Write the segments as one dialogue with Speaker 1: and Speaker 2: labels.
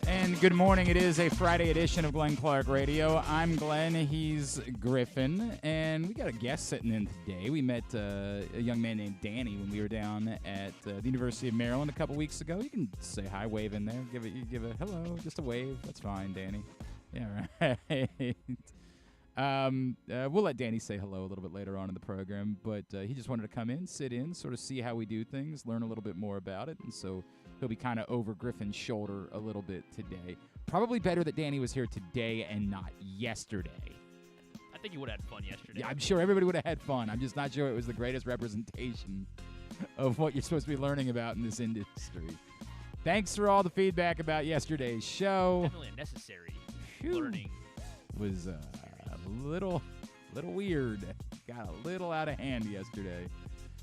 Speaker 1: And good morning. It is a Friday edition of Glenn Clark Radio. I'm Glenn. He's Griffin. And we got a guest sitting in today. We met a young man named Danny when we were down at the University of Maryland a couple weeks ago. You can say hi, wave in there. Give a hello, just a wave. That's fine, Danny. Yeah, right. We'll let Danny say hello a little bit later on in the program. But he just wanted to come in, sit in, sort of see how we do things, learn a little bit more about it. And so he'll be kind of over Griffin's shoulder a little bit today. Probably better that Danny was here today and not yesterday.
Speaker 2: I think you would have had fun yesterday.
Speaker 1: Yeah, I'm sure everybody would have had fun. I'm just not sure it was the greatest representation of what you're supposed to be learning about in this industry. Thanks for all the feedback about yesterday's show.
Speaker 2: Definitely a necessary learning.
Speaker 1: Was a little weird. Got a little out of hand yesterday.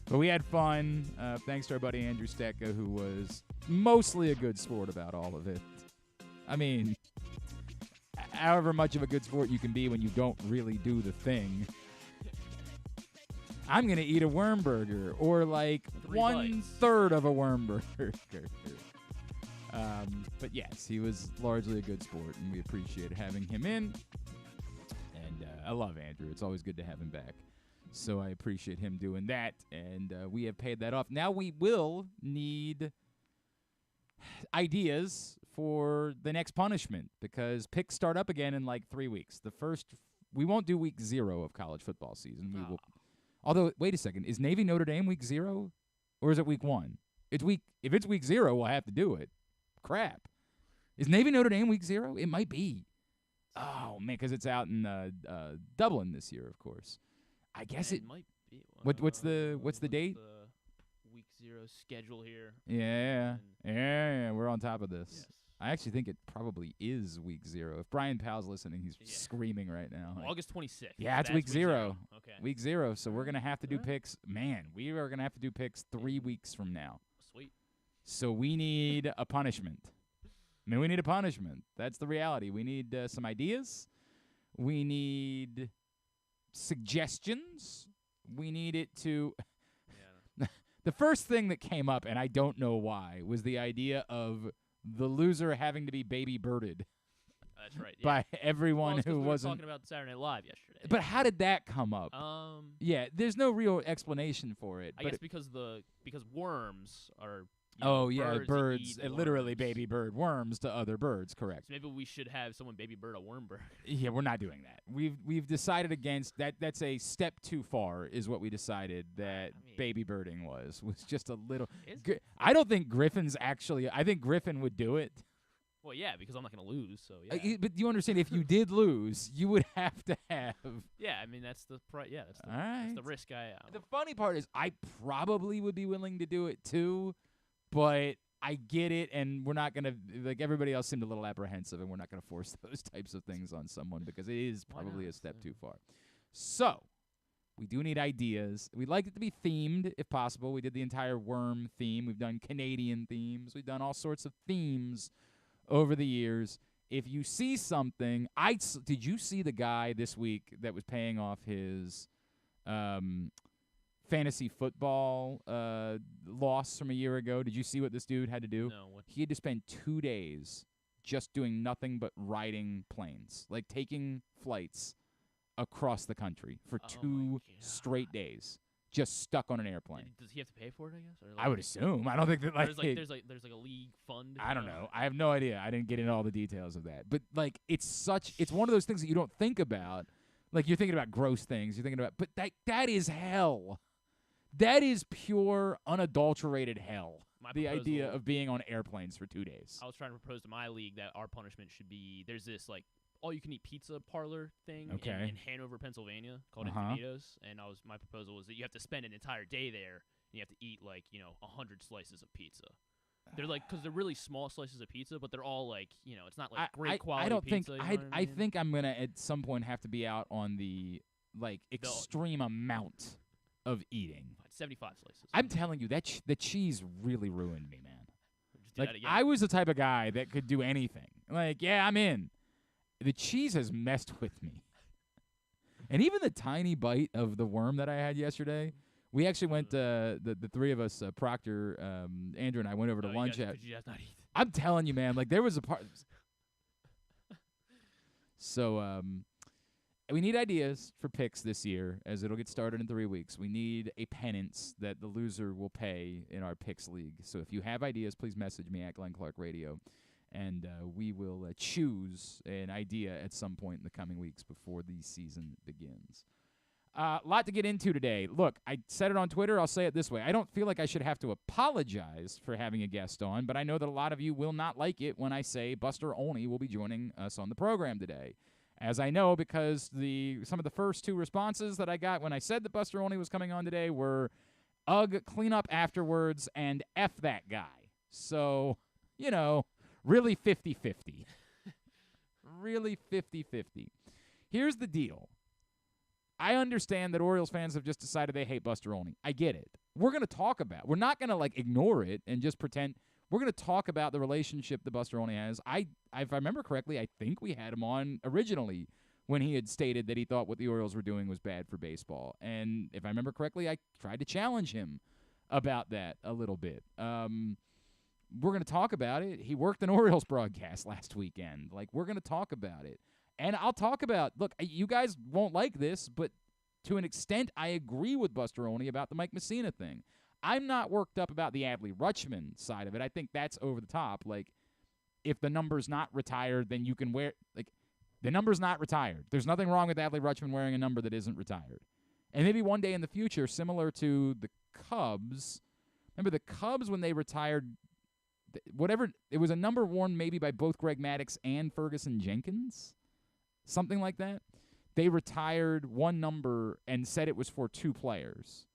Speaker 1: But we had fun. Thanks to our buddy Andrew Stetka, who was mostly a good sport about all of it. I mean, however much of a good sport you can be when you don't really do the thing. I'm going to eat a worm burger, or like 1/3 of a worm burger. But yes, he was largely a good sport, and we appreciate having him in. And I love Andrew. It's always good to have him back. So I appreciate him doing that, and we have paid that off. Now we will need ideas for the next punishment, because picks start up again in like 3 weeks. We won't do week 0 of college football season. We will. Although, wait a second, is Navy Notre Dame week 0, or is it week 1? If it's week 0, we'll have to do it. Crap. Is Navy Notre Dame week 0? It might be. Oh man, because it's out in Dublin this year, of course. I guess it
Speaker 2: might be.
Speaker 1: What's the date?
Speaker 2: The week 0 schedule here.
Speaker 1: Yeah, we're on top of this.
Speaker 2: Yes.
Speaker 1: I actually think it probably is week 0. If Brian Powell's listening, he's screaming right now.
Speaker 2: August 26th.
Speaker 1: Yeah, it's week 0.
Speaker 2: Okay.
Speaker 1: Week 0. So we're gonna have to do picks. Man, we are gonna have to do picks 3 weeks from now.
Speaker 2: Sweet.
Speaker 1: So we need a punishment. I mean, we need a punishment. That's the reality. We need some ideas. We need suggestions. We need it to. The first thing that came up, and I don't know why, was the idea of the loser having to be baby birded.
Speaker 2: That's right. Yeah.
Speaker 1: By everyone who wasn't
Speaker 2: talking about Saturday Night Live yesterday.
Speaker 1: But how did that come up? Yeah, there's no real explanation for it.
Speaker 2: I guess because worms are.
Speaker 1: Birds literally baby bird worms to other birds, correct.
Speaker 2: So maybe we should have someone baby bird a worm bird.
Speaker 1: Yeah, we're not doing that. We've decided against that. That's a step too far, is what we decided that baby birding was just a little. I don't think Griffin's actually. I think Griffin would do it.
Speaker 2: Well, yeah, because I'm not going to lose, so yeah.
Speaker 1: But you understand, if you did lose, you would have to have.
Speaker 2: Yeah, I mean that's the that's the risk I.
Speaker 1: The funny part is, I probably would be willing to do it too. But I get it, and we're not going to, like everybody else seemed a little apprehensive, and we're not going to force those types of things on someone because it is probably a step too far. So, we do need ideas. We'd like it to be themed, if possible. We did the entire worm theme. We've done Canadian themes. We've done all sorts of themes over the years. If you see something, did you see the guy this week that was paying off his fantasy football loss from a year ago? Did you see what this dude had to do?
Speaker 2: No.
Speaker 1: He had to spend 2 days just doing nothing but riding planes, like taking flights across the country for 2 straight days, just stuck on an airplane.
Speaker 2: Does he have to pay for it, I guess? Or
Speaker 1: I would assume. I don't think that
Speaker 2: there's like a league fund.
Speaker 1: I don't know. I have no idea. I didn't get into all the details of that. But like it's one of those things that you don't think about. Like you're thinking about gross things. You're thinking about, but that is hell. That is pure, unadulterated hell. The idea of being on airplanes for 2 days.
Speaker 2: I was trying to propose to my league that our punishment should be, there's this like all-you-can-eat pizza parlor thing in Hanover, Pennsylvania called Infinitos, and my proposal was that you have to spend an entire day there, and you have to eat 100 slices of pizza. They're because they're really small slices of pizza, but they're all it's not like great quality pizza.
Speaker 1: I think I'm gonna at some point have to be out on the extreme amount of eating.
Speaker 2: 75 slices.
Speaker 1: I'm telling you, the cheese really ruined me, man.
Speaker 2: Just do that again.
Speaker 1: I was the type of guy that could do anything. I'm in. The cheese has messed with me. And even the tiny bite of the worm that I had yesterday, we actually went, the three of us, Proctor, Andrew, and I went over to lunch.
Speaker 2: Could you guys not eat?
Speaker 1: I'm telling you, man. Like, there was a part. So, we need ideas for picks this year, as it'll get started in 3 weeks. We need a penance that the loser will pay in our picks league. So if you have ideas, please message me at Glenn Clark Radio, and we will choose an idea at some point in the coming weeks before the season begins. A lot to get into today. Look, I said it on Twitter. I'll say it this way. I don't feel like I should have to apologize for having a guest on, but I know that a lot of you will not like it when I say Buster Olney will be joining us on the program today. As I know, because some of the first two responses that I got when I said that Buster Olney was coming on today were, ugh, clean up afterwards, and F that guy. So, really 50-50. Really 50-50. Here's the deal. I understand that Orioles fans have just decided they hate Buster Olney. I get it. We're going to talk about it. We're not going to, ignore it and just pretend. We're going to talk about the relationship that Buster Olney has. If I remember correctly, I think we had him on originally when he had stated that he thought what the Orioles were doing was bad for baseball. And if I remember correctly, I tried to challenge him about that a little bit. We're going to talk about it. He worked an Orioles broadcast last weekend. We're going to talk about it. And I'll talk about, look, you guys won't like this, but to an extent, I agree with Buster Olney about the Mike Mussina thing. I'm not worked up about the Adley Rutschman side of it. I think that's over the top. If the number's not retired, then you can wear, the number's not retired. There's nothing wrong with Adley Rutschman wearing a number that isn't retired. And maybe one day in the future, similar to the Cubs, remember the Cubs when they retired, it was a number worn maybe by both Greg Maddux and Ferguson Jenkins? Something like that. They retired one number and said it was for two players.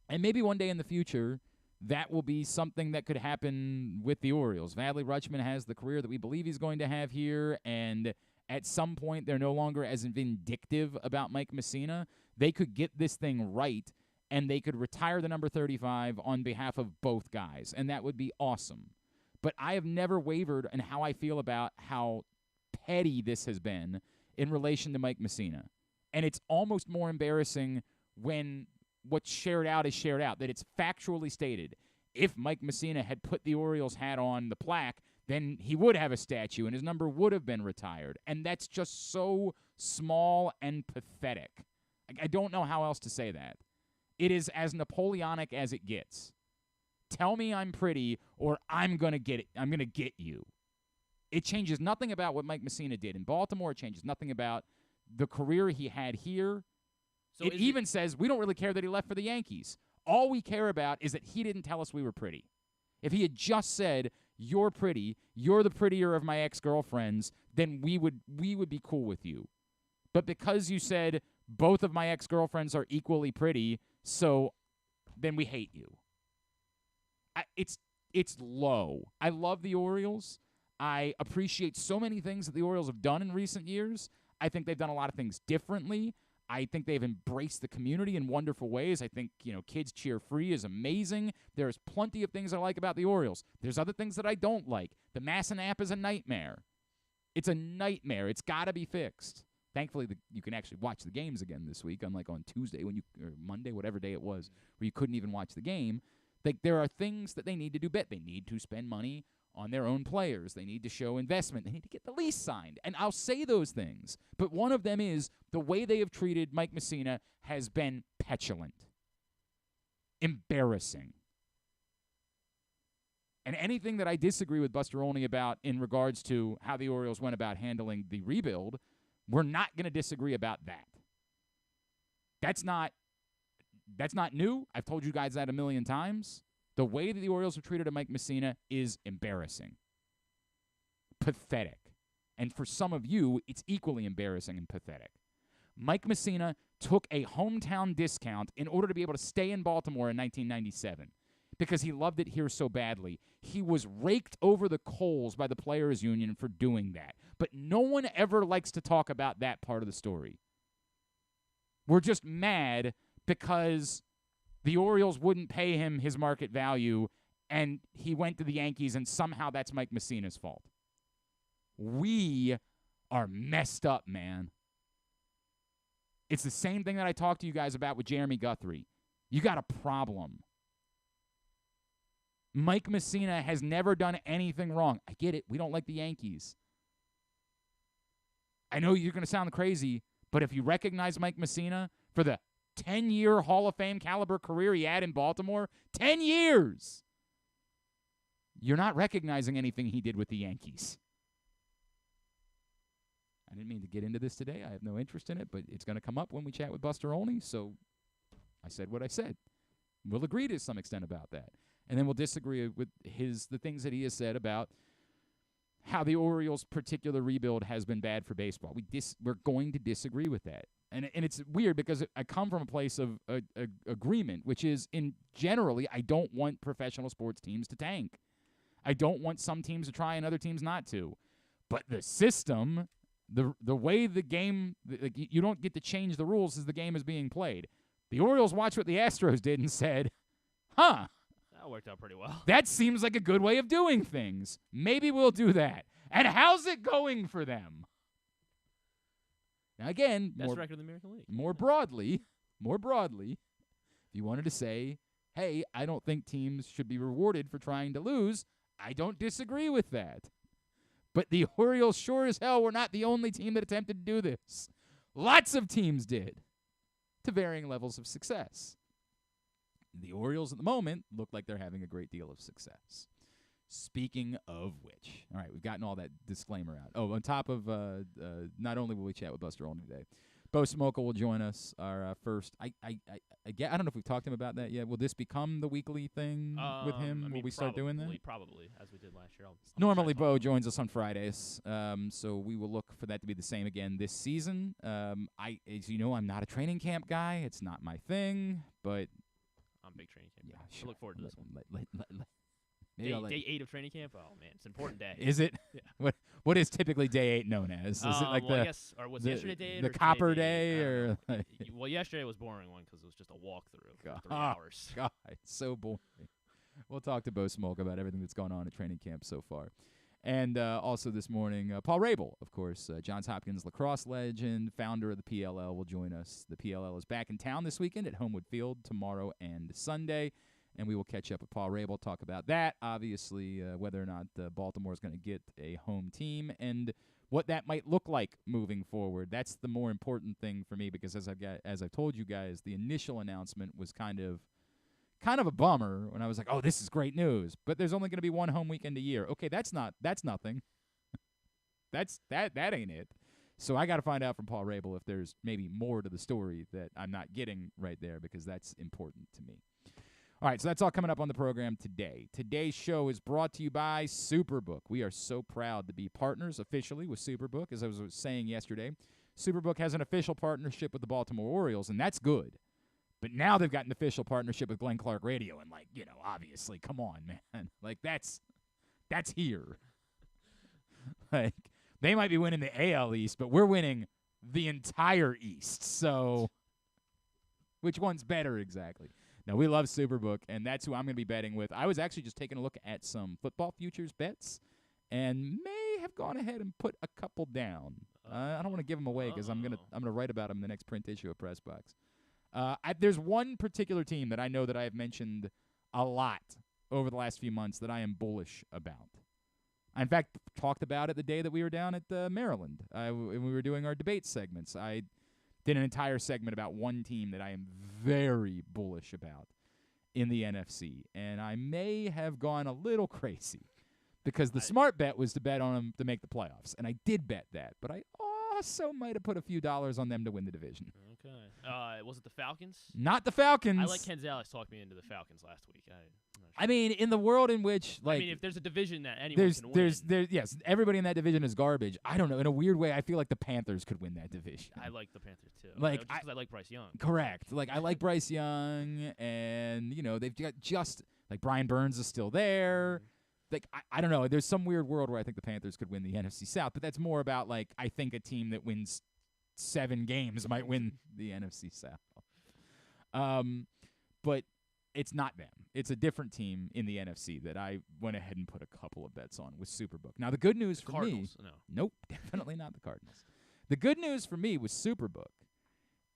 Speaker 1: And maybe one day in the future, that will be something that could happen with the Orioles. Adley Rutschman has the career that we believe he's going to have here, and at some point they're no longer as vindictive about Mike Mussina. They could get this thing right, and they could retire the number 35 on behalf of both guys, and that would be awesome. But I have never wavered in how I feel about how petty this has been in relation to Mike Mussina. And it's almost more embarrassing when what's shared out is shared out, that it's factually stated. If Mike Mussina had put the Orioles hat on the plaque, then he would have a statue and his number would have been retired. And that's just so small and pathetic. I don't know how else to say that. It is as Napoleonic as it gets. Tell me I'm pretty or I'm going to get it. I'm going to get you. It changes nothing about what Mike Mussina did in Baltimore. It changes nothing about the career he had here. So it even says we don't really care that he left for the Yankees. All we care about is that he didn't tell us we were pretty. If he had just said, you're pretty, you're the prettier of my ex-girlfriends, then we would be cool with you. But because you said both of my ex-girlfriends are equally pretty, so then we hate you. It's low. I love the Orioles. I appreciate so many things that the Orioles have done in recent years. I think they've done a lot of things differently. I think they've embraced the community in wonderful ways. I think, Kids Cheer Free is amazing. There's plenty of things I like about the Orioles. There's other things that I don't like. The Masson app is a nightmare. It's a nightmare. It's got to be fixed. Thankfully, you can actually watch the games again this week, unlike on Tuesday or Monday, whatever day it was, where you couldn't even watch the game. There are things that they need to do better. They need to spend money on their own players. They need to show investment. They need to get the lease signed. And I'll say those things. But one of them is the way they have treated Mike Mussina has been petulant. Embarrassing. And anything that I disagree with Buster Olney about in regards to how the Orioles went about handling the rebuild, we're not going to disagree about that. That's not new. I've told you guys that a million times. The way that the Orioles have treated Mike Mussina is embarrassing. Pathetic. And for some of you, it's equally embarrassing and pathetic. Mike Mussina took a hometown discount in order to be able to stay in Baltimore in 1997 because he loved it here so badly. He was raked over the coals by the Players Union for doing that. But no one ever likes to talk about that part of the story. We're just mad because the Orioles wouldn't pay him his market value, and he went to the Yankees, and somehow that's Mike Mussina's fault. We are messed up, man. It's the same thing that I talked to you guys about with Jeremy Guthrie. You got a problem. Mike Mussina has never done anything wrong. I get it. We don't like the Yankees. I know you're going to sound crazy, but if you recognize Mike Mussina for the 10-year Hall of Fame caliber career he had in Baltimore, 10 years, you're not recognizing anything he did with the Yankees. I didn't mean to get into this today. I have no interest in it, but it's going to come up when we chat with Buster Olney, so I said what I said. We'll agree to some extent about that. And then we'll disagree with the things that he has said about how the Orioles' particular rebuild has been bad for baseball. We're going to disagree with that. And it's weird because I come from a place of agreement, which is, generally, I don't want professional sports teams to tank. I don't want some teams to try and other teams not to. But the system, the way the game, you don't get to change the rules as the game is being played. The Orioles watched what the Astros did and said, huh.
Speaker 2: That worked out pretty well.
Speaker 1: That seems like a good way of doing things. Maybe we'll do that. And how's it going for them? Now, again,
Speaker 2: best record in the American League.
Speaker 1: More broadly, if you wanted to say, hey, I don't think teams should be rewarded for trying to lose, I don't disagree with that. But the Orioles sure as hell were not the only team that attempted to do this. Lots of teams did, to varying levels of success. The Orioles at the moment look like they're having a great deal of success. Speaking of which, all right, we've gotten all that disclaimer out. Oh, on top of not only will we chat with Buster Olney today, Bo Smolka will join us. Our first, I don't know if we've talked to him about that yet. Will this become the weekly thing with him? Will we start doing that?
Speaker 2: Probably, as we did last year.
Speaker 1: Normally, Bo joins us on Fridays, so we will look for that to be the same again this season. As you know, I'm not a training camp guy. It's not my thing, but
Speaker 2: I'm a big training camp.
Speaker 1: Yeah,
Speaker 2: sure. I look forward to this
Speaker 1: one.
Speaker 2: Day 8 of training camp. Oh man, it's an important day.
Speaker 1: Is it?
Speaker 2: Yeah.
Speaker 1: What is typically day 8 known as? Is it like
Speaker 2: I guess, or was yesterday day 8?
Speaker 1: The copper day, or like,
Speaker 2: well, yesterday was a boring one because it was just a walkthrough for 3 hours.
Speaker 1: God, it's so boring. We'll talk to Bo Smolka about everything that's gone on at training camp so far. And also this morning, Paul Rabil, of course, Johns Hopkins lacrosse legend, founder of the PLL, will join us. The PLL is back in town this weekend at Homewood Field tomorrow and Sunday, and we will catch up with Paul Rabil, talk about that, obviously, whether or not Baltimore is going to get a home team and what that might look like moving forward. That's the more important thing for me because, as I've told you guys, the initial announcement was kind of a bummer when I was like, oh, this is great news. But there's only going to be one home weekend a year. Okay, that's nothing. that ain't it. So I got to find out from Paul Rabil if there's maybe more to the story that I'm not getting right there because that's important to me. All right, so that's all coming up on the program today. Today's show is brought to you by Superbook. We are so proud to be partners officially with Superbook. As I was saying yesterday, Superbook has an official partnership with the Baltimore Orioles, and that's good. But now they've got an official partnership with Glenn Clark Radio, and, obviously, come on, man. That's here. They might be winning the AL East, but we're winning the entire East. So, which one's better exactly? Now, we love Superbook, and that's who I'm going to be betting with. I was actually just taking a look at some football futures bets and may have gone ahead and put a couple down. I don't want to give them away because I'm gonna write about them in the next print issue of PressBox. There's one particular team that I know that I have mentioned a lot over the last few months that I am bullish about. I, in fact, talked about it the day that we were down at Maryland. When we were doing our debate segments. I did an entire segment about one team that I am very bullish about in the NFC. And I may have gone a little crazy because the smart bet was to bet on them to make the playoffs. And I did bet that. But I also might have put a few dollars on them to win the division.
Speaker 2: Okay. Was it the Falcons?
Speaker 1: Not the Falcons.
Speaker 2: I like Ken Zales talked me into the Falcons last week.
Speaker 1: I mean, in the world in which,
Speaker 2: if there's a division that anyone can win.
Speaker 1: Yes, everybody in that division is garbage. I don't know. In a weird way, I feel like the Panthers could win that division.
Speaker 2: I like the Panthers, too.
Speaker 1: Just
Speaker 2: because I like Bryce Young.
Speaker 1: Correct. I like Bryce Young, and, they've got Brian Burns is still there. I don't know. There's some weird world where I think the Panthers could win the NFC South, but that's more about, I think a team that wins 7 games might win the NFC South. But it's not them. It's a different team in the NFC that I went ahead and put a couple of bets on with Superbook. Now, the good news for
Speaker 2: Cardinals,
Speaker 1: me...
Speaker 2: No.
Speaker 1: Nope, definitely not the Cardinals. The good news for me with Superbook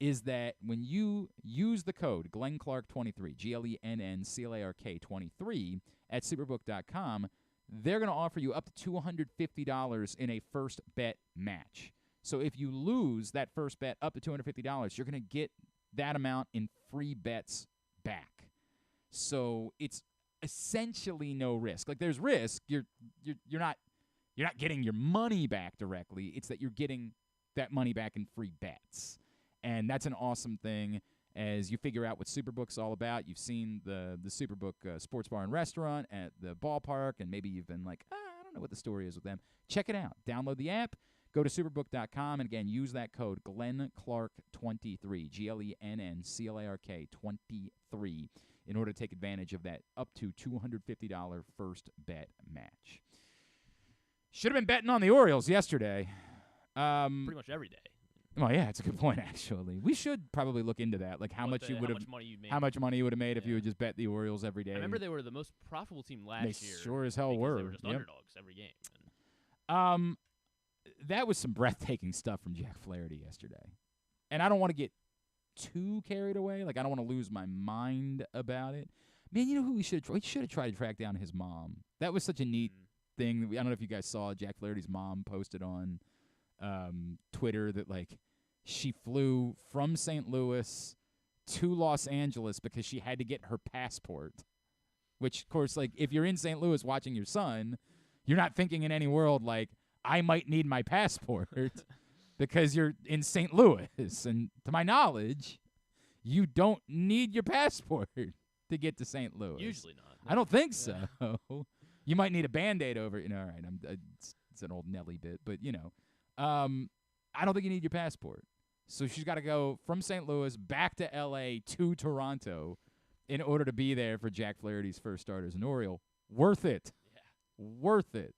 Speaker 1: is that when you use the code GlennClark23, GLENNCLARK23 at Superbook.com, they're going to offer you up to $250 in a first bet match. So if you lose that first bet up to $250, you're going to get that amount in free bets back. So it's essentially no risk. Like, there's risk. You're not getting your money back directly. It's that you're getting that money back in free bets. And that's an awesome thing as you figure out what Superbook's all about. You've seen the Superbook sports bar and restaurant at the ballpark, and maybe you've been like, I don't know what the story is with them. Check it out. Download the app. Go to Superbook.com, and again, use that code GlennClark23, GLENNCLARK23, in order to take advantage of that up to $250 first bet match. Should have been betting on the Orioles yesterday.
Speaker 2: Pretty much every day.
Speaker 1: Well, yeah, it's a good point, actually. We should probably look into that, like how much money you would have made if you would just bet the Orioles every day.
Speaker 2: I remember they were the most profitable team last year.
Speaker 1: They sure as hell were.
Speaker 2: They were just underdogs every game.
Speaker 1: That was some breathtaking stuff from Jack Flaherty yesterday. And I don't want to get too carried away. Like, I don't want to lose my mind about it. Man, you know who we should have tried? We should have tried to track down his mom. That was such a neat thing. I don't know if you guys saw Jack Flaherty's mom posted on Twitter that, like, she flew from St. Louis to Los Angeles because she had to get her passport. Which, of course, like, if you're in St. Louis watching your son, you're not thinking in any world, like, I might need my passport because you're in St. Louis. And to my knowledge, you don't need your passport to get to St. Louis.
Speaker 2: Usually not.
Speaker 1: I don't think so. You might need a Band-Aid over it. All right, it's an old Nelly bit, but, I don't think you need your passport. So she's got to go from St. Louis back to L.A. to Toronto in order to be there for Jack Flaherty's first start as an Oriole. Worth it.
Speaker 2: Yeah.
Speaker 1: Worth it.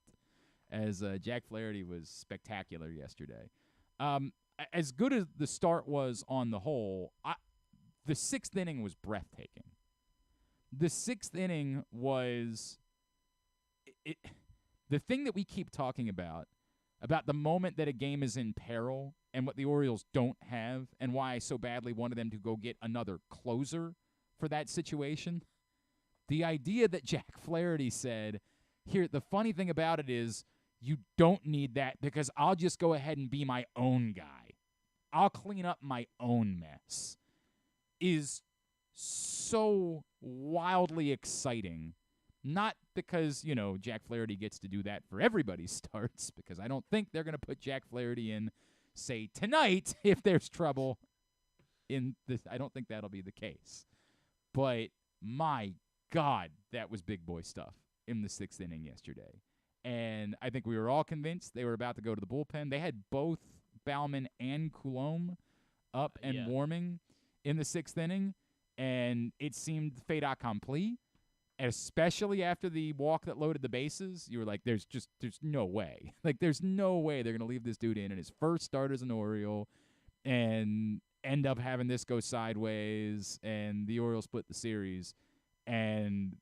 Speaker 1: As Jack Flaherty was spectacular yesterday. As good as the start was on the whole, the sixth inning was breathtaking. The sixth inning was the thing that we keep talking about the moment that a game is in peril and what the Orioles don't have and why I so badly wanted them to go get another closer for that situation. The idea that Jack Flaherty said, here, the funny thing about it is, you don't need that because I'll just go ahead and be my own guy. I'll clean up my own mess. Is so wildly exciting. Not because, Jack Flaherty gets to do that for everybody's starts, because I don't think they're going to put Jack Flaherty in, say, tonight if there's trouble. I don't think that'll be the case. But, my God, that was big boy stuff in the sixth inning yesterday. And I think we were all convinced they were about to go to the bullpen. They had both Bauman and Coulombe up and warming in the sixth inning, and it seemed fait accompli, especially after the walk that loaded the bases. You were like, there's no way. Like, there's no way they're going to leave this dude in his first start as an Oriole and end up having this go sideways, and the Orioles split the series. And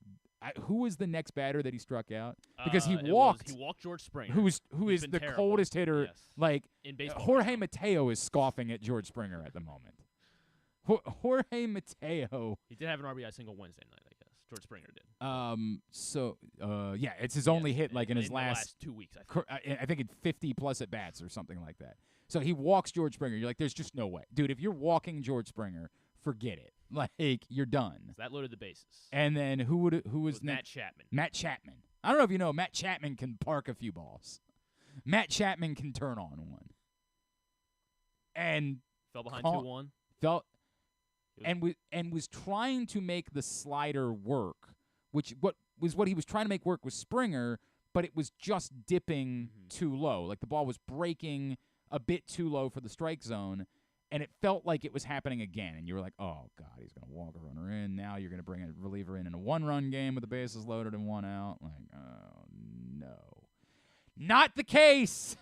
Speaker 1: who was the next batter that he struck out? Because he walked
Speaker 2: George Springer,
Speaker 1: who is the
Speaker 2: terrible.
Speaker 1: coldest hitter.
Speaker 2: Yes.
Speaker 1: Like,
Speaker 2: in baseball.
Speaker 1: Jorge Mateo is scoffing at George Springer at the moment. Jorge Mateo.
Speaker 2: He did have an RBI single Wednesday night, I guess. George Springer did.
Speaker 1: It's his only hit, like, in his
Speaker 2: the
Speaker 1: last
Speaker 2: 2 weeks.
Speaker 1: I think it's 50 plus at bats or something like that. So he walks George Springer. You're like, there's just no way, dude. If you're walking George Springer, forget it. Like, you're done.
Speaker 2: So that loaded the bases.
Speaker 1: And then who was
Speaker 2: Matt Chapman.
Speaker 1: Matt Chapman. I don't know if you know, Matt Chapman can park a few balls. Matt Chapman can turn on one. And
Speaker 2: fell behind 2-1.
Speaker 1: Was trying to make the slider work, what he was trying to make work with Springer, but it was just dipping too low. Like, the ball was breaking a bit too low for the strike zone. And it felt like it was happening again. And you were like, oh, God, he's going to walk a runner in. Now you're going to bring a reliever in a one-run game with the bases loaded and one out. Like, oh, no. Not the case.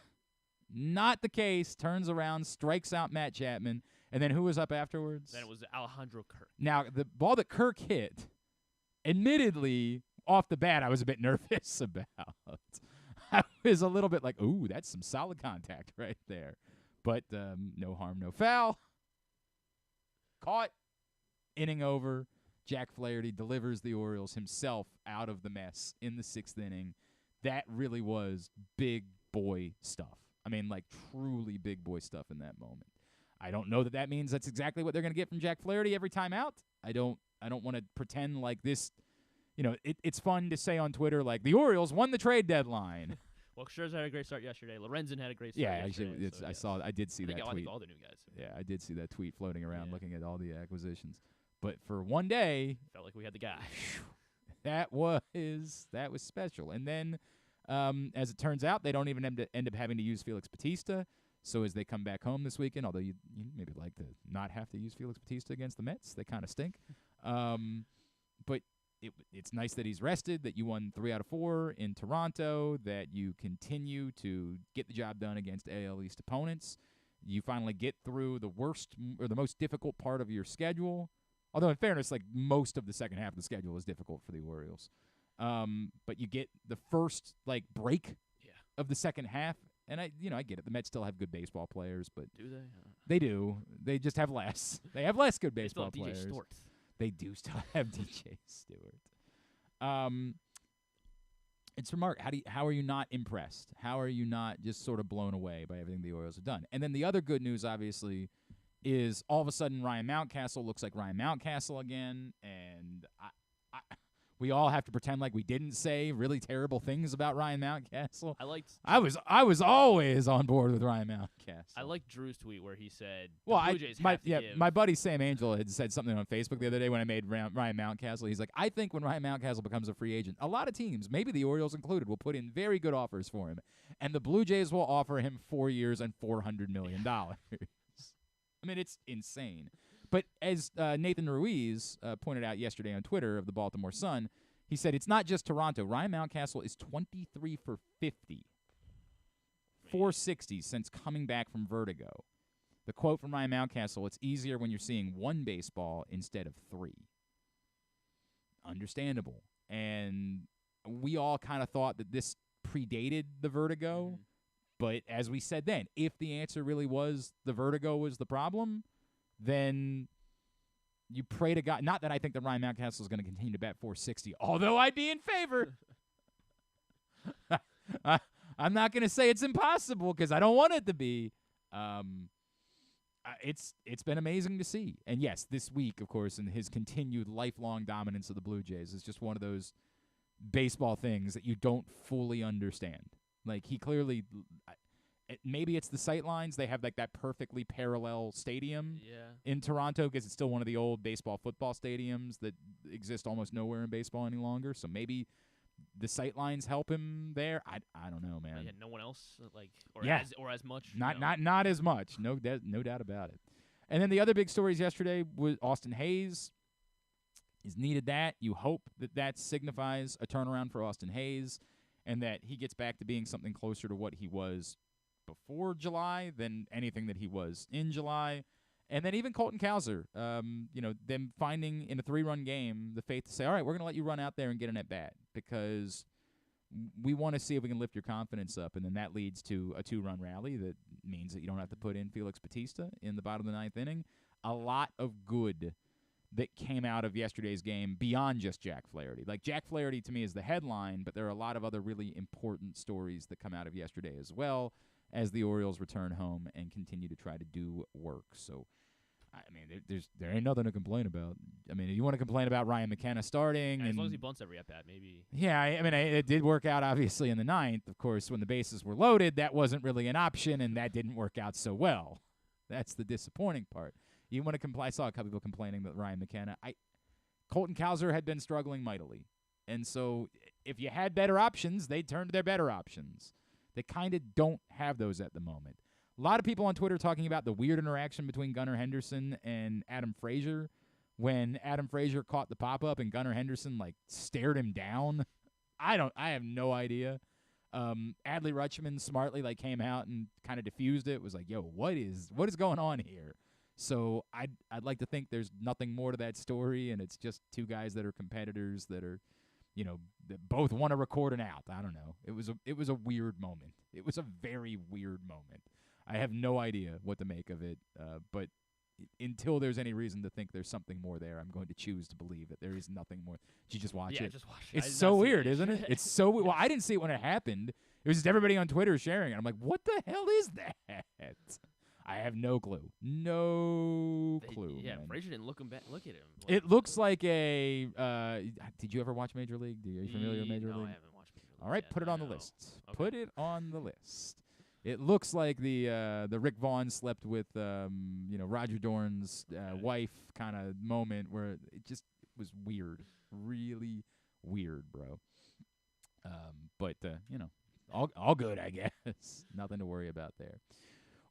Speaker 1: Not the case. Turns around, strikes out Matt Chapman. And then who was up afterwards?
Speaker 2: Then it was Alejandro Kirk.
Speaker 1: Now, the ball that Kirk hit, admittedly, off the bat, I was a bit nervous about. I was a little bit like, ooh, that's some solid contact right there. But no harm, no foul. caught, inning over. Jack Flaherty delivers the Orioles himself out of the mess in the 6th inning. That really was big boy stuff. I mean, like, truly big boy stuff in that moment. I don't know that means that's exactly what they're going to get from Jack Flaherty every time out. I don't want to pretend like this. You know, it's fun to say on Twitter, like, the Orioles won the trade deadline.
Speaker 2: Well, Scherzer had a great start yesterday. Lorenzen had a great start yesterday.
Speaker 1: Yeah, actually, I did see that tweet.
Speaker 2: I think all the new guys.
Speaker 1: Yeah, I did see that tweet floating around looking at all the acquisitions. But for one day,
Speaker 2: felt like we had the guy.
Speaker 1: that was special. And then, as it turns out, they don't even end up having to use Felix Bautista. So as they come back home this weekend, although you maybe like to not have to use Felix Bautista against the Mets, they kind of stink. But it's nice that he's rested, that you won 3 out of 4 in Toronto, that you continue to get the job done against AL East opponents. You finally get through the worst or the most difficult part of your schedule. Although, in fairness, like, most of the second half of the schedule is difficult for the Orioles. But you get the first, like, break of the second half. And I get it. The Mets still have good baseball players, but
Speaker 2: do they?
Speaker 1: They do. They just have less. They have less good baseball players.
Speaker 2: DJ Stewart.
Speaker 1: They do still have DJ Stewart. It's remarkable. How are you not impressed? How are you not just sort of blown away by everything the Orioles have done? And then the other good news, obviously, is all of a sudden Ryan Mountcastle looks like Ryan Mountcastle again, and we all have to pretend like we didn't say really terrible things about Ryan Mountcastle. I was always on board with Ryan Mountcastle.
Speaker 2: I liked Drew's tweet where he said,
Speaker 1: Blue Jays my buddy Sam Angel had said something on Facebook the other day when I made Ryan Mountcastle. He's like, I think when Ryan Mountcastle becomes a free agent, a lot of teams, maybe the Orioles included, will put in very good offers for him, and the Blue Jays will offer him 4 years and $400 million. I mean, it's insane. But as Nathan Ruiz pointed out yesterday on Twitter of the Baltimore Sun, he said it's not just Toronto. Ryan Mountcastle is 23 for 50, 460 since coming back from vertigo. The quote from Ryan Mountcastle, it's easier when you're seeing 1 baseball instead of 3. Understandable. And we all kind of thought that this predated the vertigo. But as we said then, if the answer really was the vertigo was the problem, then you pray to God. Not that I think that Ryan Mountcastle is going to continue to bat 460, although I'd be in favor. I'm not going to say it's impossible because I don't want it to be. It's been amazing to see. And, yes, this week, of course, and his continued lifelong dominance of the Blue Jays is just one of those baseball things that you don't fully understand. Like, he clearly maybe it's the sight lines. They have, like, that perfectly parallel stadium in Toronto because it's still one of the old baseball football stadiums that exist almost nowhere in baseball any longer. So maybe the sight lines help him there. I don't know, man.
Speaker 2: No one else, as much.
Speaker 1: Not as much. No doubt about it. And then the other big stories yesterday was Austin Hayes. He's needed that. You hope that signifies a turnaround for Austin Hayes and that he gets back to being something closer to what he was before July than anything that he was in July. And then even Colton Cowser, them finding in a 3-run game the faith to say, all right, we're going to let you run out there and get an at-bat because we want to see if we can lift your confidence up. And then that leads to a 2-run rally that means that you don't have to put in Felix Bautista in the bottom of the 9th inning. A lot of good that came out of yesterday's game beyond just Jack Flaherty. Like, Jack Flaherty to me is the headline, but there are a lot of other really important stories that come out of yesterday as well as the Orioles return home and continue to try to do work. So, I mean, there ain't nothing to complain about. I mean, you want to complain about Ryan McKenna starting.
Speaker 2: As long as he bunts every at-bat, maybe.
Speaker 1: Yeah, I mean, it did work out, obviously, in the 9th. Of course, when the bases were loaded, that wasn't really an option, and that didn't work out so well. That's the disappointing part. You want to complain? I saw a couple people complaining that Ryan McKenna. Colton Cowser had been struggling mightily. And so if you had better options, they'd turn to their better options. They kind of don't have those at the moment. A lot of people on Twitter talking about the weird interaction between Gunnar Henderson and Adam Frazier when Adam Frazier caught the pop-up and Gunnar Henderson, like, stared him down. I have no idea. Adley Rutschman smartly, like, came out and kind of diffused it. Was like, yo, what is going on here? So I'd like to think there's nothing more to that story, and it's just two guys that are competitors that are, that both want to record an out. I don't know. It was a weird moment. It was a very weird moment. I have no idea what to make of it. But until there's any reason to think there's something more there, I'm going to choose to believe that there is nothing more. Did you just watch it?
Speaker 2: Yeah, just watch it.
Speaker 1: It's so weird, isn't it? It's so well, I didn't see it when it happened. It was just everybody on Twitter sharing it. I'm like, what the hell is that? I have no clue. No clue.
Speaker 2: Yeah,
Speaker 1: man.
Speaker 2: Frazier didn't look at him. Like,
Speaker 1: It looks like a. Did you ever watch Major League? Are you familiar with Major League?
Speaker 2: No, I haven't watched Major League.
Speaker 1: All right,
Speaker 2: yet.
Speaker 1: put it on the
Speaker 2: No.
Speaker 1: list.
Speaker 2: Okay.
Speaker 1: Put it on the list. It looks like the Rick Vaughn slept with Roger Dorn's wife kind of moment where it just was weird, really weird, bro. But all good, I guess. Nothing to worry about there.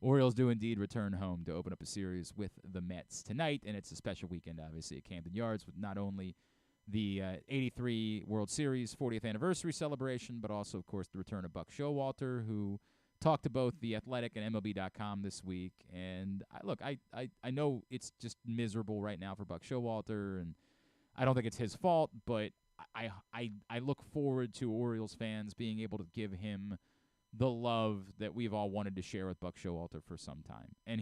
Speaker 1: Orioles do indeed return home to open up a series with the Mets tonight, and it's a special weekend, obviously, at Camden Yards with not only the 83 World Series 40th anniversary celebration, but also, of course, the return of Buck Showalter, who talked to both The Athletic and MLB.com this week. And I know it's just miserable right now for Buck Showalter, and I don't think it's his fault, but I look forward to Orioles fans being able to give him the love that we've all wanted to share with Buck Showalter for some time. And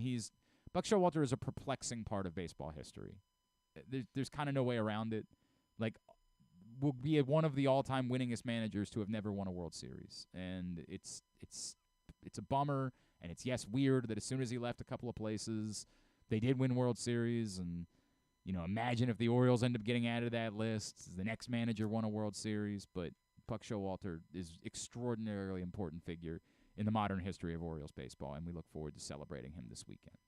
Speaker 1: Buck Showalter is a perplexing part of baseball history. There's kind of no way around it. Like, will be one of the all-time winningest managers to have never won a World Series. And it's a bummer, and it's weird that as soon as he left a couple of places, they did win World Series. And, imagine if the Orioles end up getting added to that list. The next manager won a World Series, but Buck Showalter is extraordinarily important figure in the modern history of Orioles baseball, and we look forward to celebrating him this weekend.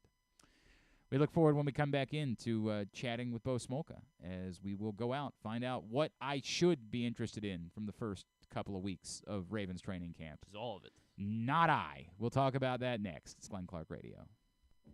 Speaker 1: We look forward when we come back in to chatting with Bo Smolka, as we will go out, find out what I should be interested in from the first couple of weeks of Ravens training camp.
Speaker 2: Just all of it.
Speaker 1: Not I. We'll talk about that next. It's Glenn Clark Radio.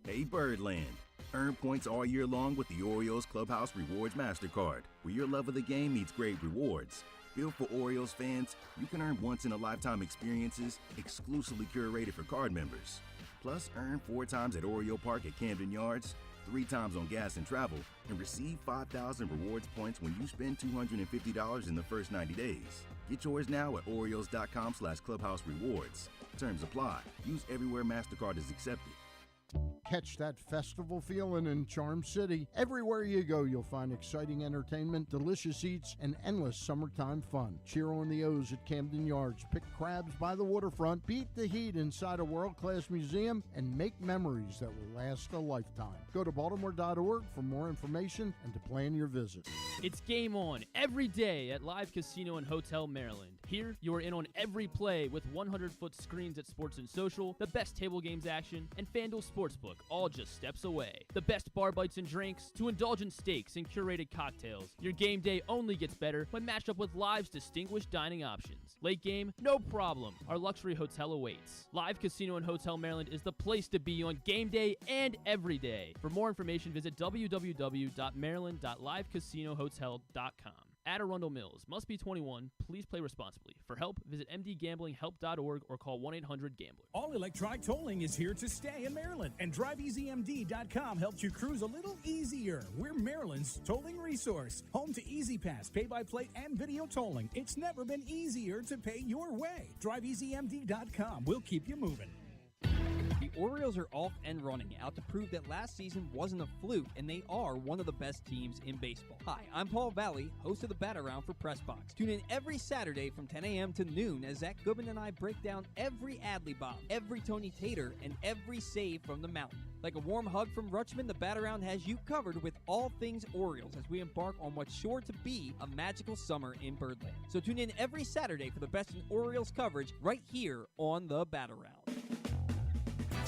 Speaker 3: Hey, Birdland. Earn points all year long with the Orioles Clubhouse Rewards MasterCard, where your love of the game meets great rewards. Built for Orioles fans, you can earn once-in-a-lifetime experiences exclusively curated for card members. Plus, earn 4 times at Oriole Park at Camden Yards, 3 times on gas and travel, and receive 5,000 rewards points when you spend $250 in the first 90 days. Get yours now at Orioles.com/Clubhouse Rewards. Terms apply. Use everywhere MasterCard is accepted.
Speaker 4: Catch that festival feeling in Charm City. Everywhere you go, you'll find exciting entertainment, delicious eats, and endless summertime fun. Cheer on the O's at Camden Yards, pick crabs by the waterfront, beat the heat inside a world-class museum, and make memories that will last a lifetime. Go to Baltimore.org for more information and to plan your visit.
Speaker 2: It's game on every day at Live Casino and Hotel Maryland. Here, you are in on every play with 100-foot screens at Sports and Social, the best table games action, and FanDuel Sportsbook, all just steps away. The best bar bites and drinks to indulgent steaks and curated cocktails. Your game day only gets better when matched up with Live's distinguished dining options. Late game? No problem. Our luxury hotel awaits. Live Casino and Hotel Maryland is the place to be on game day and every day. For more information, visit www.maryland.livecasinohotel.com. At Arundel Mills. Must be 21. Please play responsibly. For help, visit mdgamblinghelp.org or call 1-800-GAMBLER.
Speaker 5: All electronic tolling is here to stay in Maryland, and DriveEasyMD.com helps you cruise a little easier. We're Maryland's tolling resource. Home to EasyPass, pay-by-plate, and video tolling. It's never been easier to pay your way. DriveEasyMD.com. We'll keep you moving.
Speaker 6: The Orioles are off and running, out to prove that last season wasn't a fluke, and they are one of the best teams in baseball. Hi, I'm Paul Valley, host of the Bat Around for PressBox. Tune in every Saturday from 10 a.m. to noon as Zach Goodman and I break down every Adley bomb, every Tony Tater, and every save from the mountain. Like a warm hug from Rutschman, the Bat Around has you covered with all things Orioles as we embark on what's sure to be a magical summer in Birdland. So tune in every Saturday for the best in Orioles coverage right here on the Bat Around.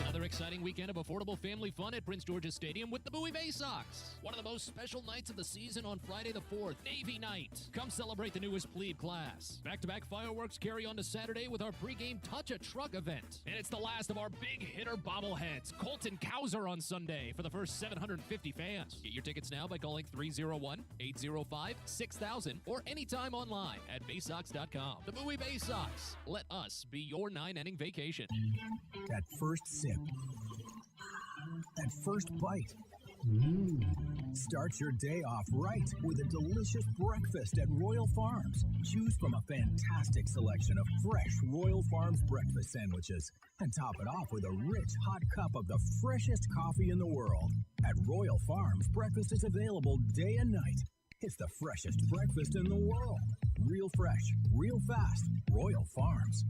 Speaker 7: Another exciting weekend of affordable family fun at Prince George's Stadium with the Bowie Bay Sox. One of the most special nights of the season on Friday the 4th, Navy Night. Come celebrate the newest plebe class. Back-to-back fireworks carry on to Saturday with our pregame Touch a Truck event. And it's the last of our big hitter bobbleheads, Colton Cowser on Sunday for the first 750 fans. Get your tickets now by calling 301-805-6000 or anytime online at baysox.com. The Bowie Bay Sox. Let us be your 9-inning vacation.
Speaker 5: That first sip. That first bite. Start your day off right with a delicious breakfast at Royal Farms. Choose from a fantastic selection of fresh Royal Farms breakfast sandwiches and top it off with a rich hot cup of the freshest coffee in the world. At Royal Farms, breakfast is available day and night. It's the freshest breakfast in the world. Real fresh, real fast. Royal Farms.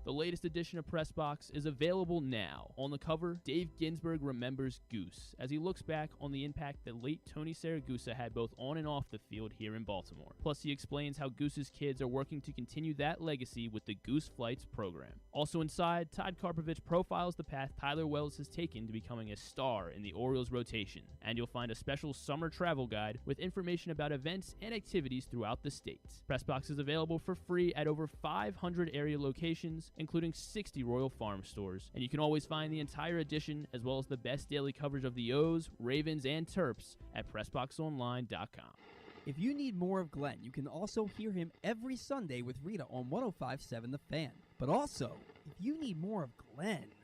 Speaker 2: The latest edition of PressBox is available now. On the cover, Dave Ginsburg remembers Goose as he looks back on the impact that late Tony Saragusa had both on and off the field here in Baltimore. Plus, he explains how Goose's kids are working to continue that legacy with the Goose Flights program. Also inside, Todd Karpovich profiles the path Tyler Wells has taken to becoming a star in the Orioles rotation. And you'll find a special summer travel guide with information about events and activities throughout the state. PressBox is available for free at over 500 area locations, including 60 Royal Farm stores. And you can always find the entire edition, as well as the best daily coverage of the O's, Ravens, and Terps at PressBoxOnline.com.
Speaker 6: If you need more of Glenn, you can also hear him every Sunday with Rita on 105.7 The Fan. But also, if you need more of Glenn,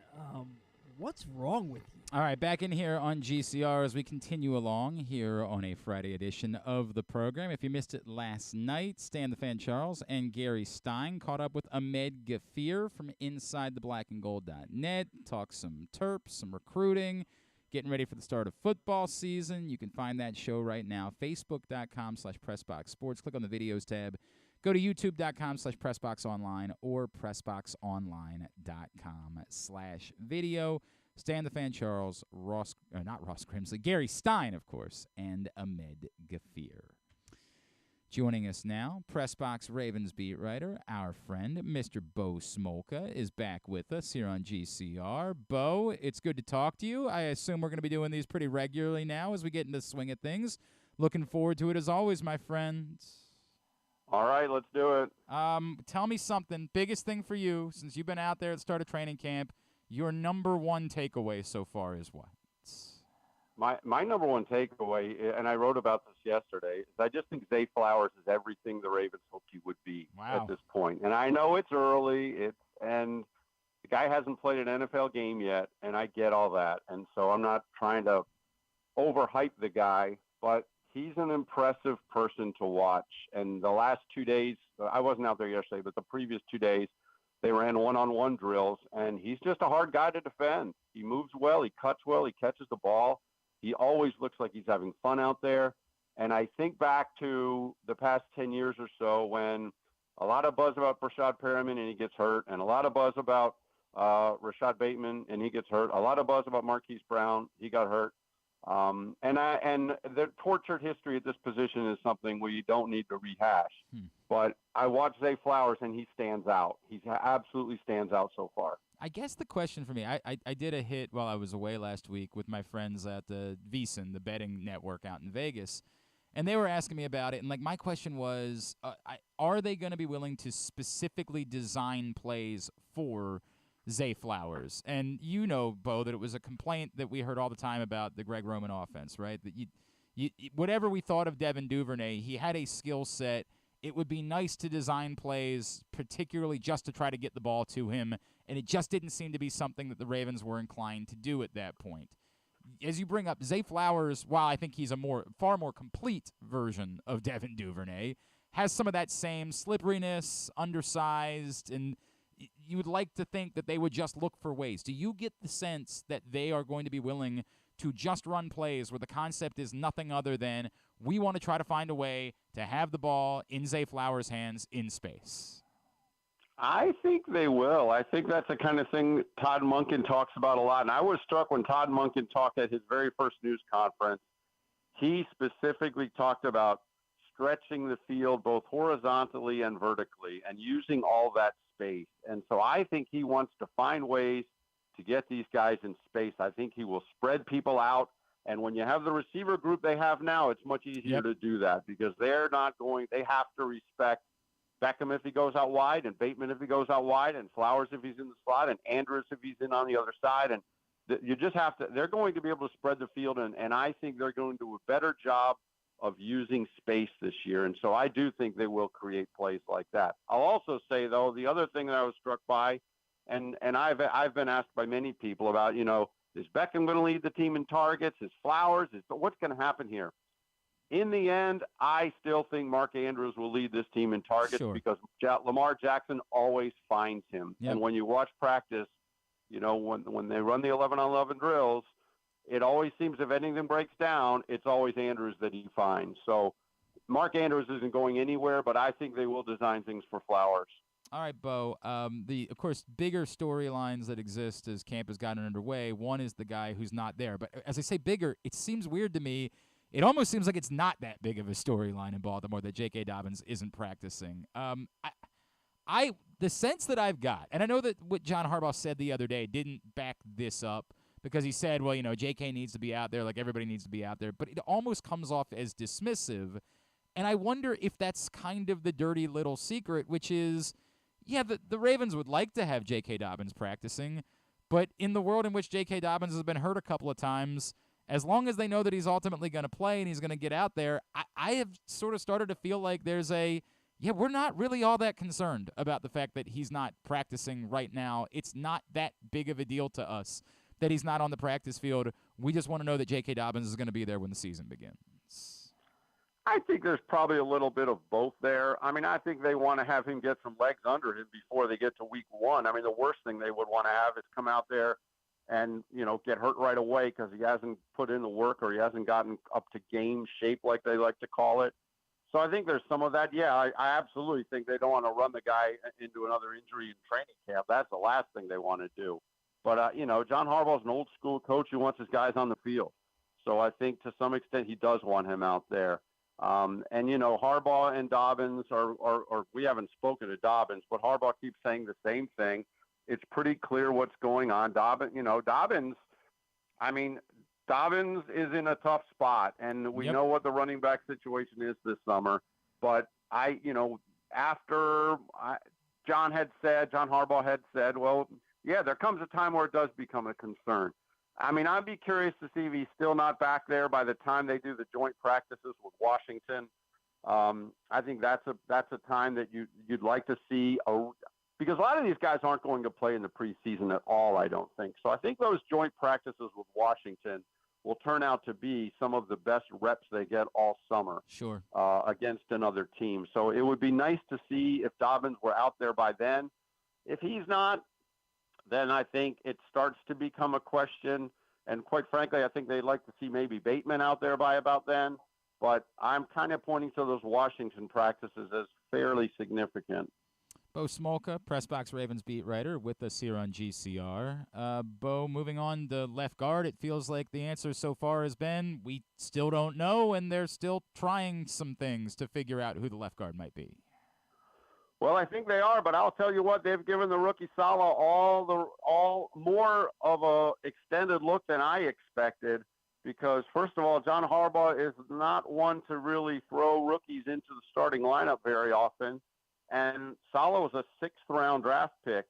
Speaker 6: what's wrong with you?
Speaker 1: All right, back in here on GCR as we continue along here on a Friday edition of the program. If you missed it last night, Stan the Fan Charles and Gary Stein caught up with Ahmed Gafir from InsideTheBlackandGold.net, talked some Terps, some recruiting, getting ready for the start of football season. You can find that show right now, Facebook.com/PressBoxSports. Click on the videos tab. Go to YouTube.com/PressBoxOnline or PressBoxOnline.com/video. Stan the Fan Charles, not Ross Grimsley, Gary Stein, of course, and Ahmed Gafir. Joining us now, PressBox Ravens beat writer, our friend, Mr. Bo Smolka, is back with us here on GCR. Bo, it's good to talk to you. I assume we're going to be doing these pretty regularly now as we get into the swing of things. Looking forward to it as always, my friend.
Speaker 8: All right, let's do it.
Speaker 1: Tell me something. Biggest thing for you, since you've been out there at the start of training camp, your number one takeaway so far is what?
Speaker 8: My number one takeaway, and I wrote about this yesterday, is I just think Zay Flowers is everything the Ravens hoped he would be at this point. And I know it's early, and the guy hasn't played an NFL game yet, and I get all that. And so I'm not trying to overhype the guy, but he's an impressive person to watch. And the last 2 days, I wasn't out there yesterday, but the previous 2 days, they ran one-on-one drills, and he's just a hard guy to defend. He moves well, he cuts well, he catches the ball. He always looks like he's having fun out there. And I think back to the past 10 years or so when a lot of buzz about Brashad Perriman and he gets hurt, and a lot of buzz about Rashad Bateman and he gets hurt, a lot of buzz about Marquise Brown, he got hurt. And the tortured history at this position is something we don't need to rehash. But I watched Zay Flowers, and he stands out. He absolutely stands out so far.
Speaker 1: I guess the question for me, I did a hit while I was away last week with my friends at the VSiN, the betting network out in Vegas, and they were asking me about it. And, my question was, are they going to be willing to specifically design plays for Zay Flowers? And you know, Bo, that it was a complaint that we heard all the time about the Greg Roman offense, right? That you whatever we thought of Devin Duvernay, he had a skill set. It would be nice to design plays, particularly just to try to get the ball to him, and it just didn't seem to be something that the Ravens were inclined to do at that point. As you bring up, Zay Flowers, while I think he's a far more complete version of Devin Duvernay, has some of that same slipperiness, undersized, and you would like to think that they would just look for ways. Do you get the sense that they are going to be willing to just run plays where the concept is nothing other than we want to try to find a way to have the ball in Zay Flowers' hands in space?
Speaker 8: I think they will. I think that's the kind of thing Todd Monken talks about a lot. And I was struck when Todd Monken talked at his very first news conference. He specifically talked about stretching the field both horizontally and vertically and using all that space. And so I think he wants to find ways to get these guys in space. I think he will spread people out. And when you have the receiver group they have now, it's much easier to do that because they have to respect Beckham if he goes out wide, and Bateman if he goes out wide, and Flowers if he's in the slot, and Andrews if he's in on the other side. And you just have to – they're going to be able to spread the field, and I think they're going to do a better job of using space this year. And so I do think they will create plays like that. I'll also say, though, the other thing that I was struck by, and I've been asked by many people about, is Beckham going to lead the team in targets? Is Flowers? What's going to happen here? in the end, I still think Mark Andrews will lead this team in targets because Lamar Jackson always finds him.
Speaker 1: Yep.
Speaker 8: And when you watch practice, when they run the 11-on-11 drills, it always seems if anything breaks down, it's always Andrews that he finds. So Mark Andrews isn't going anywhere, but I think they will design things for Flowers.
Speaker 1: All right, Bo. Of course, bigger storylines that exist as camp has gotten underway. One is the guy who's not there. But as I say bigger, it seems weird to me. It almost seems like it's not that big of a storyline in Baltimore that J.K. Dobbins isn't practicing. The sense that I've got, and I know that what John Harbaugh said the other day didn't back this up because he said, well, J.K. needs to be out there, like everybody needs to be out there. But it almost comes off as dismissive. And I wonder if that's kind of the dirty little secret, which is, the Ravens would like to have J.K. Dobbins practicing, but in the world in which J.K. Dobbins has been hurt a couple of times, as long as they know that he's ultimately going to play and he's going to get out there, I have sort of started to feel like there's we're not really all that concerned about the fact that he's not practicing right now. It's not that big of a deal to us that he's not on the practice field. We just want to know that J.K. Dobbins is going to be there when the season begins.
Speaker 8: I think there's probably a little bit of both there. I mean, I think they want to have him get some legs under him before they get to week 1. I mean, the worst thing they would want to have is come out there and, get hurt right away because he hasn't put in the work or he hasn't gotten up to game shape like they like to call it. So I think there's some of that. Yeah, I absolutely think they don't want to run the guy into another injury in training camp. That's the last thing they want to do. But, John Harbaugh's an old school coach who wants his guys on the field. So I think to some extent he does want him out there. Harbaugh and Dobbins or we haven't spoken to Dobbins, but Harbaugh keeps saying the same thing. It's pretty clear what's going on. Dobbins is in a tough spot, and we know what the running back situation is this summer. But after John Harbaugh had said, well, yeah, there comes a time where it does become a concern. I mean, I'd be curious to see if he's still not back there by the time they do the joint practices with Washington. I think that's a time that you'd like to see because a lot of these guys aren't going to play in the preseason at all, I don't think. So I think those joint practices with Washington will turn out to be some of the best reps they get all summer against another team. So it would be nice to see if Dobbins were out there by then. If he's not, then I think it starts to become a question. And quite frankly, I think they'd like to see maybe Bateman out there by about then. But I'm kind of pointing to those Washington practices as fairly significant.
Speaker 1: Bo Smolka, PressBox Ravens beat writer, with us here on GCR. Bo, moving on to left guard, it feels like the answer so far has been we still don't know, and they're still trying some things to figure out who the left guard might be.
Speaker 8: Well, I think they are, but I'll tell you what, they've given the rookie Salah all more of a extended look than I expected. Because first of all, John Harbaugh is not one to really throw rookies into the starting lineup very often. And Salah was a 6th-round draft pick.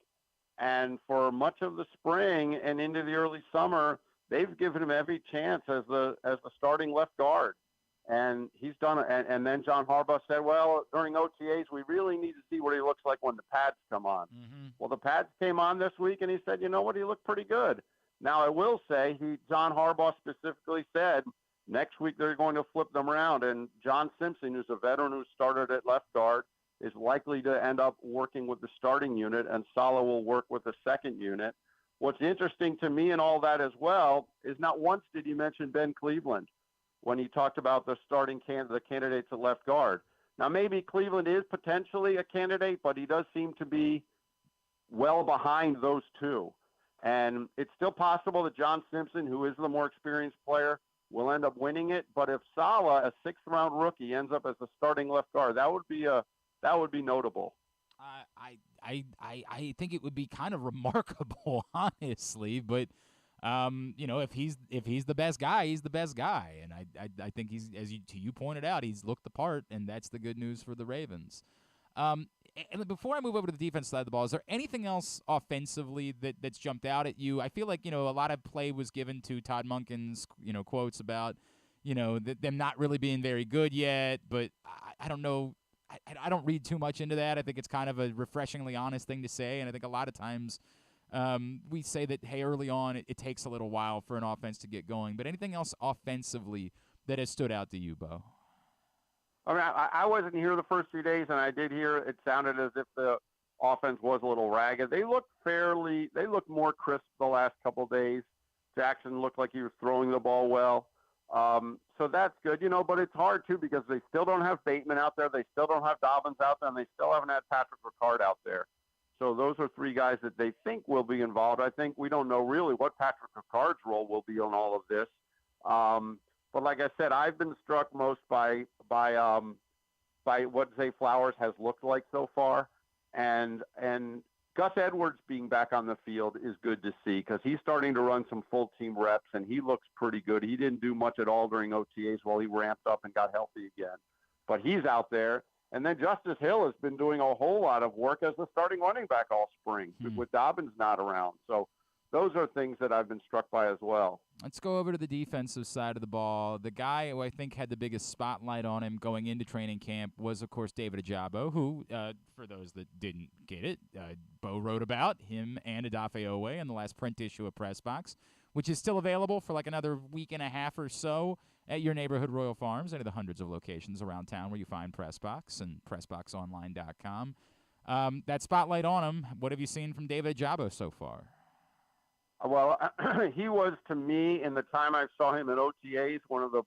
Speaker 8: And for much of the spring and into the early summer, they've given him every chance as the starting left guard. And he's done it. And then John Harbaugh said, well, during OTAs, we really need to see what he looks like when the pads come on. Mm-hmm. Well, the pads came on this week, and he said, you know what, he looked pretty good. Now, I will say, John Harbaugh specifically said next week they're going to flip them around. And John Simpson, who's a veteran who started at left guard, is likely to end up working with the starting unit, and Salah will work with the second unit. What's interesting to me in all that as well is not once did he mention Ben Cleveland when he talked about the candidates at left guard. Now, maybe Cleveland is potentially a candidate, but he does seem to be well behind those two. And it's still possible that John Simpson, who is the more experienced player, will end up winning it. But if Salah, a 6th-round rookie, ends up as the starting left guard, that would be notable.
Speaker 1: I think it would be kind of remarkable, honestly. But if he's the best guy, he's the best guy, and I think he's, as you pointed out, he's looked the part, and that's the good news for the Ravens. And before I move over to the defense side of the ball, is there anything else offensively that's jumped out at you? I feel like, a lot of play was given to Todd Monken's, quotes about, them not really being very good yet, but I don't know. I don't read too much into that. I think it's kind of a refreshingly honest thing to say, and I think a lot of times we say that, hey, early on it takes a little while for an offense to get going. But anything else offensively that has stood out to you, Bo?
Speaker 8: I mean, I wasn't here the first few days, and I did hear it sounded as if the offense was a little ragged. They looked more crisp the last couple of days. Jackson looked like he was throwing the ball well. So that's good, but it's hard too because they still don't have Bateman out there. They still don't have Dobbins out there, and they still haven't had Patrick Ricard out there. So those are three guys that they think will be involved. I think we don't know really what Patrick Ricard's role will be on all of this. But like I said, I've been struck most by what Zay Flowers has looked like so far, and Gus Edwards being back on the field is good to see because he's starting to run some full team reps and he looks pretty good. He didn't do much at all during OTAs while he ramped up and got healthy again, but he's out there. And then Justice Hill has been doing a whole lot of work as the starting running back all spring with Dobbins not around. So those are things that I've been struck by as well.
Speaker 1: Let's go over to the defensive side of the ball. The guy who I think had the biggest spotlight on him going into training camp was, of course, David Ajabo, who, for those that didn't get it, Bo wrote about him and Adafe Owe in the last print issue of PressBox, which is still available for like another week and a half or so at your neighborhood Royal Farms, any of the hundreds of locations around town where you find PressBox and PressBoxOnline.com. That spotlight on him, what have you seen from David Ajabo so far?
Speaker 8: Well, he was, to me, in the time I saw him at OTAs, one of the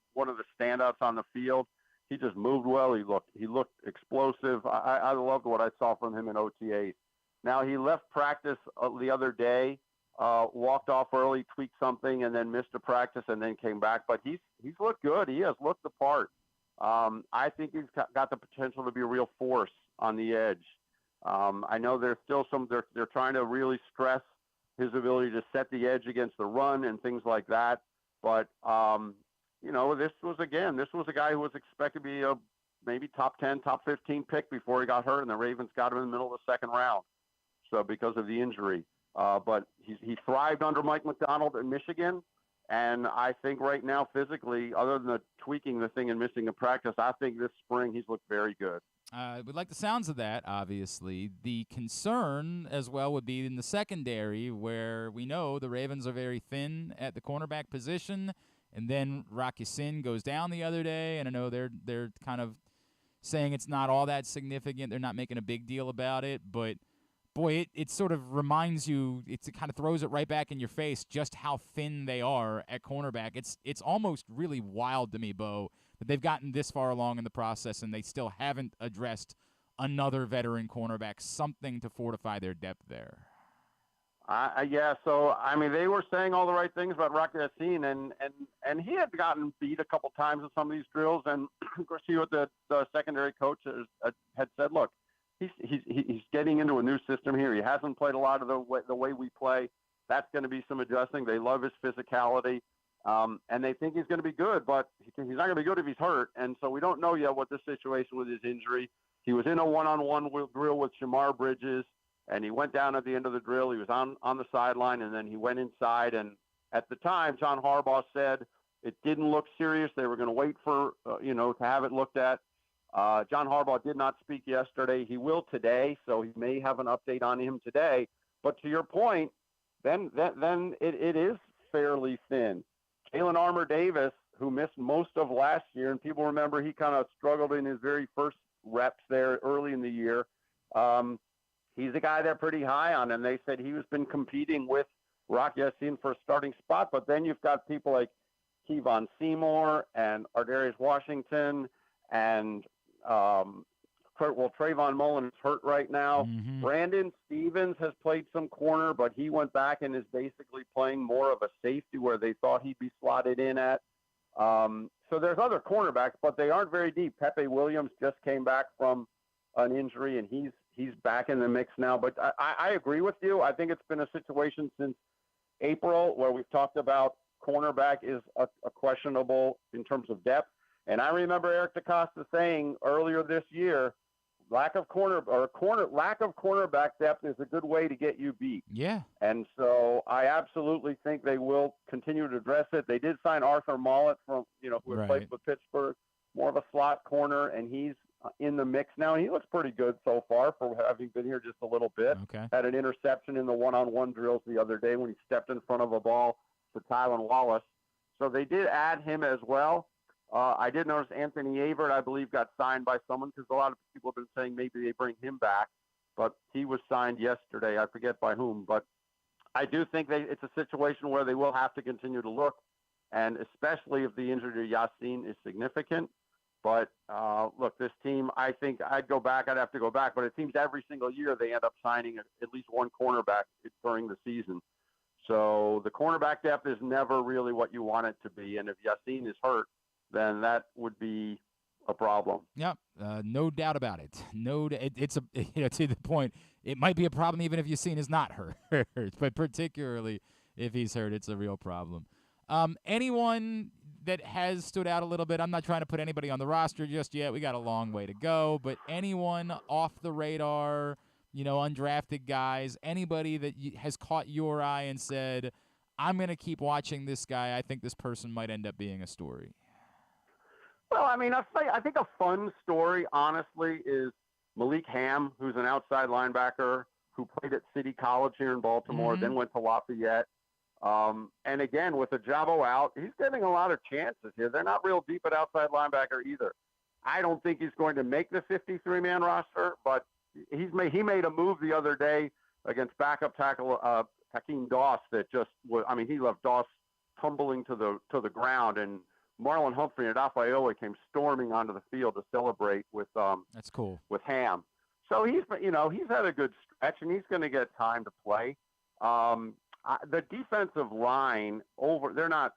Speaker 8: standouts on the field. He just moved well. He looked explosive. I loved what I saw from him in OTAs. Now, he left practice the other day, walked off early, tweaked something, and then missed a practice and then came back. But he's looked good. He has looked the part. I think he's got the potential to be a real force on the edge. I know there's still they're trying to really stress his ability to set the edge against the run and things like that. But, this was a guy who was expected to be a maybe top 10, top 15 pick before he got hurt, and the Ravens got him in the middle of the second round. So because of the injury. But he thrived under Mike McDonald in Michigan. And I think right now, physically, other than the tweaking the thing and missing a practice, I think this spring he's looked very good.
Speaker 1: We like the sounds of that, obviously. The concern as well would be in the secondary, where we know the Ravens are very thin at the cornerback position, and then Rock Ya-Sin goes down the other day, and I know they're kind of saying it's not all that significant. They're not making a big deal about it, but boy, it sort of reminds you, it kind of throws it right back in your face just how thin they are at cornerback. It's almost really wild to me, Bo, that they've gotten this far along in the process and they still haven't addressed another veteran cornerback, something to fortify their depth there.
Speaker 8: Yeah, so, I mean, they were saying all the right things about Rock Ya-Sin, and he had gotten beat a couple times in some of these drills, and of course, what the secondary coach had said, look, he's getting into a new system here. He hasn't played a lot of the way we play. That's going to be some adjusting. They love his physicality, and they think he's going to be good, but he's not going to be good if he's hurt. And so we don't know yet what the situation with his injury. He was in a one-on-one drill with Shamar Bridges, and he went down at the end of the drill. He was on the sideline, and then he went inside. And at the time, John Harbaugh said it didn't look serious. They were going to wait for to have it looked at. John Harbaugh did not speak yesterday. He will today, so he may have an update on him today. But to your point, then it is fairly thin. Jalen Armour-Davis, who missed most of last year, and people remember he kind of struggled in his very first reps there early in the year. He's a guy they're pretty high on, and they said he's been competing with Rock Ya-Sin for a starting spot. But then you've got people like Kevon Seymour and Ardarius Washington and Trayvon Mullen is hurt right now. Mm-hmm. Brandon Stevens has played some corner, but he went back and is basically playing more of a safety where they thought he'd be slotted in at. So there's other cornerbacks, but they aren't very deep. Pepe Williams just came back from an injury, and he's back in the mix now. But I agree with you. I think it's been a situation since April where we've talked about cornerback is a questionable in terms of depth. And I remember Eric DeCosta saying earlier this year, lack of cornerback depth is a good way to get you beat.
Speaker 1: Yeah.
Speaker 8: And so I absolutely think they will continue to address it. They did sign Arthur Mollett from, who had played with Pittsburgh, more of a slot corner, and he's in the mix now. And he looks pretty good so far for having been here just a little bit.
Speaker 1: Okay.
Speaker 8: Had an interception in the one-on-one drills the other day when he stepped in front of a ball to Tylan Wallace. So they did add him as well. I did notice Anthony Avert, I believe, got signed by someone because a lot of people have been saying maybe they bring him back, but he was signed yesterday. I forget by whom, but I do think it's a situation where they will have to continue to look, and especially if the injury to Yassin is significant. But look, this team, I think I'd have to go back, but it seems every single year they end up signing at least one cornerback during the season. So the cornerback depth is never really what you want it to be, and if Yassin is hurt, then that would be a problem.
Speaker 1: Yep, no doubt about it. It's to the point. It might be a problem even if Yassin is not hurt, but particularly if he's hurt, it's a real problem. Anyone that has stood out a little bit, I'm not trying to put anybody on the roster just yet. We got a long way to go, but anyone off the radar, undrafted guys, anybody that has caught your eye and said, I'm going to keep watching this guy. I think this person might end up being a story.
Speaker 8: Well, I mean, I think a fun story, honestly, is Malik Ham, who's an outside linebacker who played at City College here in Baltimore, then went to Lafayette. And again, with Ajabo out, he's getting a lot of chances here. They're not real deep at outside linebacker either. I don't think he's going to make the 53-man roster, but he made a move the other day against backup tackle Hakeem Doss that just was. I mean, he left Doss tumbling to the ground, and Marlon Humphrey and Afayoa came storming onto the field to celebrate with
Speaker 1: that's cool
Speaker 8: with Ham. So he's had a good stretch, and he's going to get time to play. The defensive line they're not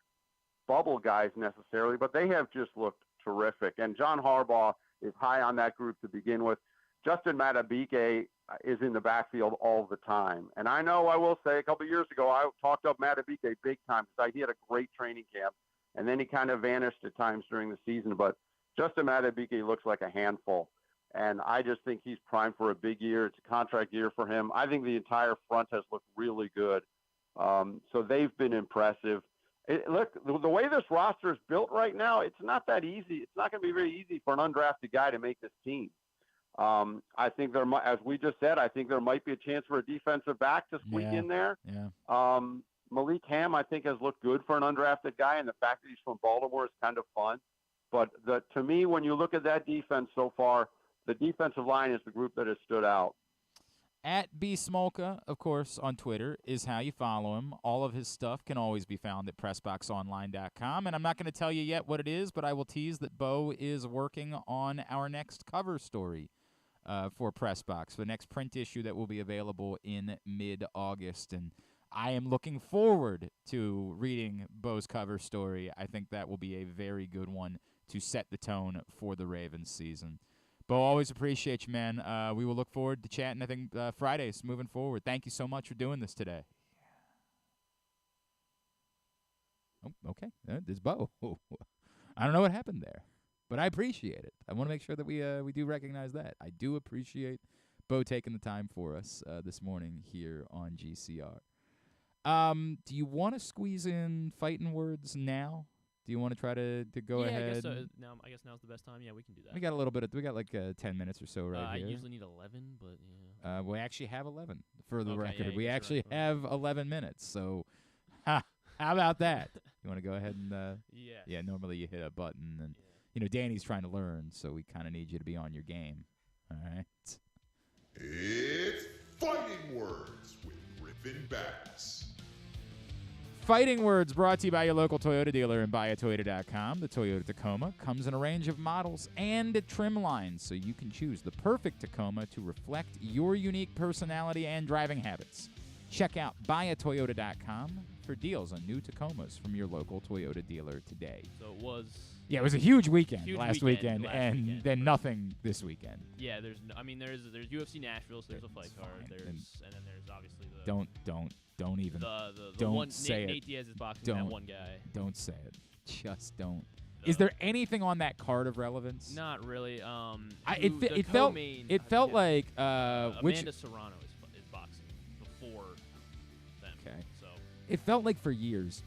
Speaker 8: bubble guys necessarily, but they have just looked terrific. And John Harbaugh is high on that group to begin with. Justin Madubuike is in the backfield all the time. And I know I will say a couple of years ago, I talked up Madubuike big time because he had a great training camp. And then he kind of vanished at times during the season. But Justin Madubuike looks like a handful. And I just think he's primed for a big year. It's a contract year for him. I think the entire front has looked really good. So they've been impressive. Look, the way this roster is built right now, it's not that easy. It's not going to be very easy for an undrafted guy to make this team. I think as we just said, I think there might be a chance for a defensive back to squeak in there.
Speaker 1: Yeah.
Speaker 8: Malik Ham, I think, has looked good for an undrafted guy, and the fact that he's from Baltimore is kind of fun. But to me, when you look at that defense so far, the defensive line is the group that has stood out.
Speaker 1: At B Smolka, of course, on Twitter is how you follow him. All of his stuff can always be found at PressBoxOnline.com. And I'm not going to tell you yet what it is, but I will tease that Bo is working on our next cover story for PressBox, the next print issue that will be available in mid-August. And I am looking forward to reading Bo's cover story. I think that will be a very good one to set the tone for the Ravens season. Bo, always appreciate you, man. We will look forward to chatting, I think, Fridays moving forward. Thank you so much for doing this today. Oh, okay. There's Bo. I don't know what happened there, but I appreciate it. I want to make sure that we do recognize that. I do appreciate Bo taking the time for us this morning here on GCR. Do you want to squeeze in fighting words now? Do you want to try to go ahead?
Speaker 2: I guess so. I guess now's the best time. Yeah, we can do that.
Speaker 1: We got a little bit. We got like 10 minutes or so here.
Speaker 2: I usually need 11, but yeah.
Speaker 1: We actually have 11 for the record. Yeah, we actually have 11 minutes. So, how about that? You want to go ahead and?
Speaker 2: Yeah.
Speaker 1: Yeah. Normally you hit a button, and Danny's trying to learn, so we kind of need you to be on your game. All right.
Speaker 9: It's Fighting Words with Griffin Bass.
Speaker 1: Fighting Words brought to you by your local Toyota dealer and buyatoyota.com. The Toyota Tacoma comes in a range of models and trim lines, so you can choose the perfect Tacoma to reflect your unique personality and driving habits. Check out buyatoyota.com for deals on new Tacomas from your local Toyota dealer today.
Speaker 2: So it was...
Speaker 1: Yeah, it was a huge weekend last weekend, and then nothing this weekend.
Speaker 2: Yeah, there's UFC Nashville, so there's a fight card. And then there's obviously the...
Speaker 1: Don't even.
Speaker 2: Don't
Speaker 1: one, say
Speaker 2: Nate Diaz is boxing that one guy.
Speaker 1: Don't say it. Just don't. Is there anything on that card of relevance?
Speaker 2: Not really.
Speaker 1: It felt like
Speaker 2: Amanda Serrano is boxing before them.
Speaker 1: Okay.
Speaker 2: So
Speaker 1: it felt like for years.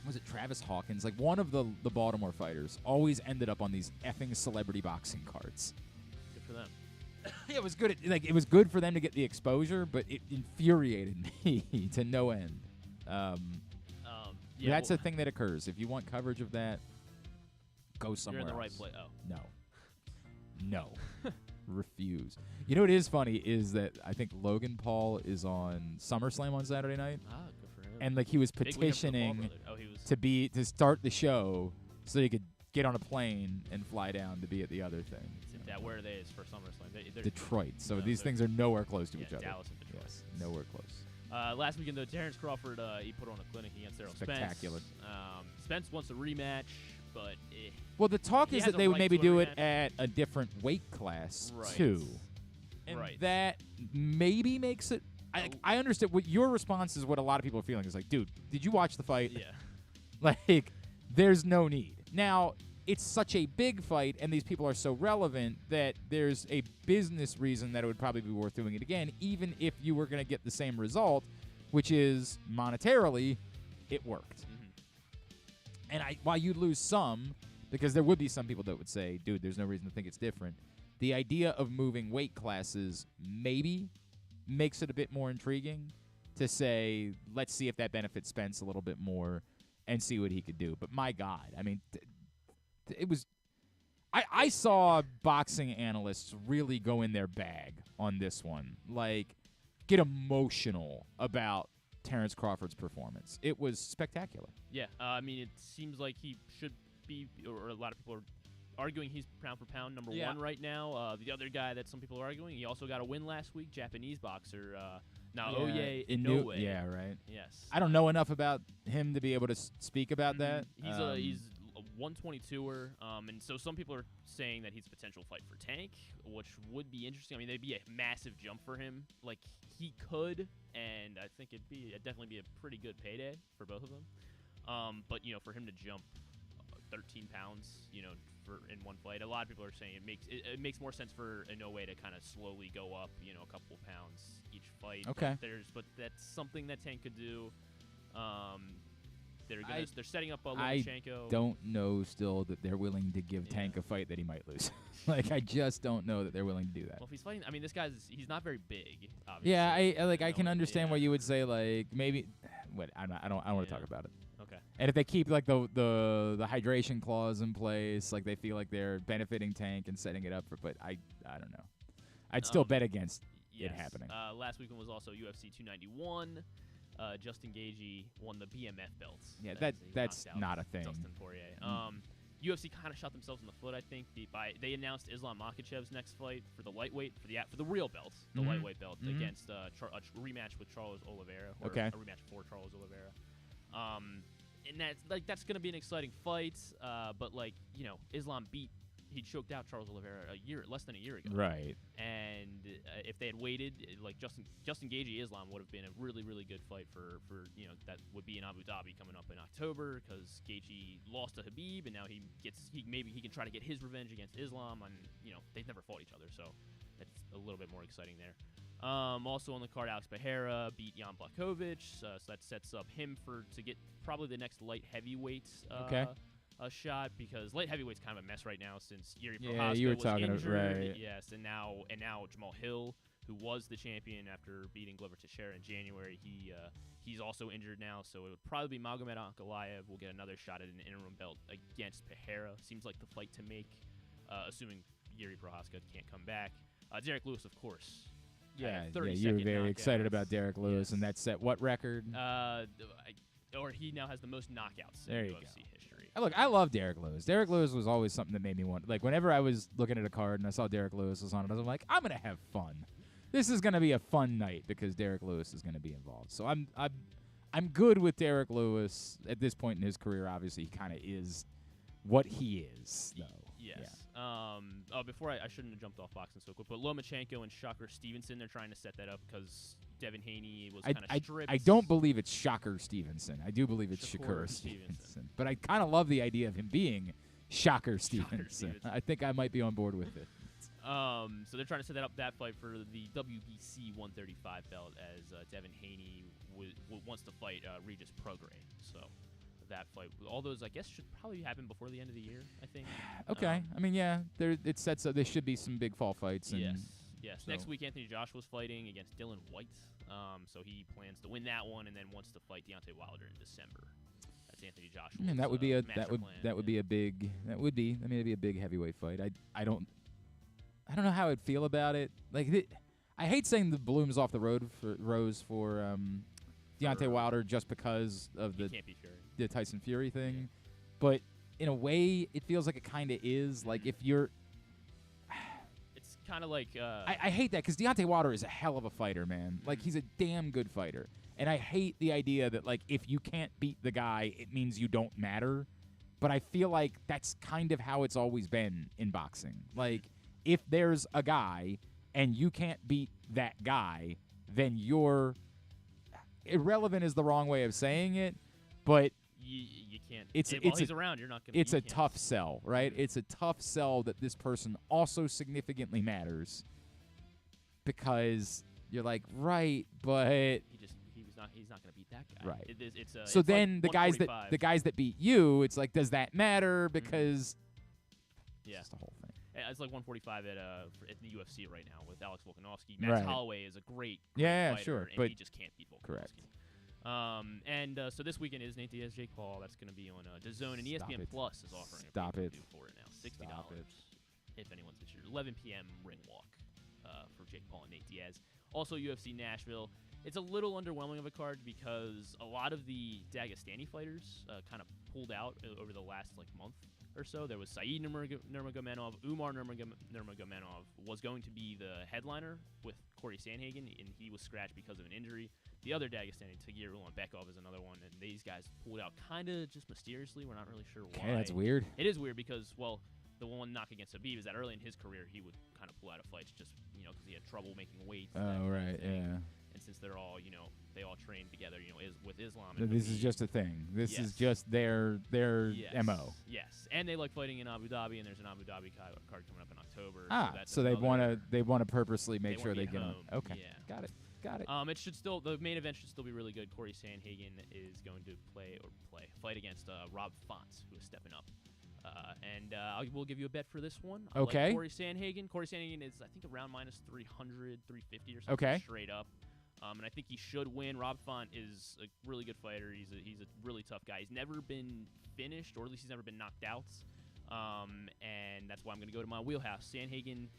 Speaker 1: Was it Travis Hawkins? Like one of the Baltimore fighters always ended up on these effing celebrity boxing cards.
Speaker 2: Good for them.
Speaker 1: Yeah, it was good. It was good for them to get the exposure, but it infuriated me to no end. That's a thing that occurs. If you want coverage of that, go somewhere
Speaker 2: You're in the right
Speaker 1: else.
Speaker 2: place. Oh.
Speaker 1: No. Refuse. You know what is funny is that I think Logan Paul is on SummerSlam on Saturday night.
Speaker 2: Ah, good for him.
Speaker 1: And like he was
Speaker 2: Big weekend for the Paul
Speaker 1: petitioning
Speaker 2: brothers.
Speaker 1: to start the show so he could get on a plane and fly down to be at the other thing.
Speaker 2: Where are they for SummerSlam? They're
Speaker 1: Detroit. So these things are nowhere close to each other.
Speaker 2: Dallas and Detroit.
Speaker 1: Yes, nowhere close.
Speaker 2: Last weekend, though, Terrance Crawford, he put on a clinic against Errol
Speaker 1: Spectacular.
Speaker 2: Spence. Spence wants a rematch, but
Speaker 1: well, the talk is that they would maybe do it at a different weight class too, and that maybe makes it. I understand what your response is. What a lot of people are feeling is like, dude, did you watch the fight?
Speaker 2: Yeah.
Speaker 1: Like, there's no need now. It's such a big fight, and these people are so relevant that there's a business reason that it would probably be worth doing it again, even if you were going to get the same result, which is monetarily, it worked. Mm-hmm. And while you'd lose some, because there would be some people that would say, dude, there's no reason to think it's different, the idea of moving weight classes maybe makes it a bit more intriguing to say, let's see if that benefits Spence a little bit more and see what he could do. But my God, I mean... It was I saw boxing analysts really go in their bag on this one. Like, get emotional about Terrance Crawford's performance. It was spectacular.
Speaker 2: Yeah, I mean, it seems like he should be, or a lot of people are arguing he's pound for pound number one right now. The other guy that some people are arguing, he also got a win last week, Japanese boxer Naoya Inoue.
Speaker 1: Yeah, right.
Speaker 2: Yes.
Speaker 1: I don't know enough about him to be able to speak about that.
Speaker 2: He's a 122er, and so some people are saying that he's a potential fight for Tank, which would be interesting. I mean, they'd be a massive jump for him. Like, he could, and I think it'd definitely be a pretty good payday for both of them. But, you know, for him to jump 13 pounds, you know, in one fight, a lot of people are saying it makes more sense for Inoue to kind of slowly go up, you know, a couple pounds each fight.
Speaker 1: Okay.
Speaker 2: But that's something that Tank could do. They're setting up Lomachenko.
Speaker 1: I don't know still that they're willing to give Tank a fight that he might lose. Like, I just don't know that they're willing to do that.
Speaker 2: Well, if he's fighting, I mean, this he's not very big, obviously.
Speaker 1: Yeah, I can understand why you would say, like, maybe. What I don't want to talk about it.
Speaker 2: Okay.
Speaker 1: And if they keep like the hydration clause in place, like they feel like they're benefiting Tank and setting it up for, but I don't know. I'd still bet against it happening.
Speaker 2: Last weekend was also UFC 291. Justin Gaethje won the BMF belts.
Speaker 1: Yeah, that's not a thing.
Speaker 2: Dustin Poirier. UFC kind of shot themselves in the foot, I think. They announced Islam Makhachev's next fight for the lightweight for the real belt, the lightweight belt against a rematch with Charles Oliveira. Or a rematch for Charles Oliveira. And that's going to be an exciting fight. But like, you know, Islam he choked out Charles Oliveira less than a year ago.
Speaker 1: Right.
Speaker 2: And if they had waited, like Justin Gaethje Islam would have been a really, really good fight for you know, that would be in Abu Dhabi coming up in October, because Gaethje lost to Khabib, and now maybe he can try to get his revenge against Islam. And you know, they've never fought each other, so that's a little bit more exciting there. Also on the card, Alex Pereira beat Jan Blachowicz, so that sets up him to get probably the next light heavyweight a shot, because light heavyweight's kind of a mess right now since Yuri Prochazka was injured.
Speaker 1: Right.
Speaker 2: Yes, and now Jamal Hill, who was the champion after beating Glover Teixeira in January, he's also injured now. So it would probably be Magomed Ankalaev will get another shot at an interim belt against Pereira. Seems like the fight to make, assuming Yuri Prochazka can't come back. Derek Lewis, of course.
Speaker 1: Yeah, you were very excited about Derek Lewis, and that set what record?
Speaker 2: Or he now has the most knockouts in UFC history.
Speaker 1: Look, I love Derek Lewis. Derek Lewis was always something that made me want. Like, whenever I was looking at a card and I saw Derek Lewis was on it, I was like, I'm gonna have fun. This is gonna be a fun night because Derek Lewis is gonna be involved. So I'm good with Derek Lewis at this point in his career. Obviously, he kind of is what he is, though.
Speaker 2: Yes. Yeah. Before I shouldn't have jumped off boxing so quick, but Lomachenko and Shakur Stevenson, they're trying to set that up because Devin Haney was kind of stripped.
Speaker 1: I don't believe it's Shakur Stevenson. I do believe it's Shakur Stevenson. But I kind of love the idea of him being Shakur Stevenson. I think I might be on board with it.
Speaker 2: So they're trying to set that fight for the WBC 135 belt, as Devin Haney wants to fight Regis Prograis. So that fight, all those, I guess, should probably happen before the end of the year, I think.
Speaker 1: Okay. I mean, yeah, it sets up. There should be some big fall fights. And
Speaker 2: Yes. So. Next week, Anthony Joshua's fighting against Dylan White. So he plans to win that one and then wants to fight Deontay Wilder in December. Anthony Joshua.
Speaker 1: I mean, that would be a big heavyweight fight. I don't know how I'd feel about it. Like, I hate saying the bloom's off the rose for Deontay Wilder just because of the Tyson Fury thing, but in a way, it feels like it kind of is. Like, if you're,
Speaker 2: it's kind of like
Speaker 1: I hate that because Deontay Wilder is a hell of a fighter, man. Like, he's a damn good fighter, and I hate the idea that, like, if you can't beat the guy, it means you don't matter. But I feel like that's kind of how it's always been in boxing. Like, if there's a guy and you can't beat that guy, then you're irrelevant is the wrong way of saying it, but
Speaker 2: you can't.
Speaker 1: While
Speaker 2: he's around, you're not going to.
Speaker 1: It's a tough sell, right? It's a tough sell that this person also significantly matters, because you're like, right, but
Speaker 2: he's not going to beat that guy,
Speaker 1: right?
Speaker 2: So
Speaker 1: then
Speaker 2: like
Speaker 1: the guys that beat you, it's like, does that matter? Because
Speaker 2: it's
Speaker 1: just the whole thing.
Speaker 2: It's like 145 at the UFC right now with Alex Volkanovski. Max Holloway is a great fighter,
Speaker 1: sure,
Speaker 2: and
Speaker 1: but
Speaker 2: he just can't beat Volkanovski.
Speaker 1: Correct.
Speaker 2: So this weekend is Nate Diaz, Jake Paul. That's going to be on DAZN, and ESPN Plus is offering
Speaker 1: Stop
Speaker 2: a
Speaker 1: it.
Speaker 2: for it now, $60 if anyone's interested. 11 p.m. ring walk for Jake Paul and Nate Diaz. Also UFC Nashville. It's a little underwhelming of a card because a lot of the Dagestani fighters kind of pulled out over the last month or so. There was Saeed Nurmagomedov. Umar Nurmagomedov was going to be the headliner with Corey Sandhagen, and he was scratched because of an injury. The other Dagestani, Tagir Ulanbekov, is another one, and these guys pulled out kind of just mysteriously. We're not really sure why.
Speaker 1: Okay, that's weird.
Speaker 2: It is weird because, well, the one knock against Habib is that early in his career he would kind of pull out of fights just, because he had trouble making weight.
Speaker 1: Oh, right, yeah.
Speaker 2: And since they're all, they all trained together, with Islam.
Speaker 1: This is just a thing. This is just their MO.
Speaker 2: Yes, and they like fighting in Abu Dhabi, and there's an Abu Dhabi card coming up in October.
Speaker 1: So they want to purposely make sure they get home. Okay, got it.
Speaker 2: It should still, the main event should still be really good. Corey Sandhagen is going to fight against Rob Font, who is stepping up. And I will give you a bet for this one. I like Corey Sandhagen. Corey Sandhagen is, I think, around minus 300, 350 or something straight up. And I think he should win. Rob Font is a really good fighter. He's a really tough guy. He's never been finished, or at least he's never been knocked out. And that's why I'm going to go to my wheelhouse. Sandhagen's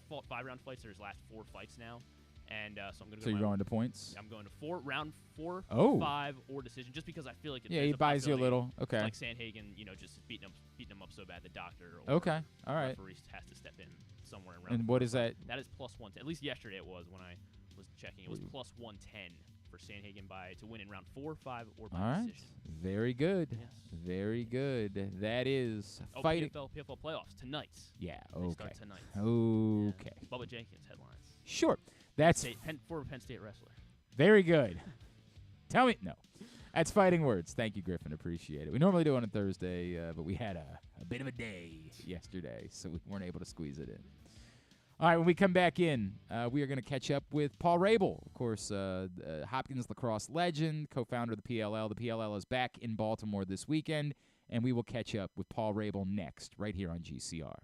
Speaker 2: fought 5-round fights in his last 4 fights now. And so I'm going to go.
Speaker 1: So you're going to points?
Speaker 2: I'm going to round 4, 5, or decision, just because I feel like
Speaker 1: he buys you a little. Okay.
Speaker 2: Like Sandhagen, just beating him up so bad the doctor or
Speaker 1: all right.
Speaker 2: referee has to step in somewhere around.
Speaker 1: And what is that?
Speaker 2: That is plus 110. At least yesterday it was when I was checking. It was plus 110 for Sandhagen to win in round 4, 5, or by decision.
Speaker 1: Very good.
Speaker 2: Yes.
Speaker 1: Very good. That is fighting.
Speaker 2: PFL playoffs tonight.
Speaker 1: Yeah.
Speaker 2: They start tonight.
Speaker 1: Okay.
Speaker 2: Yeah. Bubba Jenkins headlines.
Speaker 1: Sure. That's
Speaker 2: former Penn State wrestler.
Speaker 1: Very good. Tell me no. That's Fighting Words. Thank you, Griffin. Appreciate it. We normally do it on a Thursday, but we had a bit of a day yesterday, so we weren't able to squeeze it in. All right, when we come back in, we are going to catch up with Paul Rabil, of course, Hopkins lacrosse legend, co-founder of the PLL. The PLL is back in Baltimore this weekend, and we will catch up with Paul Rabil next, right here on GCR.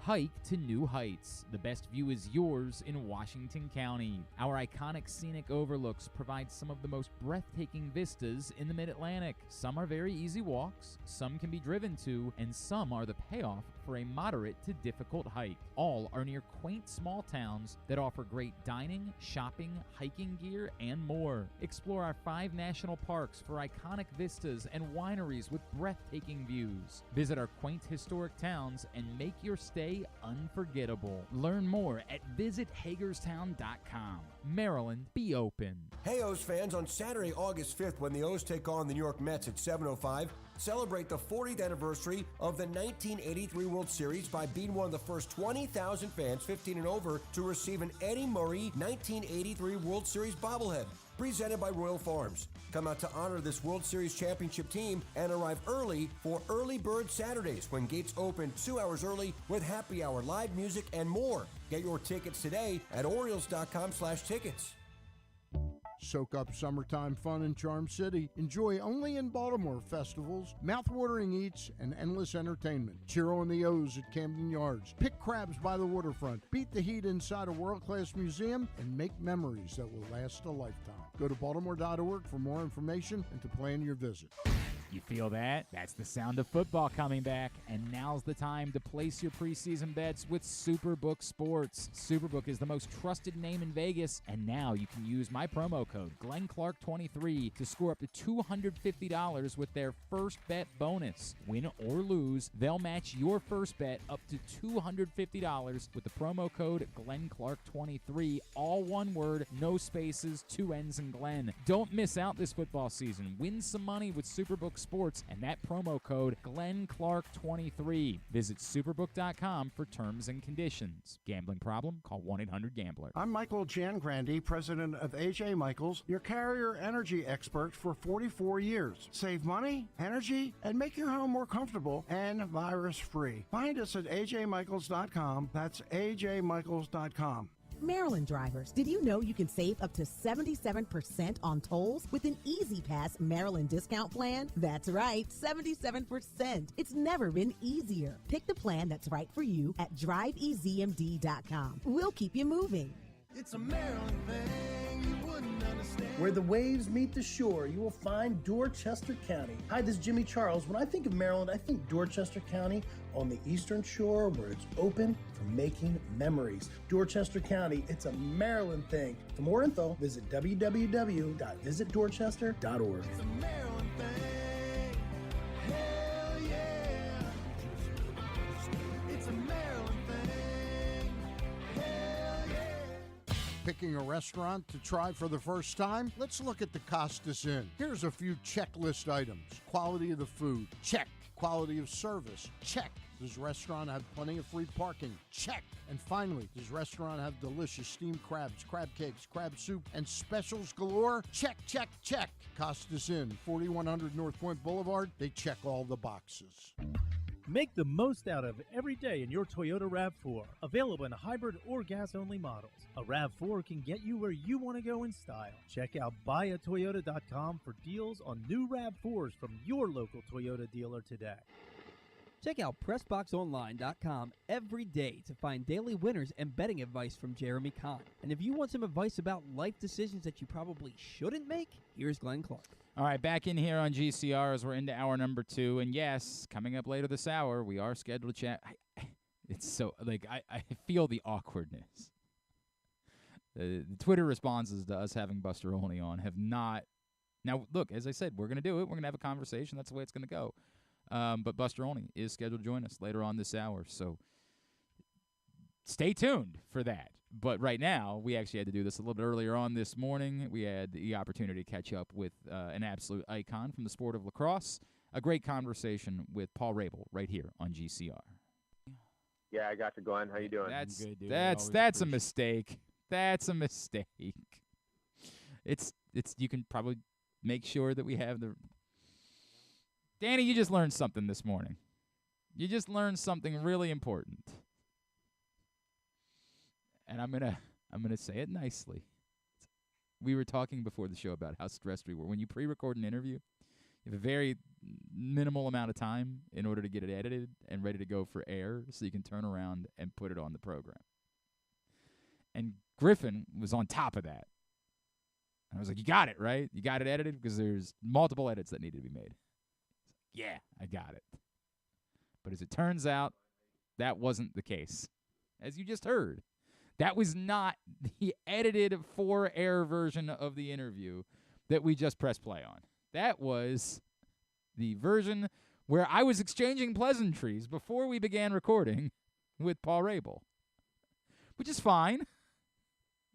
Speaker 1: Hike to new heights. The best view is yours in Washington County. Our iconic scenic overlooks provide some of the most breathtaking vistas in the Mid-Atlantic. Some are very easy walks, some can be driven to, and some are the payoff for a moderate to difficult hike. All are near quaint small towns that offer great dining, shopping, hiking gear, and more. Explore our 5 national parks for iconic vistas and wineries with breathtaking views. Visit our quaint historic towns and make your stay unforgettable. Learn more at visithagerstown.com. Maryland, be open.
Speaker 10: Hey, O's fans, on Saturday, August 5th, when the O's take on the New York Mets at 7:05, celebrate the 40th anniversary of the 1983 World Series by being one of the first 20,000 fans 15 and over to receive an Eddie Murray 1983 World Series bobblehead, presented by Royal Farms. Come out to honor this World Series championship team and arrive early for Early Bird Saturdays, when gates open 2 hours early with happy hour, live music, and more. Get your tickets today at Orioles.com/tickets.
Speaker 4: Soak up summertime fun in Charm City. Enjoy only in Baltimore festivals, mouth-watering eats, and endless entertainment. Cheer on the O's at Camden Yards. Pick crabs by the waterfront. Beat the heat inside a world-class museum and make memories that will last a lifetime. Go to baltimore.org for more information and to plan your visit.
Speaker 1: You feel that? That's the sound of football coming back, and now's the time to place your preseason bets with Superbook Sports. Superbook is the most trusted name in Vegas, and now you can use my promo code GlennClark23 to score up to $250 with their first bet bonus. Win or lose, they'll match your first bet up to $250 with the promo code GlennClark23. All one word, no spaces, two N's in Glenn. Don't miss out this football season. Win some money with Superbook Sports and that promo code GlennClark23. Visit superbook.com for terms and conditions. Gambling problem? Call 1-800-GAMBLER.
Speaker 11: I'm Michael Jangrandi, president of AJ Michaels, your carrier energy expert for 44 years. Save money, energy, and make your home more comfortable and virus-free. Find us at ajmichaels.com. That's ajmichaels.com.
Speaker 12: Maryland drivers, did you know you can save up to 77% on tolls with an Easy Pass Maryland discount plan? That's right, 77%. It's never been easier. Pick the plan that's right for you at driveezmd.com. We'll keep you moving.
Speaker 13: It's a Maryland thing you wouldn't understand.
Speaker 14: Where the waves meet the shore, you will find Dorchester County. Hi, this is Jimmy Charles. When I think of Maryland, I think Dorchester County on the eastern shore where it's open for making memories. Dorchester County, it's a Maryland thing. For more info, visit www.visitdorchester.org.
Speaker 13: It's a Maryland thing. Hell yeah. It's a Maryland thing. Hell yeah.
Speaker 4: Picking a restaurant to try for the first time? Let's look at the Costas Inn. Here's a few checklist items. Quality of the food? Check. Quality of service? Check. Does restaurant have plenty of free parking? Check. And finally, does restaurant have delicious steamed crabs, crab cakes, crab soup, and specials galore? Check, check, check. Costas Inn, 4100 North Point Boulevard. They check all the boxes.
Speaker 15: Make the most out of every day in your Toyota RAV4. Available in hybrid or gas-only models. A RAV4 can get you where you want to go in style. Check out buyatoyota.com for deals on new RAV4s from your local Toyota dealer today.
Speaker 6: Check out PressBoxOnline.com every day to find daily winners and betting advice from Jeremy Kahn. And if you want some advice about life decisions that you probably shouldn't make, here's Glenn Clark.
Speaker 1: All right, back in here on GCR as we're into hour number 2. And yes, coming up later this hour, we are scheduled to chat. It's so, like, I feel the awkwardness. The Twitter responses to us having Buster Olney on have not. Now, look, as I said, we're going to do it. We're going to have a conversation. That's the way it's going to go. But Buster Olney is scheduled to join us later on this hour. So stay tuned for that. But right now, we actually had to do this a little bit earlier on this morning. We had the opportunity to catch up with an absolute icon from the sport of lacrosse. A great conversation with Paul Rabil right here on GCR.
Speaker 16: Yeah, I got you, Glenn. How you doing?
Speaker 1: That's good, dude. That's a mistake. That's a mistake. It's you can probably make sure that we have the. Danny, you just learned something this morning. You just learned something really important. And I'm gonna say it nicely. We were talking before the show about how stressed we were. When you pre-record an interview, you have a very minimal amount of time in order to get it edited and ready to go for air so you can turn around and put it on the program. And Griffin was on top of that. And I was like, you got it, right? You got it edited? Because there's multiple edits that need to be made. Yeah, I got it. But as it turns out, that wasn't the case. As you just heard, that was not the edited for-air version of the interview that we just pressed play on. That was the version where I was exchanging pleasantries before we began recording with Paul Rabil, which is fine.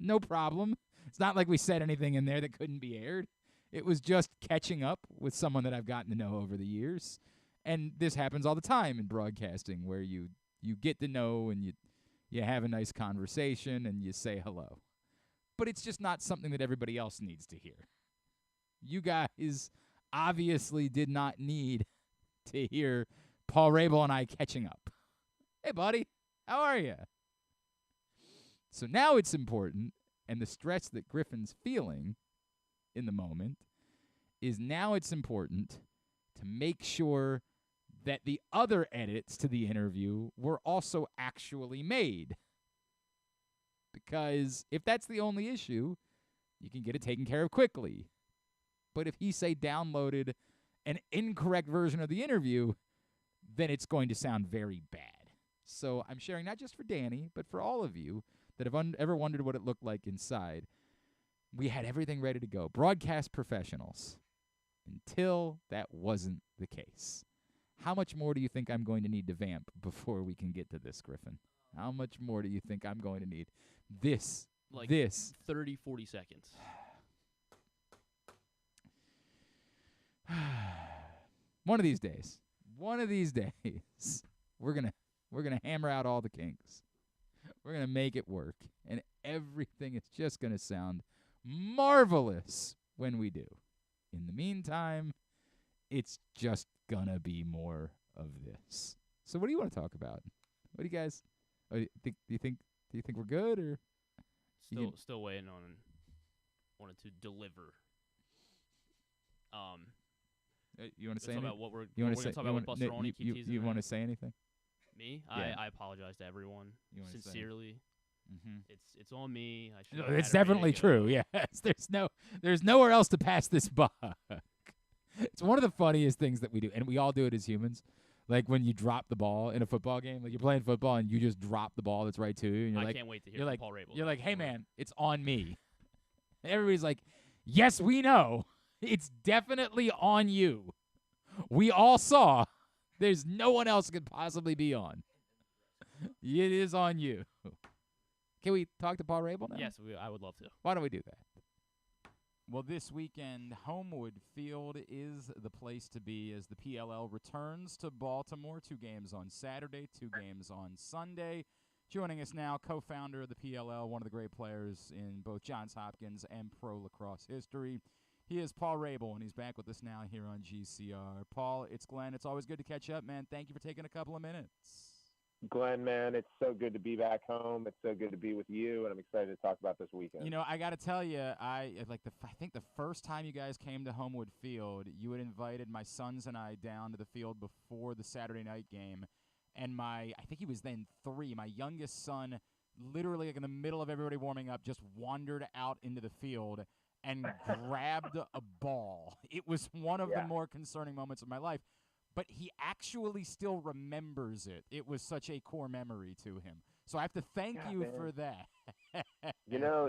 Speaker 1: No problem. It's not like we said anything in there that couldn't be aired. It was just catching up with someone that I've gotten to know over the years. And this happens all the time in broadcasting where you get to know and you have a nice conversation and you say hello. But it's just not something that everybody else needs to hear. You guys obviously did not need to hear Paul Rabil and I catching up. Hey, buddy, how are you? So now it's important, and the stress that Griffin's feeling in the moment is now it's important to make sure that the other edits to the interview were also actually made. Because if that's the only issue, you can get it taken care of quickly. But if he, say, downloaded an incorrect version of the interview, then it's going to sound very bad. So I'm sharing not just for Danny, but for all of you that have ever wondered what it looked like inside. We had everything ready to go. Broadcast professionals. Until that wasn't the case. How much more do you think I'm going to need to vamp before we can get to this, Griffin? How much more do you think I'm going to need? This.
Speaker 2: 30, 40 seconds.
Speaker 1: One of these days, we're gonna hammer out all the kinks. We're gonna make it work, and everything is just gonna sound marvelous when we do. In the meantime, it's just gonna be more of this. So, what do you want to talk about? What do you guys? Do you think we're good or?
Speaker 2: Still waiting on wanted to deliver.
Speaker 1: You want to say anything?
Speaker 2: About what we're going to talk about with Buster Olney.
Speaker 1: You want to say anything?
Speaker 2: Me?
Speaker 1: Yeah.
Speaker 2: I apologize to everyone sincerely.
Speaker 1: Mm-hmm.
Speaker 2: It's on me.
Speaker 1: It's definitely true. Yes, there's nowhere else to pass this buck. It's one of the funniest things that we do, and we all do it as humans. Like when you drop the ball in a football game, like you're playing football and you just drop the ball that's right to you. And you're
Speaker 2: I
Speaker 1: like,
Speaker 2: can't wait to hear from Paul Rabil.
Speaker 1: You're like, hey man, it's on me. And everybody's like, yes, we know. It's definitely on you. We all saw. There's no one else it could possibly be on. It is on you. Can we talk to Paul Rabil now?
Speaker 2: Yes, I would love to.
Speaker 1: Why don't we do that? Well, this weekend, Homewood Field is the place to be as the PLL returns to Baltimore. 2 games on Saturday, 2 games on Sunday. Joining us now, co-founder of the PLL, one of the great players in both Johns Hopkins and pro lacrosse history. He is Paul Rabil, and he's back with us now here on GCR. Paul, it's Glenn. It's always good to catch up, man. Thank you for taking a couple of minutes.
Speaker 16: Glenn, man, it's so good to be back home. It's so good to be with you, and I'm excited to talk about this weekend.
Speaker 1: You know, I got to tell you, I think the first time you guys came to Homewood Field, you had invited my sons and I down to the field before the Saturday night game, and I think he was then 3. My youngest son, literally like in the middle of everybody warming up, just wandered out into the field and grabbed a ball. It was one of the more concerning moments of my life. But he actually still remembers it. It was such a core memory to him. So I have to thank you for that.
Speaker 16: You know,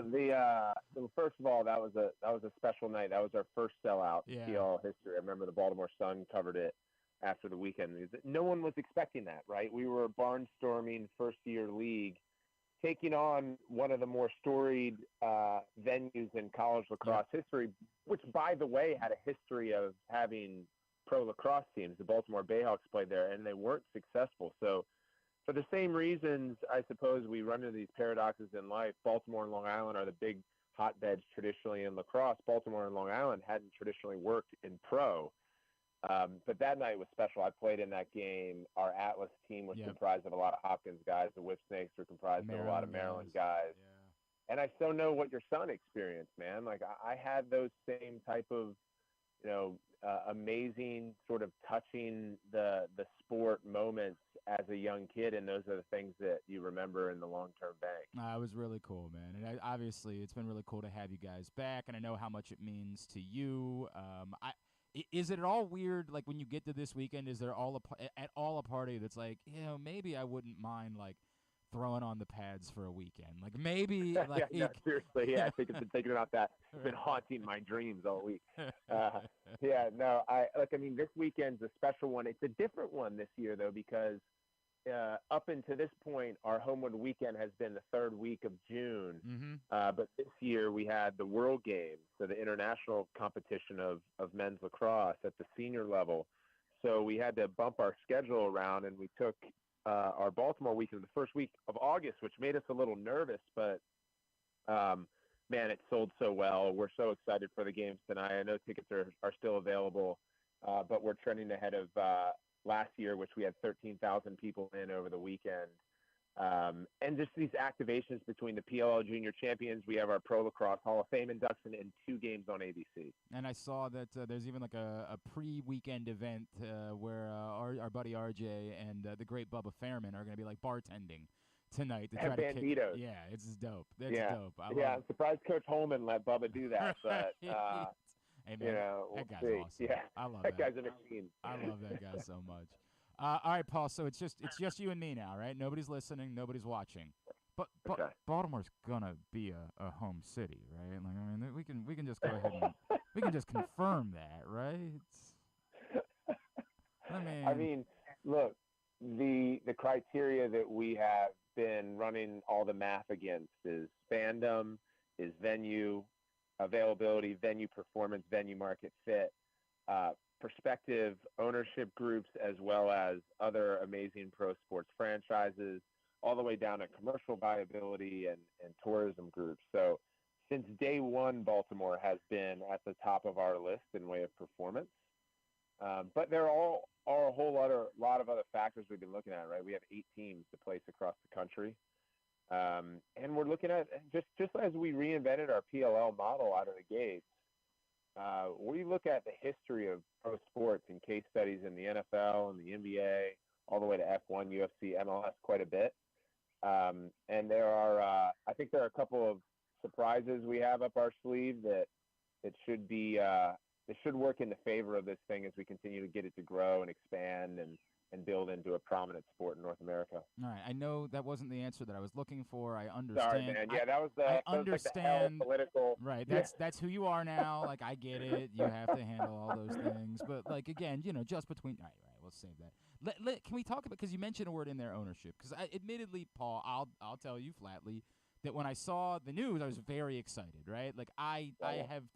Speaker 16: so first of all, that was a special night. That was our first sellout in PL history. I remember the Baltimore Sun covered it after the weekend. No one was expecting that, right? We were a barnstorming first-year league, taking on one of the more storied venues in college lacrosse history, which, by the way, had a history of having pro lacrosse teams. The Baltimore Bayhawks played there, and they weren't successful. So for the same reasons, I suppose, we run into these paradoxes in life. Baltimore and Long Island are the big hotbeds traditionally in lacrosse. Baltimore and Long Island hadn't traditionally worked in pro. But that night was special. I played in that game. Our Atlas team was comprised of a lot of Hopkins guys. The Whip Snakes were comprised of a lot of Maryland guys. Yeah. And I so know what your son experienced, man. Like, I had those same type of, amazing sort of touching the sport moments as a young kid, and those are the things that you remember in the long-term bank.
Speaker 1: It was really cool, man, and obviously it's been really cool to have you guys back, and I know how much it means to you. Is it at all weird, like when you get to this weekend, is there at all a party that's like, maybe I wouldn't mind like throwing on the pads for a weekend, like maybe like
Speaker 16: no, seriously, I think I've been thinking about that. It's been haunting my dreams all week. This weekend's a special one. It's a different one this year though, because up until this point, our Homewood weekend has been the 3rd week of June.
Speaker 1: Mm-hmm.
Speaker 16: But this year we had the World Games, so the international competition of men's lacrosse at the senior level. So we had to bump our schedule around, and we took our Baltimore weekend the first week of August, which made us a little nervous, but man, it sold so well. We're so excited for the games tonight. I know tickets are still available, but we're trending ahead of last year, which we had 13,000 people in over the weekend. And just these activations between the PLL Junior Champions. We have our Pro Lacrosse Hall of Fame induction and 2 games on ABC.
Speaker 1: And I saw that there's even like a pre-weekend event where our buddy RJ and the great Bubba Fairman are going to be like bartending tonight to try to kick. Yeah, it's dope. That's dope.
Speaker 16: I'm surprised Coach Holman let Bubba do that, but
Speaker 1: hey, man,
Speaker 16: we'll
Speaker 1: that guy's
Speaker 16: see.
Speaker 1: awesome.
Speaker 16: Yeah,
Speaker 1: I love
Speaker 16: that guy's a machine.
Speaker 1: I love that guy so much. All right, Paul. So it's just you and me now, right? Nobody's listening. Nobody's watching. But Baltimore's gonna be a home city, right? Like, I mean, we can just go ahead and we can just confirm that, right?
Speaker 16: I mean, look, the criteria that we have been running all the math against is fandom, is venue availability, venue performance, venue market fit, prospective ownership groups, as well as other amazing pro sports franchises, all the way down to commercial viability and tourism groups. So since day one, Baltimore has been at the top of our list in way of performance. But there are a whole lot of other factors we've been looking at, right? We have 8 teams to place across the country. And we're looking at, just as we reinvented our PLL model out of the gates, we look at the history of pro sports and case studies in the NFL and the NBA, all the way to F1, UFC, MLS quite a bit. And there are, I think there are a couple of surprises we have up our sleeve that should be, it should work in the favor of this thing as we continue to get it to grow and expand and build into a prominent sport in North America.
Speaker 1: All right, I know that wasn't the answer that I was looking for. I understand.
Speaker 16: Sorry, man. Yeah, that was the
Speaker 1: I understand.
Speaker 16: Like the political.
Speaker 1: Right, that's who you are now. Like, I get it. You have to handle all those things. But like, again, just between. All right, we'll save that. Can we talk about, because you mentioned a word in there, ownership? Because admittedly, Paul, I'll tell you flatly that when I saw the news, I was very excited. Right, like I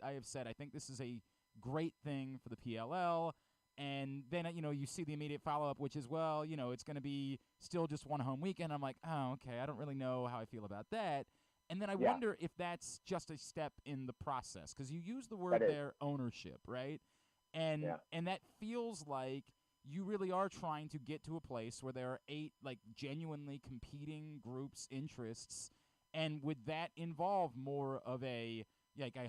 Speaker 1: have said, I think this is a great thing for the PLL. And then, you see the immediate follow-up, which is, well, it's going to be still just one home weekend. I'm like, oh, okay, I don't really know how I feel about that. And then I wonder if that's just a step in the process, because you use the word there, ownership, right? And that feels like you really are trying to get to a place where there are 8, like, genuinely competing groups' interests, and would that involve more of a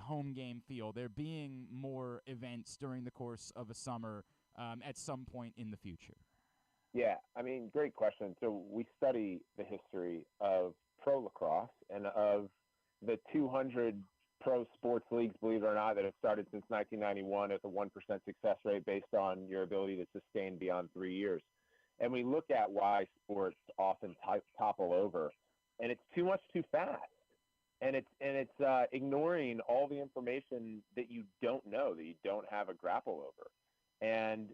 Speaker 1: home game feel, there being more events during the course of a summer at some point in the future?
Speaker 16: Yeah, I mean, great question. So we study the history of pro lacrosse and of the 200 pro sports leagues, believe it or not, that have started since 1991 at the 1% success rate based on your ability to sustain beyond 3 years. And we look at why sports often topple over, and it's too much too fast. And it's ignoring all the information that you don't know, that you don't have a grapple over. And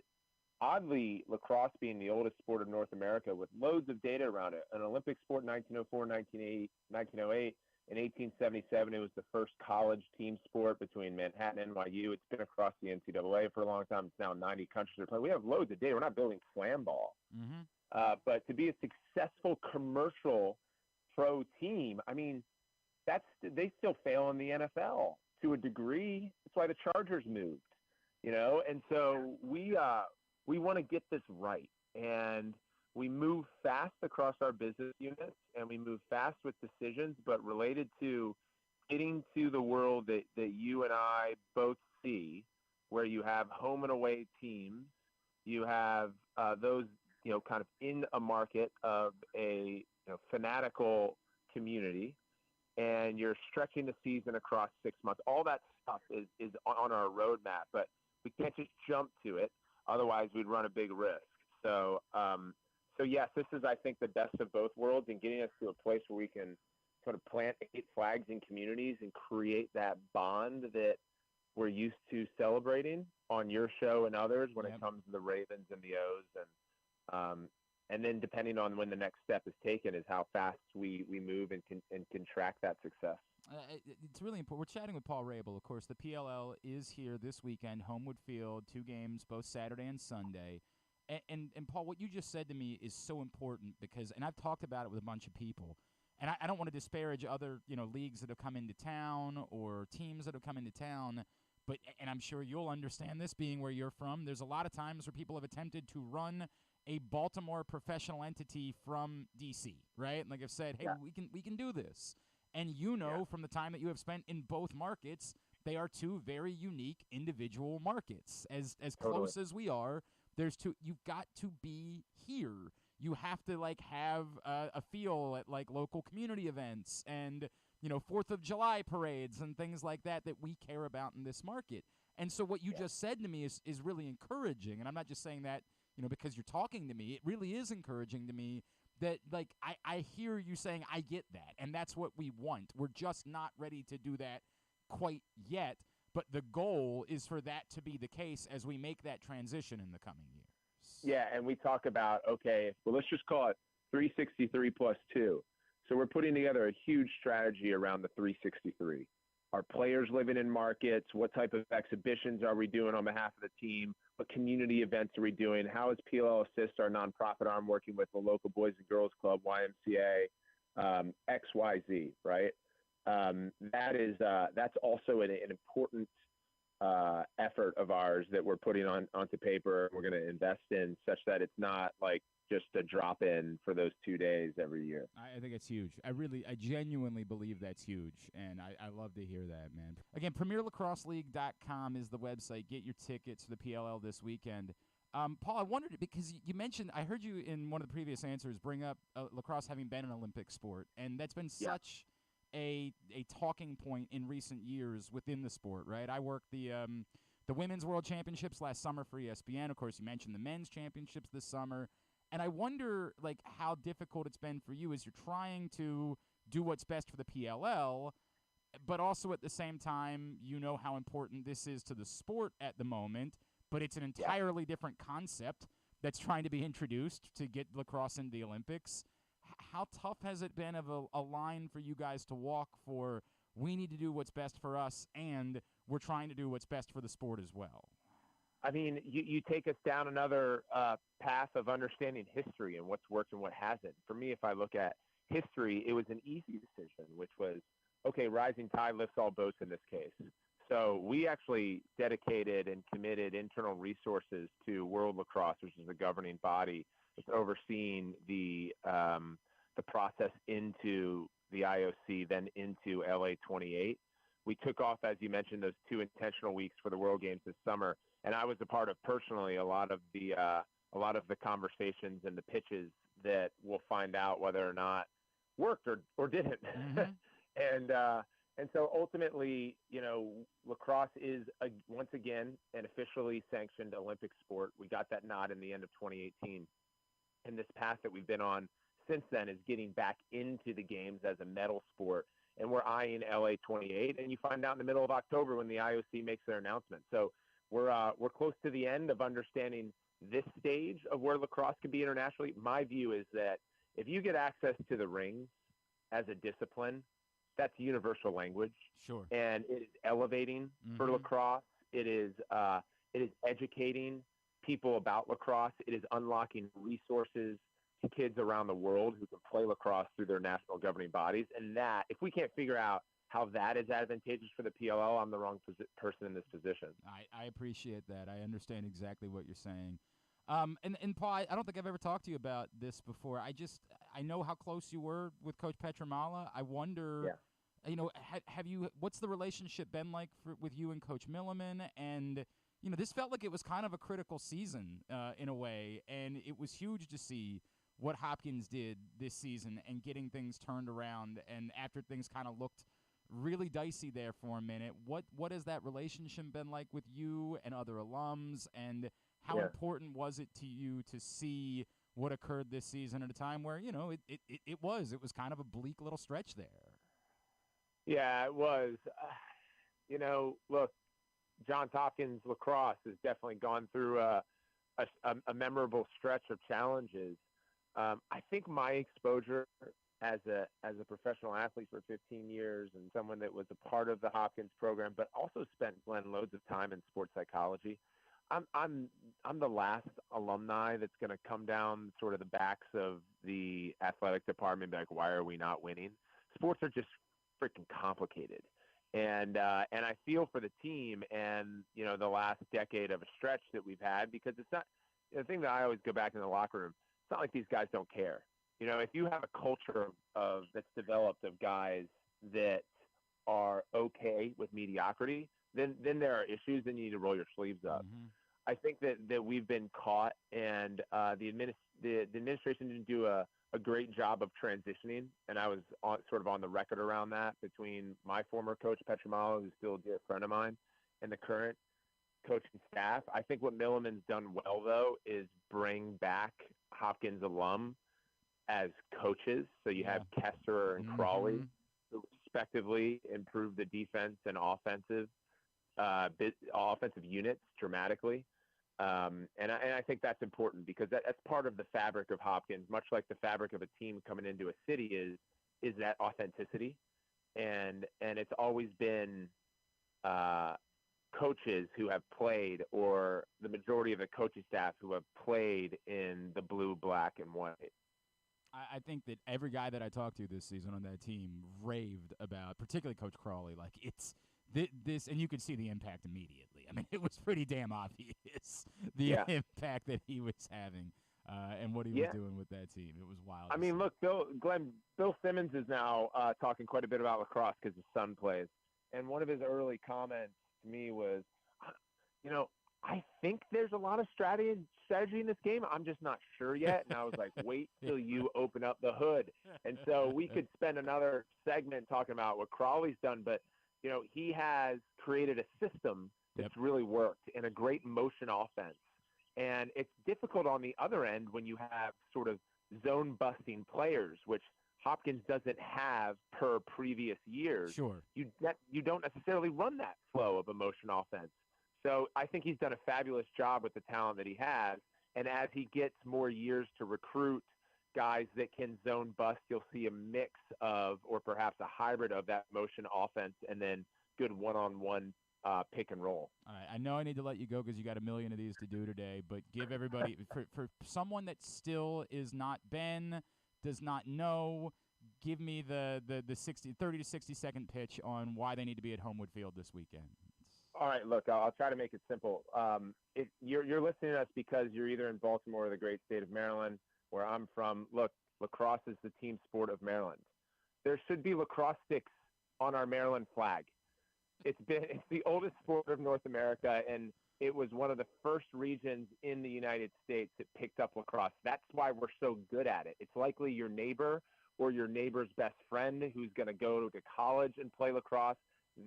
Speaker 16: oddly, lacrosse being the oldest sport of North America with loads of data around it, an Olympic sport in 1904, 1908, in 1877, it was the first college team sport between Manhattan and NYU. It's been across the NCAA for a long time. It's now 90 countries are playing. We have loads of data. We're not building slam ball.
Speaker 1: Mm-hmm.
Speaker 16: But to be a successful commercial pro team, I mean, they still fail in the NFL to a degree. That's why the Chargers moved, and so we want to get this right, and we move fast across our business units, and we move fast with decisions, but related to getting to the world that you and I both see, where you have home and away teams, you have those kind of in a market of a fanatical community, and you're stretching the season across 6 months. All that stuff is on our roadmap, but we can't just jump to it. Otherwise, we'd run a big risk. So yes, this is, I think, the best of both worlds, and getting us to a place where we can sort of plant 8 flags in communities and create that bond that we're used to celebrating on your show and others when it comes to the Ravens and the O's. And then depending on when the next step is taken is how fast we move and can track that success.
Speaker 1: It's really important. We're chatting with Paul Rabil. Of course, the PLL is here this weekend, Homewood Field, 2 games, both Saturday and Sunday. And Paul, what you just said to me is so important because, and I've talked about it with a bunch of people, and I don't want to disparage other leagues that have come into town or teams that have come into town, but, and I'm sure you'll understand this being where you're from, there's a lot of times where people have attempted to run a Baltimore professional entity from DC, right? And like I've said, hey, we can do this. And from the time that you have spent in both markets, they are two very unique individual markets. As close as we are, you've got to be here. You have to have a feel at local community events and 4th of July parades and things like that we care about in this market. And so what you just said to me is really encouraging. And I'm not just saying that because you're talking to me. It really is encouraging to me that I hear you saying I get that, and that's what we want. We're just not ready to do that quite yet, but the goal is for that to be the case as we make that transition in the coming years.
Speaker 16: Yeah, and we talk about, let's just call it 363 plus 2. So we're putting together a huge strategy around the 363. Our players living in markets, what type of exhibitions are we doing on behalf of the team? What community events are we doing? How is PLL Assist, our nonprofit arm, working with the local Boys and Girls Club, YMCA, XYZ, right? That's also an important effort of ours that we're putting onto paper. We're going to invest in such that it's not just a drop in for those 2 days every year.
Speaker 1: I think it's huge. I genuinely believe that's huge, and I love to hear that, man. Again, PremierLacrosseLeague.com is the website. Get your tickets for the PLL this weekend. Paul, I wondered, because you mentioned, I heard you in one of the previous answers bring up lacrosse having been an Olympic sport, and that's been such a talking point in recent years within the sport, right? I worked the Women's World Championships last summer for ESPN. Of course, you mentioned the Men's Championships this summer. And I wonder, how difficult it's been for you as you're trying to do what's best for the PLL, but also at the same time, how important this is to the sport at the moment, but it's an entirely different concept that's trying to be introduced to get lacrosse into the Olympics. How tough has it been of a line for you guys to walk for, we need to do what's best for us, and we're trying to do what's best for the sport as well?
Speaker 16: I mean, you take us down another path of understanding history and what's worked and what hasn't. For me, if I look at history, it was an easy decision, which was, rising tide lifts all boats in this case. So we actually dedicated and committed internal resources to World Lacrosse, which is the governing body that's overseeing the process into the IOC, then into LA 28. We took off, as you mentioned, those 2 intentional weeks for the World Games this summer. And I was a part of personally a lot of the conversations and the pitches that we'll find out whether or not worked or didn't. Mm-hmm. And so ultimately, lacrosse is once again an officially sanctioned Olympic sport. We got that nod in the end of 2018, and this path that we've been on since then is getting back into the games as a medal sport. And we're eyeing LA 28, and you find out in the middle of October when the IOC makes their announcement. So we're close to the end of understanding this stage of where lacrosse can be internationally. My view is that if you get access to the rings as a discipline, that's universal language.
Speaker 1: Sure.
Speaker 16: And it is elevating for lacrosse. It is educating people about lacrosse. It is unlocking resources to kids around the world who can play lacrosse through their national governing bodies. And that, if we can't figure out how that is advantageous for the PLL, I'm the wrong person in this position.
Speaker 1: I appreciate that. I understand exactly what you're saying. And Paul, I don't think I've ever talked to you about this before. I know how close you were with Coach Petramala. I wonder, have you? What's the relationship been like with you and Coach Milliman? And this felt like it was kind of a critical season in a way, and it was huge to see what Hopkins did this season and getting things turned around. And after things kind of looked really dicey there for a minute, what has that relationship been like with you and other alums, and how important was it to you to see what occurred this season at a time where it was kind of a bleak little stretch there?
Speaker 16: Yeah, it was. Look, Johns Hopkins lacrosse has definitely gone through a memorable stretch of challenges. I think my exposure as a professional athlete for 15 years and someone that was a part of the Hopkins program, but also spent loads of time in sports psychology. I'm the last alumni that's going to come down sort of the backs of the athletic department and be like, why are we not winning? Sports are just freaking complicated. And I feel for the team and, the last decade of a stretch that we've had, because it's not, the thing that I always go back in the locker room, it's not like these guys don't care. You know, if you have a culture of that's developed of guys that are okay with mediocrity, then there are issues, and you need to roll your sleeves up.
Speaker 1: Mm-hmm.
Speaker 16: I think that we've been caught, and the administration didn't do a great job of transitioning, and I was sort of on the record around that between my former coach, Petramalo, who's still a dear friend of mine, and the current coaching staff. I think what Milliman's done well, though, is bring back Hopkins alum as coaches. So you have Kessler and Crawley, who respectively improve the defense and offensive units dramatically. And I think that's important because that's part of the fabric of Hopkins, much like the fabric of a team coming into a city is that authenticity. And it's always been coaches who have played, or the majority of the coaching staff who have played in the blue, black, and white.
Speaker 1: I think that every guy that I talked to this season on that team raved about, particularly Coach Crawley, like it's this, and you could see the impact immediately. I mean, it was pretty damn obvious, the impact that he was having and what he was doing with that team. It was wild.
Speaker 16: I mean, look, Bill Simmons is now talking quite a bit about lacrosse because his son plays. And one of his early comments to me was, I think there's a lot of strategy in this game. I'm just not sure yet. And I was like, wait till you open up the hood. And so we could spend another segment talking about what Crawley's done, but he has created a system that's really worked in a great motion offense. And it's difficult on the other end when you have sort of zone busting players, which Hopkins doesn't have per previous years.
Speaker 1: Sure.
Speaker 16: You don't necessarily run that flow of a motion offense. So I think he's done a fabulous job with the talent that he has. And as he gets more years to recruit guys that can zone bust, you'll see a mix of, or perhaps a hybrid of that motion offense and then good one-on-one pick and roll.
Speaker 1: All right, I know I need to let you go because you got a million of these to do today, but give everybody, for someone that still is not Ben, does not know, give me the 30 to 60 second pitch on why they need to be at Homewood Field this weekend.
Speaker 16: All right, look, I'll try to make it simple. You're listening to us because you're either in Baltimore or the great state of Maryland, where I'm from. Look, lacrosse is the team sport of Maryland. There should be lacrosse sticks on our Maryland flag. It's the oldest sport of North America, and it was one of the first regions in the United States that picked up lacrosse. That's why we're so good at it. It's likely your neighbor or your neighbor's best friend who's going to go to college and play lacrosse.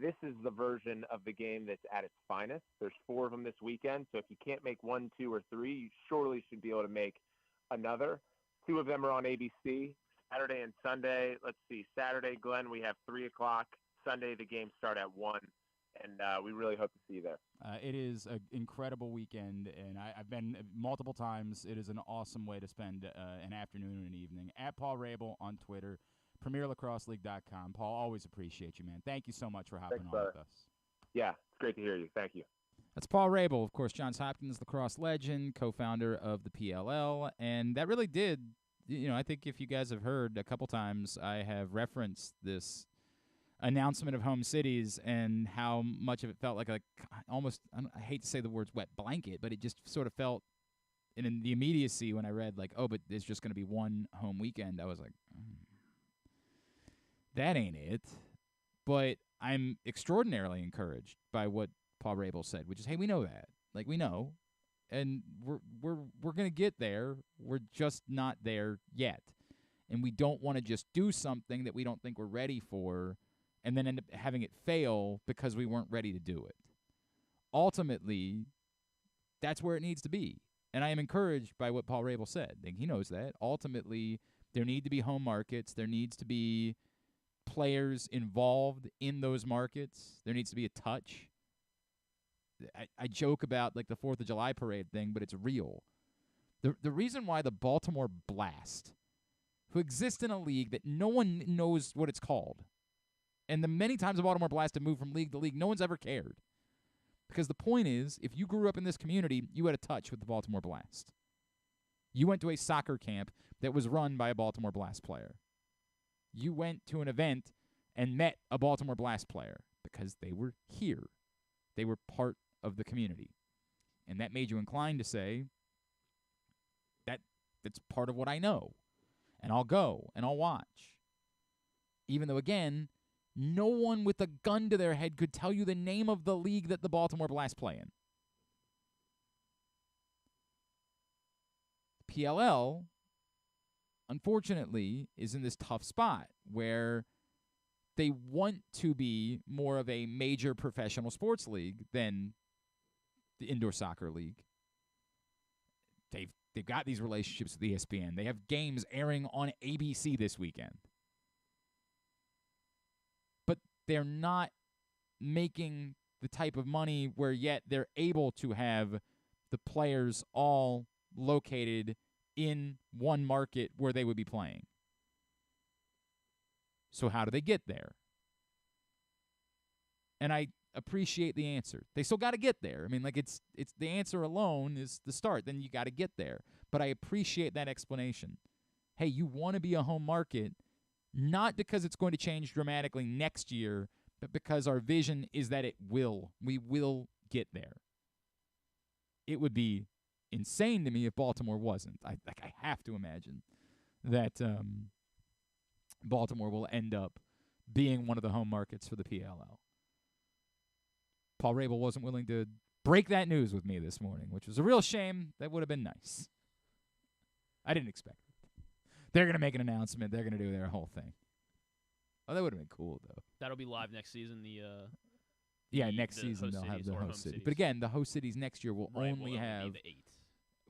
Speaker 16: This is the version of the game that's at its finest. There's 4 of them this weekend, so if you can't make 1, 2, or 3, you surely should be able to make another. 2 of them are on ABC, Saturday and Sunday. Let's see, Saturday, Glenn, we have 3 o'clock. Sunday, the games start at 1, and we really hope to see you there.
Speaker 1: It is an incredible weekend, and I've been multiple times. It is an awesome way to spend an afternoon and an evening. At Paul Rabil on Twitter, PremierLacrosseLeague.com. Paul, always appreciate you, man. Thank you so much for hopping on with us.
Speaker 16: Yeah, it's great to hear you. Thank you.
Speaker 1: That's Paul Rabil, of course, Johns Hopkins lacrosse legend, co-founder of the PLL, and that really did, I think if you guys have heard a couple times, I have referenced this announcement of home cities and how much of it felt like almost, I hate to say the words wet blanket, but it just sort of felt in the immediacy when I read but there's just going to be one home weekend. I was like, that ain't it. But I'm extraordinarily encouraged by what Paul Rabil said, which is, hey, we know that. Like, we know. And we're going to get there. We're just not there yet. And we don't want to just do something that we don't think we're ready for and then end up having it fail because we weren't ready to do it. Ultimately, that's where it needs to be. And I am encouraged by what Paul Rabil said. Like, he knows that. Ultimately, there need to be home markets. There needs to be players involved in those markets. There needs to be a touch. I joke about, like, the 4th of July parade thing, but it's real. The reason why the Baltimore Blast, who exists in a league that no one knows what it's called, and the many times the Baltimore Blast have moved from league to league, no one's ever cared. Because the point is, if you grew up in this community, you had a touch with the Baltimore Blast. You went to a soccer camp that was run by a Baltimore Blast player. You went to an event and met a Baltimore Blast player because they were here. They were part of the community. And that made you inclined to say, that's part of what I know. And I'll go, and I'll watch. Even though, again, no one with a gun to their head could tell you the name of the league that the Baltimore Blast play in. PLL, unfortunately, is in this tough spot where they want to be more of a major professional sports league than the indoor soccer league. They've got these relationships with ESPN. They have games airing on ABC this weekend. But they're not making the type of money where yet they're able to have the players all located in one market where they would be playing. So how do they get there? And I appreciate the answer. They still got to get there. I mean, like it's the answer alone is the start. Then you got to get there. But I appreciate that explanation. Hey, you want to be a home market, not because it's going to change dramatically next year, but because our vision is that we will get there. It would be insane to me if Baltimore wasn't. I have to imagine that Baltimore will end up being one of the home markets for the PLL. Paul Rabil wasn't willing to break that news with me this morning, which was a real shame. That would have been nice. I didn't expect it. They're going to make an announcement. They're going to do their whole thing. Oh, that would have been cool, though.
Speaker 2: That'll be live next season.
Speaker 1: Next season they'll have the host city. But again, the host cities next year will only have the 8th.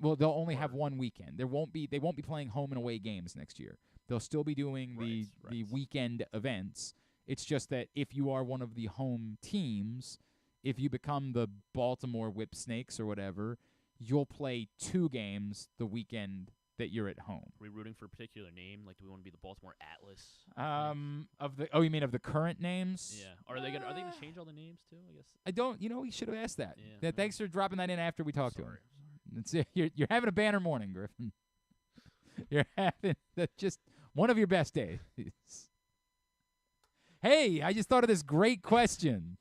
Speaker 1: Well, they'll only have one weekend. They won't be playing home and away games next year. They'll still be doing the weekend events. It's just that if you are one of the home teams, if you become the Baltimore Whipsnakes or whatever, you'll play 2 games the weekend that you're at home.
Speaker 2: Are we rooting for a particular name? Like, do we want to be the Baltimore Atlas?
Speaker 1: You mean of the current names?
Speaker 2: Yeah. Are they gonna change all the names too? I guess.
Speaker 1: I don't. We should have asked that.
Speaker 2: Yeah.
Speaker 1: Thanks for dropping that in after we talked to him. You're having a banner morning, Griffin. You're having just one of your best days. Hey, I just thought of this great question.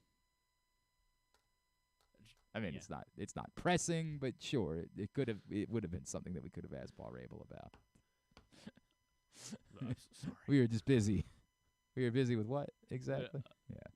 Speaker 1: I mean, it's not pressing, but sure, it would have been something that we could have asked Paul Rabil about.
Speaker 2: Sorry.
Speaker 1: We were just busy. We were busy with what exactly? Yeah.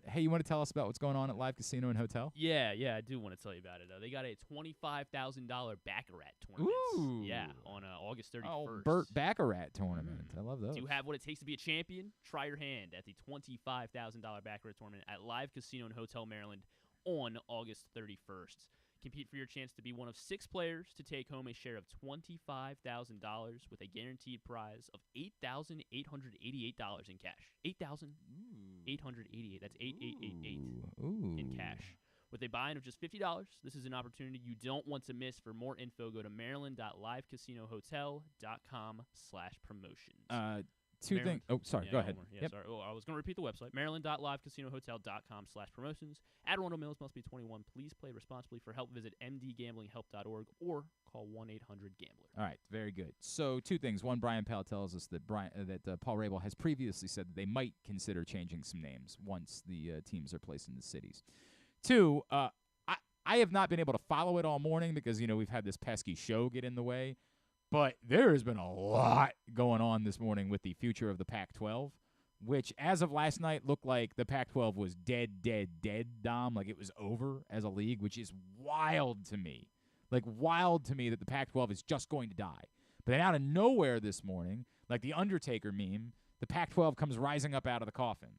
Speaker 1: Hey, you want to tell us about what's going on at Live Casino and Hotel?
Speaker 2: Yeah, I do want to tell you about it. They got a $25,000 Baccarat tournament.
Speaker 1: Ooh.
Speaker 2: Yeah, on August 31st.
Speaker 1: Oh, Burt Baccarat tournament. I love those.
Speaker 2: Do you have what it takes to be a champion? Try your hand at the $25,000 Baccarat tournament at Live Casino and Hotel Maryland on August 31st. Compete for your chance to be one of 6 players to take home a share of $25,000 with a guaranteed prize of $8,888 in cash. $8,888. That's 8888 in cash. With a buy-in of just $50, this is an opportunity you don't want to miss. For more info, go to maryland.livecasinohotel.com/promotions.
Speaker 1: Two things. Oh, sorry. Go ahead.
Speaker 2: Yeah, sorry. Oh, I was going to repeat the website. maryland.livecasinohotel.com/promotions. Adderall males must be 21. Please play responsibly. For help, visit mdgamblinghelp.org or call 1-800-GAMBLER.
Speaker 1: All right. Very good. So 2 things. One, Brian Powell tells us that Paul Rabil has previously said that they might consider changing some names once the teams are placed in the cities. 2, I have not been able to follow it all morning because, we've had this pesky show get in the way. But there has been a lot going on this morning with the future of the Pac-12, which as of last night looked like the Pac-12 was dead, Dom. Like it was over as a league, which is wild to me. Like wild to me that the Pac-12 is just going to die. But then out of nowhere this morning, like the Undertaker meme, the Pac-12 comes rising up out of the coffin.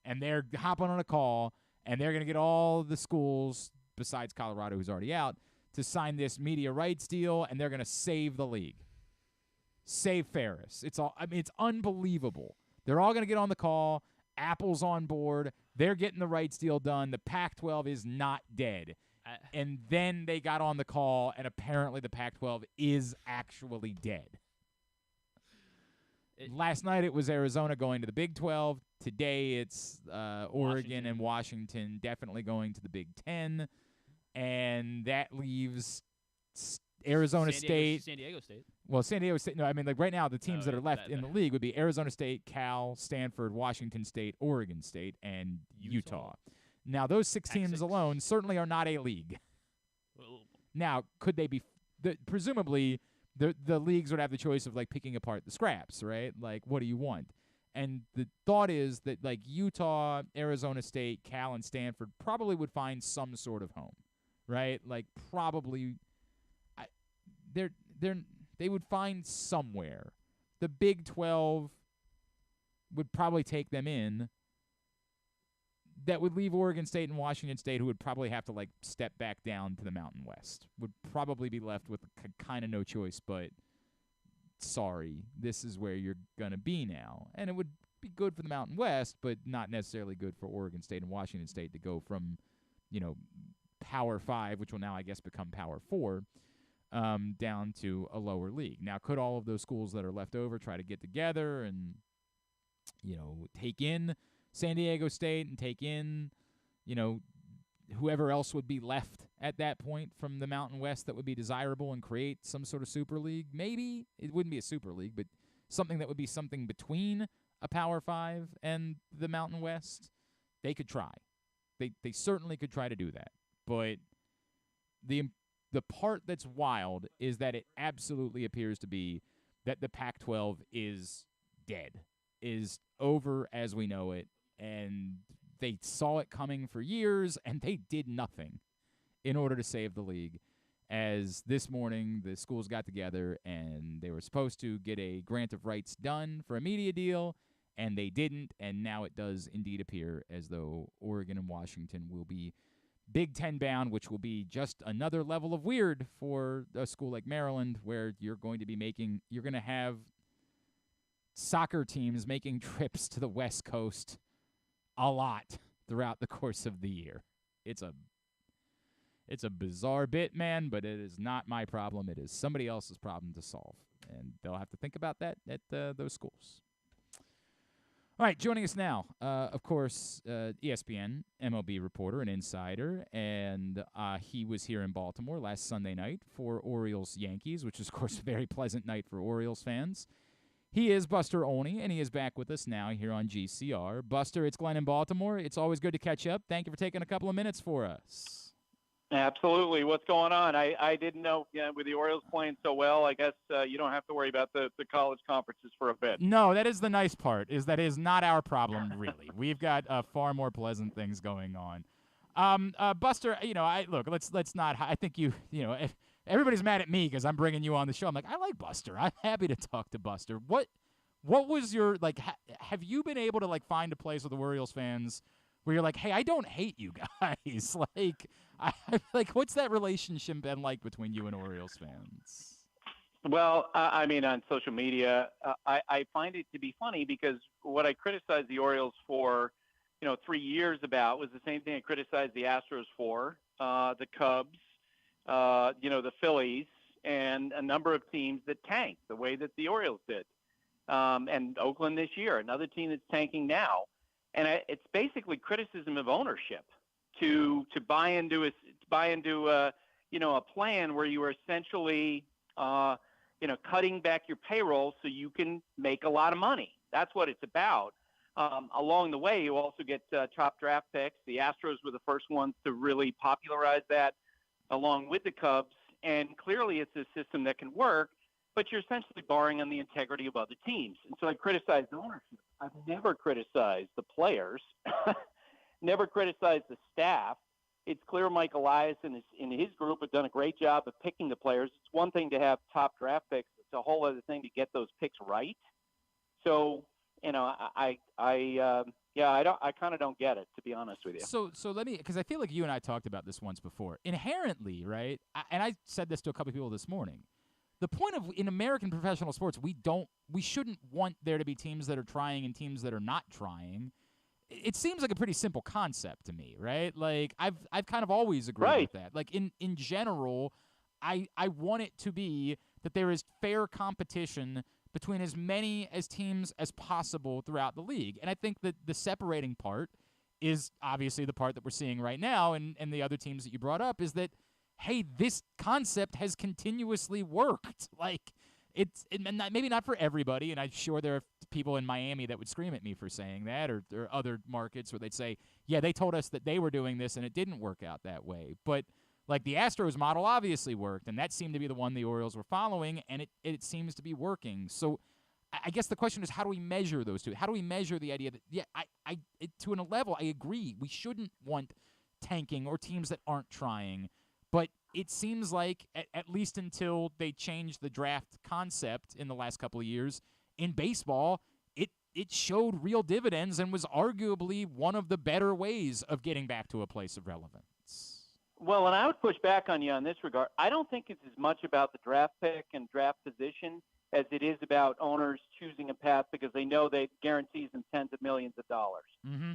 Speaker 1: And they're hopping on a call, and they're going to get all the schools, besides Colorado who's already out, to sign this media rights deal, and they're going to save the league. Save Ferris. It's unbelievable. They're all going to get on the call. Apple's on board. They're getting the rights deal done. The Pac-12 is not dead. And then they got on the call, and apparently the Pac-12 is actually dead. Last night it was Arizona going to the Big 12. Today it's Oregon and Washington definitely going to the Big 10. And that leaves Arizona State.
Speaker 2: San Diego State.
Speaker 1: Well, San Diego State. No, I mean, like right now, the teams that are left in the league would be Arizona State, Cal, Stanford, Washington State, Oregon State, and Utah. Now, those 6 teams alone certainly are not a league. Now, could they be? Presumably, the leagues would have the choice of, like, picking apart the scraps, right? Like, what do you want? And the thought is that, like, Utah, Arizona State, Cal, and Stanford probably would find some sort of home, right? Like, probably they would find somewhere. The Big 12 would probably take them in. That would leave Oregon State and Washington State, who would probably have to, like, step back down to the Mountain West. Would probably be left with kind of no choice, but sorry, this is where you're going to be now. And it would be good for the Mountain West, but not necessarily good for Oregon State and Washington State to go from, Power 5, which will now, I guess, become Power 4, down to a lower league. Now, could all of those schools that are left over try to get together and, take in San Diego State and take in, whoever else would be left at that point from the Mountain West that would be desirable and create some sort of super league? Maybe. It wouldn't be a super league, but something that would be something between a Power 5 and the Mountain West. They could try. They certainly could try to do that. But the part that's wild is that it absolutely appears to be that the Pac-12 is dead, is over as we know it, and they saw it coming for years, and they did nothing in order to save the league. As this morning, the schools got together, and they were supposed to get a grant of rights done for a media deal, and they didn't, and now it does indeed appear as though Oregon and Washington will be Big Ten bound, which will be just another level of weird for a school like Maryland, where you're going to have soccer teams making trips to the West Coast a lot throughout the course of the year. It's a bizarre bit, man, but it is not my problem. It is somebody else's problem to solve, and they'll have to think about that at those schools. All right, joining us now, of course, ESPN MLB reporter and insider, and he was here in Baltimore last Sunday night for Orioles-Yankees, which is, of course, a very pleasant night for Orioles fans. He is Buster Olney, and he is back with us now here on GCR. Buster, it's Glenn in Baltimore. It's always good to catch up. Thank you for taking a couple of minutes for us.
Speaker 17: Absolutely. What's going on? I didn't know, with the Orioles playing so well, I guess you don't have to worry about the college conferences for a bit.
Speaker 1: No, that is the nice part, is that is not our problem, really. We've got far more pleasant things going on. Buster, let's not, I think if everybody's mad at me because I'm bringing you on the show. I'm like, I like Buster. I'm happy to talk to Buster. What was your, have you been able to, find a place with the Orioles fans where you're like, hey, I don't hate you guys? What's that relationship been like between you and Orioles fans?
Speaker 17: Well, on social media, I find it to be funny because what I criticized the Orioles for, 3 years about was the same thing I criticized the Astros for, the Cubs, the Phillies, and a number of teams that tanked the way that the Orioles did. And Oakland this year, another team that's tanking now. And it's basically criticism of ownership to buy into a plan where you are essentially cutting back your payroll so you can make a lot of money. That's what it's about. Along the way, you also get top draft picks. The Astros were the first ones to really popularize that, along with the Cubs. And clearly, it's a system that can work, but you're essentially borrowing on the integrity of other teams. And so I criticize the ownership. I've never criticized the players, never criticized the staff. It's clear Mike Elias and his group have done a great job of picking the players. It's one thing to have top draft picks. It's a whole other thing to get those picks right. So, I kind of don't get it, to be honest with you.
Speaker 1: So let me, because I feel like you and I talked about this once before. Inherently, right, and I said this to a couple of people this morning, the point of, in American professional sports, we shouldn't want there to be teams that are trying and teams that are not trying. It seems like a pretty simple concept to me, right? I've kind of always agreed with that. In general, I want it to be that there is fair competition between as many as teams as possible throughout the league. And I think that the separating part is obviously the part that we're seeing right now, and the other teams that you brought up, is that, hey, this concept has continuously worked. Maybe not for everybody, and I'm sure there are people in Miami that would scream at me for saying that, or other markets where they'd say, yeah, they told us that they were doing this and it didn't work out that way. But Like, the Astros model obviously worked, and that seemed to be the one the Orioles were following, and it seems to be working. So I guess the question is, how do we measure those two? How do we measure the idea that, to a level, I agree, we shouldn't want tanking or teams that aren't trying, but it seems like, at least until they changed the draft concept in the last couple of years, in baseball, it showed real dividends and was arguably one of the better ways of getting back to a place of relevance.
Speaker 17: Well, and I would push back on you on this regard. I don't think it's as much about the draft pick and draft position as it is about owners choosing a path because they know they guarantees them tens of millions of dollars.
Speaker 1: Mm-hmm.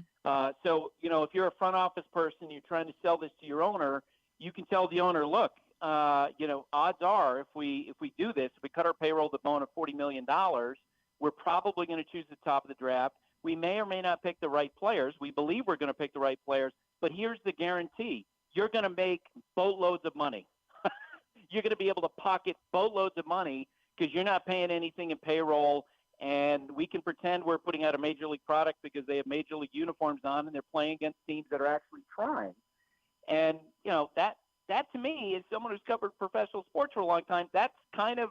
Speaker 17: So, if you're a front office person, you're trying to sell this to your owner, you can tell the owner, look, odds are if we do this, if we cut our payroll to bone of $40 million, we're probably going to choose the top of the draft. We may or may not pick the right players. We believe we're going to pick the right players, but here's the guarantee. You're going to make boatloads of money. You're going to be able to pocket boatloads of money because you're not paying anything in payroll, and we can pretend we're putting out a Major League product because they have Major League uniforms on and they're playing against teams that are actually trying. And, that to me, as someone who's covered professional sports for a long time, that's kind of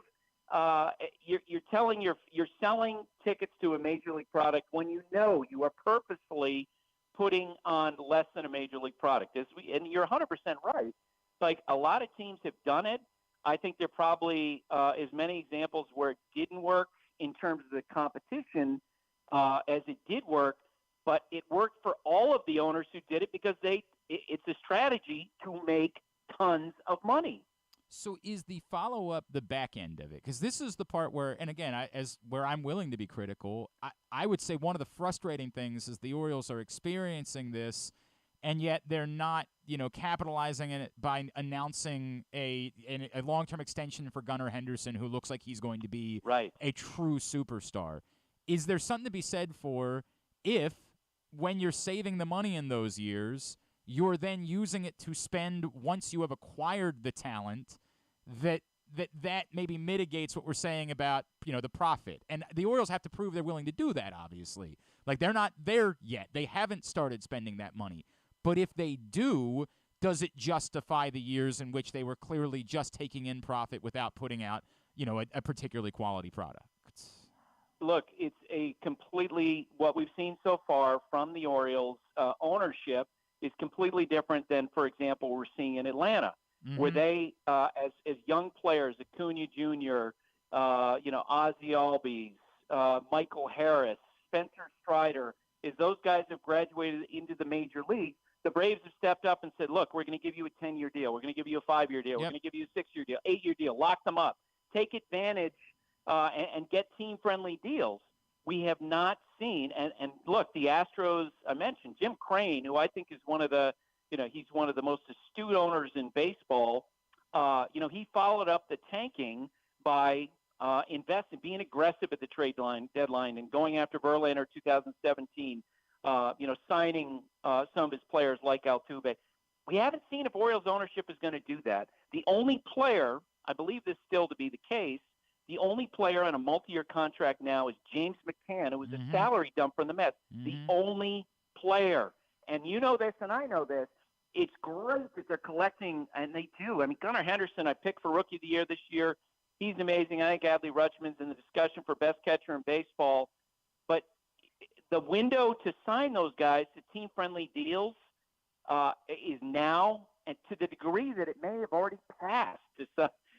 Speaker 17: you're selling tickets to a Major League product when you know you are purposefully putting on less than a Major League product. And you're 100% right. Like, a lot of teams have done it. I think there probably as many examples where it didn't work in terms of the competition as it did work, but it worked for all of the owners who did it because it's a strategy to make tons of money.
Speaker 1: So is the follow-up the back end of it? Because this is the part where, and again, where I'm willing to be critical, I would say one of the frustrating things is the Orioles are experiencing this, and yet they're not, capitalizing on it by announcing a long-term extension for Gunnar Henderson, who looks like he's going to be a true superstar. Is there something to be said for if, when you're saving the money in those years, you're then using it to spend once you have acquired the talent, that maybe mitigates what we're saying about, the profit. And the Orioles have to prove they're willing to do that, obviously. Like, they're not there yet. They haven't started spending that money. But if they do, does it justify the years in which they were clearly just taking in profit without putting out, a particularly quality product?
Speaker 17: Look, it's a completely, what we've seen so far from the Orioles ownership is completely different than, for example, we're seeing in Atlanta, where they, as young players, Acuna Jr., Ozzie Albies, Michael Harris, Spencer Strider, as those guys have graduated into the major league, the Braves have stepped up and said, look, we're going to give you a 10-year deal. We're going to give you a 5-year deal. We're going to give you a 6-year deal, 8-year deal. Lock them up. Take advantage and get team-friendly deals. We have not seen, and look, the Astros, I mentioned, Jim Crane, who I think is one of the, he's one of the most astute owners in baseball. He followed up the tanking by investing, being aggressive at the trade deadline and going after Verlander 2017, signing some of his players like Altuve. We haven't seen if Orioles ownership is going to do that. The only player, I believe this still to be the case, the only player on a multi-year contract now is James McCann, who was a salary dump from the Mets. The only player. And you know this, and I know this. It's great that they're collecting, and they do. I mean, Gunnar Henderson, I picked for Rookie of the Year this year. He's amazing. I think Adley Rutschman's in the discussion for best catcher in baseball. But the window to sign those guys to team-friendly deals is now, and to the degree that it may have already passed,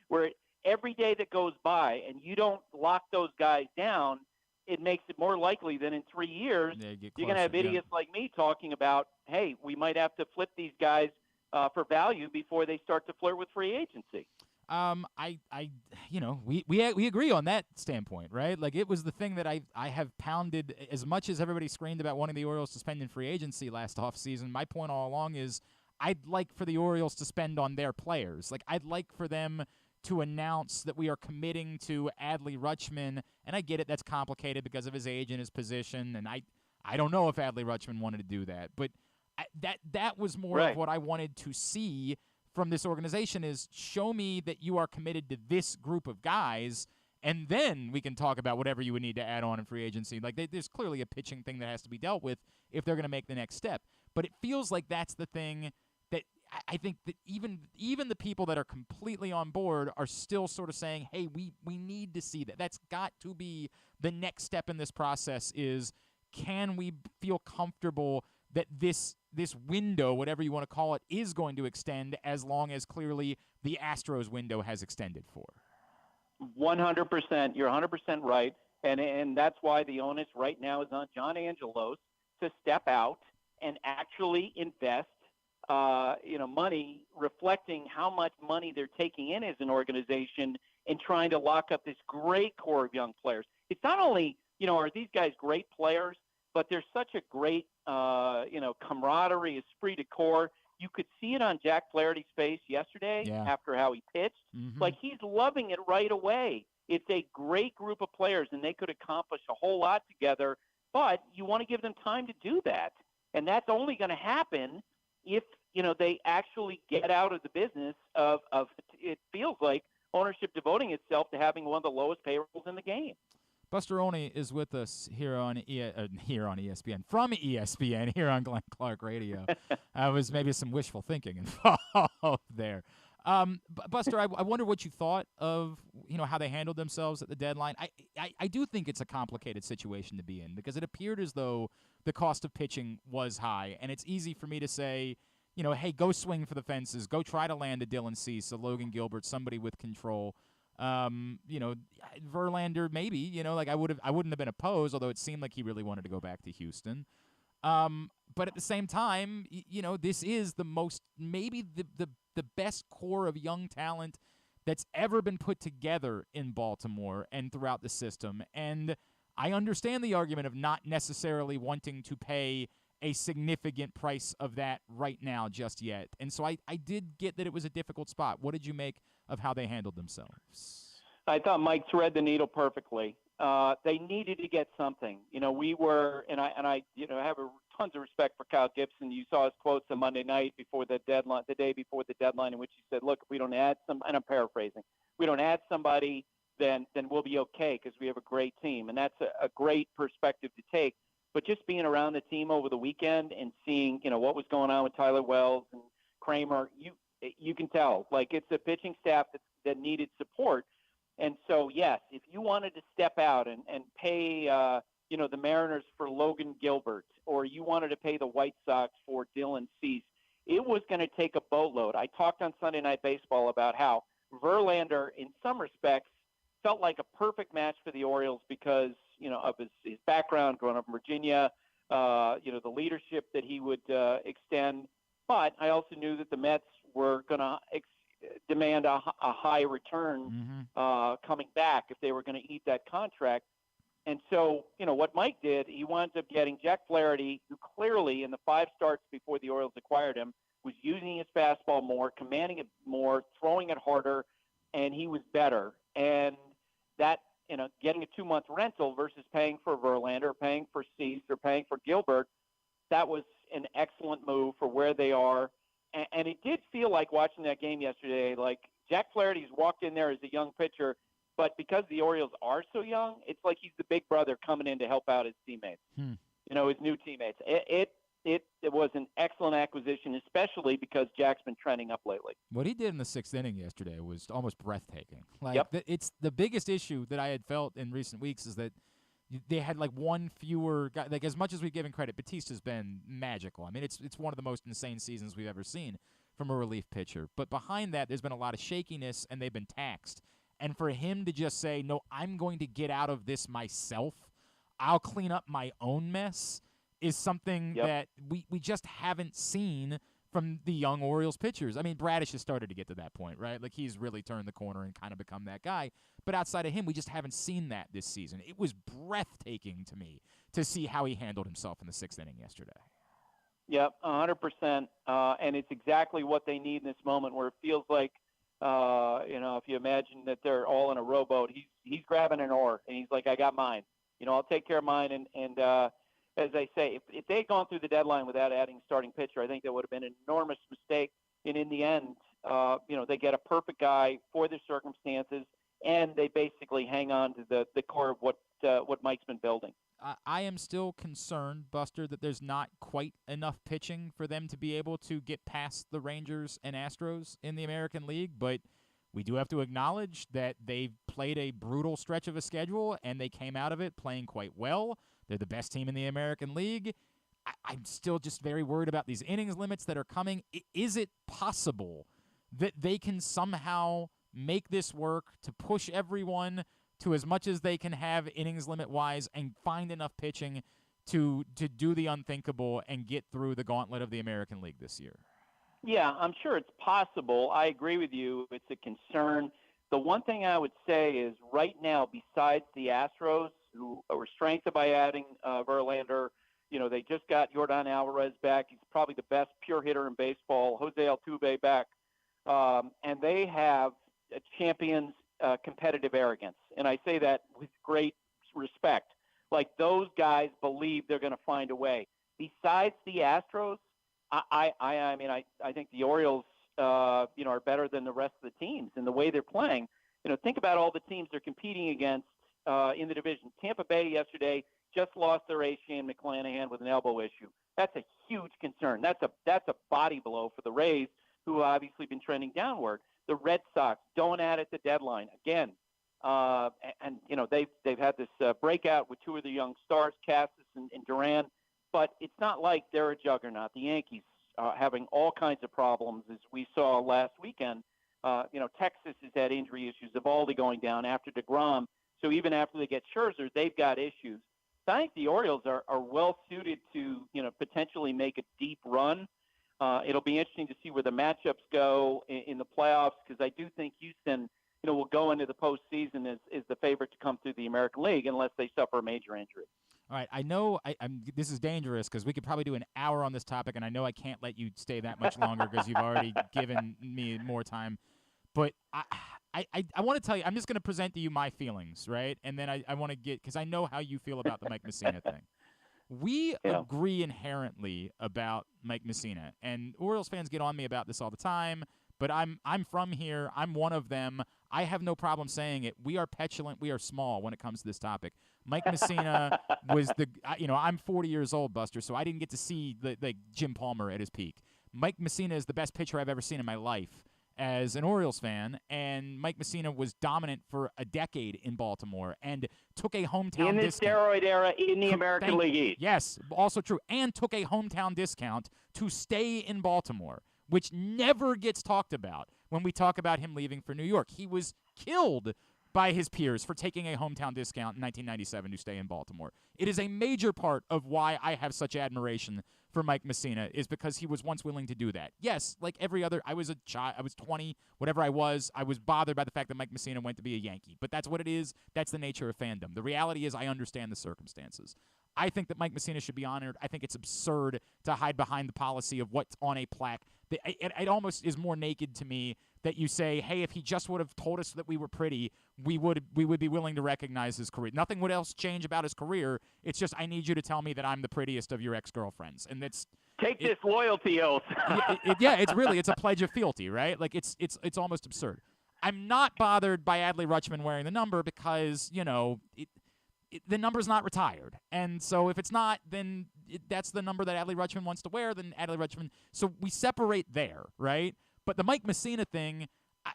Speaker 17: where every day that goes by and you don't lock those guys down, it makes it more likely that in 3 years you're going to have idiots like me talking about, hey, we might have to flip these guys for value before they start to flirt with free agency.
Speaker 1: We agree on that standpoint, right? Like, it was the thing that I have pounded as much as everybody screamed about wanting the Orioles to spend in free agency last offseason. My point all along is I'd like for the Orioles to spend on their players. Like, I'd like for them to announce that we are committing to Adley Rutschman, and I get it, that's complicated because of his age and his position, and I don't know if Adley Rutschman wanted to do that, but that was more of what I wanted to see from this organization is show me that you are committed to this group of guys, and then we can talk about whatever you would need to add on in free agency. Like, there's clearly a pitching thing that has to be dealt with if they're going to make the next step. But it feels like that's the thing that I think that even the people that are completely on board are still sort of saying, hey, we need to see that. That's got to be the next step in this process is, can we feel comfortable that this window, whatever you want to call it, is going to extend as long as clearly the Astros window has extended for?
Speaker 17: 100%. You're 100% right. And that's why the onus right now is on John Angelos to step out and actually invest money reflecting how much money they're taking in as an organization and trying to lock up this great core of young players. It's not only, are these guys great players, but there's such a great, camaraderie, esprit de corps. You could see it on Jack Flaherty's face yesterday after how he pitched.
Speaker 1: Mm-hmm.
Speaker 17: Like, he's loving it right away. It's a great group of players, and they could accomplish a whole lot together, but you want to give them time to do that. And that's only going to happen if, they actually get out of the business of it feels like ownership devoting itself to having one of the lowest payrolls in the game.
Speaker 1: Buster Olney is with us here on ESPN, from ESPN, here on Glenn Clark Radio. Was maybe some wishful thinking involved there. Buster, I wonder what you thought of how they handled themselves at the deadline. I do think it's a complicated situation to be in because it appeared as though the cost of pitching was high, and it's easy for me to say, hey, go swing for the fences, go try to land a Dylan Cease, a Logan Gilbert, somebody with control. Verlander maybe, I wouldn't have been opposed, although it seemed like he really wanted to go back to Houston. But at the same time, this is the most, maybe the best core of young talent that's ever been put together in Baltimore and throughout the system. And I understand the argument of not necessarily wanting to pay a significant price of that right now just yet. And so I did get that it was a difficult spot. What did you make of how they handled themselves?
Speaker 17: I thought Mike thread the needle perfectly. They needed to get something. We were, and I have tons of respect for Kyle Gibson. You saw his quotes on Monday night before the deadline, the day before the deadline, in which he said, "Look, if we don't add some," and I'm paraphrasing, "we don't add somebody, then we'll be okay because we have a great team," and that's a great perspective to take. But just being around the team over the weekend and seeing, what was going on with Tyler Wells and Kramer, you can tell, like, it's a pitching staff that needed support. And so, yes, if you wanted to step out and pay, the Mariners for Logan Gilbert, or you wanted to pay the White Sox for Dylan Cease, it was going to take a boatload. I talked on Sunday Night Baseball about how Verlander, in some respects, felt like a perfect match for the Orioles because, of his background, growing up in Virginia, the leadership that he would extend. But I also knew that the Mets were going to demand a high return coming back if they were going to eat that contract. And so, what Mike did, he wound up getting Jack Flaherty, who clearly in the 5 starts before the Orioles acquired him was using his fastball more, commanding it more, throwing it harder, and he was better. And that, getting a 2-month rental versus paying for Verlander, paying for Cease, or paying for Gilbert, that was an excellent move for where they are. And it did feel like watching that game yesterday, like Jack Flaherty's walked in there as a young pitcher, but because the Orioles are so young, it's like he's the big brother coming in to help out his teammates, his new teammates. It was an excellent acquisition, especially because Jack's been trending up lately.
Speaker 1: What he did in the 6th inning yesterday was almost breathtaking. It's the biggest issue that I had felt in recent weeks is that they had one fewer guy. Like, as much as we've given credit, Batista's been magical. I mean, it's one of the most insane seasons we've ever seen from a relief pitcher. But behind that, there's been a lot of shakiness, and they've been taxed. And for him to just say, no, I'm going to get out of this myself, I'll clean up my own mess, is something that we just haven't seen from the young Orioles pitchers. I mean, Bradish has started to get to that point, right? Like, he's really turned the corner and kind of become that guy. But outside of him, we just haven't seen that this season. It was breathtaking to me to see how he handled himself in the 6th inning yesterday.
Speaker 17: Yep, 100%. And it's exactly what they need in this moment where it feels like, if you imagine that they're all in a rowboat, he's grabbing an oar, and he's like, I got mine. I'll take care of mine. And as I say, if they had gone through the deadline without adding starting pitcher, I think that would have been an enormous mistake. And in the end, they get a perfect guy for their circumstances, and they basically hang on to the core of what Mike's been building.
Speaker 1: I am still concerned, Buster, that there's not quite enough pitching for them to be able to get past the Rangers and Astros in the American League, but we do have to acknowledge that they've played a brutal stretch of a schedule, and they came out of it playing quite well. They're the best team in the American League. I'm still just very worried about these innings limits that are coming. Is it possible that they can somehow make this work to push everyone to as much as they can have innings limit-wise and find enough pitching to do the unthinkable and get through the gauntlet of the American League this year?
Speaker 17: Yeah, I'm sure it's possible. I agree with you. It's a concern. The one thing I would say is right now, besides the Astros, who were strengthened by adding Verlander, they just got Yordan Alvarez back. He's probably the best pure hitter in baseball. Jose Altuve back. And they have a champion's competitive arrogance. And I say that with great respect. Like, those guys believe they're going to find a way. Besides the Astros, I think the Orioles, are better than the rest of the teams in the way they're playing. Think about all the teams they're competing against in the division. Tampa Bay yesterday just lost their ace, Shane McClanahan, with an elbow issue. That's a huge concern. That's a body blow for the Rays, who have obviously been trending downward. The Red Sox don't add at the deadline again, they've had this breakout with two of the young stars, Cassis and Duran. But it's not like they're a juggernaut. The Yankees having all kinds of problems, as we saw last weekend. Texas has had injury issues. Evaldi going down after DeGrom. So even after they get Scherzer, they've got issues. So I think the Orioles are well suited to potentially make a deep run. It'll be interesting to see where the matchups go in the playoffs, because I do think Houston will go into the postseason as the favorite to come through the American League unless they suffer a major injury.
Speaker 1: All right, I know this is dangerous because we could probably do an hour on this topic, and I know I can't let you stay that much longer because you've already given me more time. But I want to tell you, I'm just going to present to you my feelings, right? And then I want to get – because I know how you feel about the Mike Mussina thing. We agree inherently about Mike Mussina, and Orioles fans get on me about this all the time, but I'm from here. I'm one of them. I have no problem saying it. We are petulant. We are small when it comes to this topic. Mike Mussina was I'm 40 years old, Buster, so I didn't get to see the Jim Palmer at his peak. Mike Mussina is the best pitcher I've ever seen in my life as an Orioles fan, and Mike Mussina was dominant for a decade in Baltimore and took a hometown
Speaker 17: in the steroid era in the American League East.
Speaker 1: Yes, also true, and took a hometown discount to stay in Baltimore, which never gets talked about when we talk about him leaving for New York. He was killed by his peers for taking a hometown discount in 1997 to stay in Baltimore. It is a major part of why I have such admiration for Mike Mussina, is because he was once willing to do that. Yes, like every other, I was a child, I was 20, whatever I was bothered by the fact that Mike Mussina went to be a Yankee. But that's what it is. That's the nature of fandom. The reality is I understand the circumstances. I think that Mike Mussina should be honored. I think it's absurd to hide behind the policy of what's on a plaque. It almost is more naked to me that you say, hey, if he just would have told us that we were pretty, we would be willing to recognize his career. Nothing would else change about his career. It's just, I need you to tell me that I'm the prettiest of your ex-girlfriends. And
Speaker 17: Take this loyalty oath.
Speaker 1: It's a pledge of fealty, right? Like it's almost absurd. I'm not bothered by Adley Rutschman wearing the number because, the number's not retired. And so if it's not, then that's the number that Adley Rutschman wants to wear, then Adley Rutschman. So we separate there, right? But the Mike Mussina thing,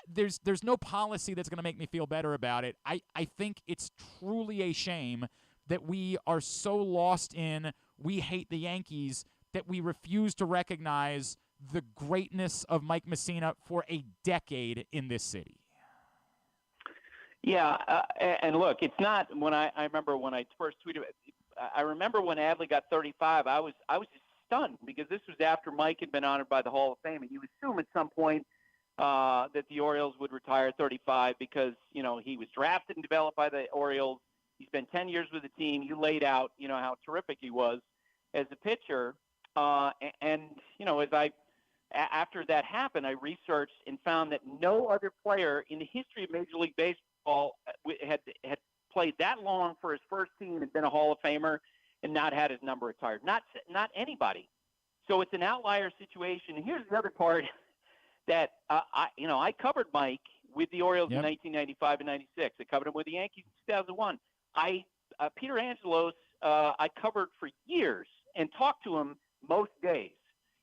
Speaker 1: there's no policy that's going to make me feel better about it. I think it's truly a shame that we are so lost in we hate the Yankees that we refuse to recognize the greatness of Mike Mussina for a decade in this city.
Speaker 17: Yeah, and look, it's not when I remember when I first tweeted. I remember when Adley got 35. I was just stunned because this was after Mike had been honored by the Hall of Fame, and you assume at some point that the Orioles would retire 35 because he was drafted and developed by the Orioles. He spent 10 years with the team. You laid out how terrific he was as a pitcher, after that happened, I researched and found that no other player in the history of Major League Baseball had played that long for his first team and been a Hall of Famer and not had his number retired. Not anybody. So it's an outlier situation. And here's the other part that I covered Mike with the Orioles in 1995 and 96. I covered him with the Yankees in 2001. Peter Angelos I covered for years and talked to him most days.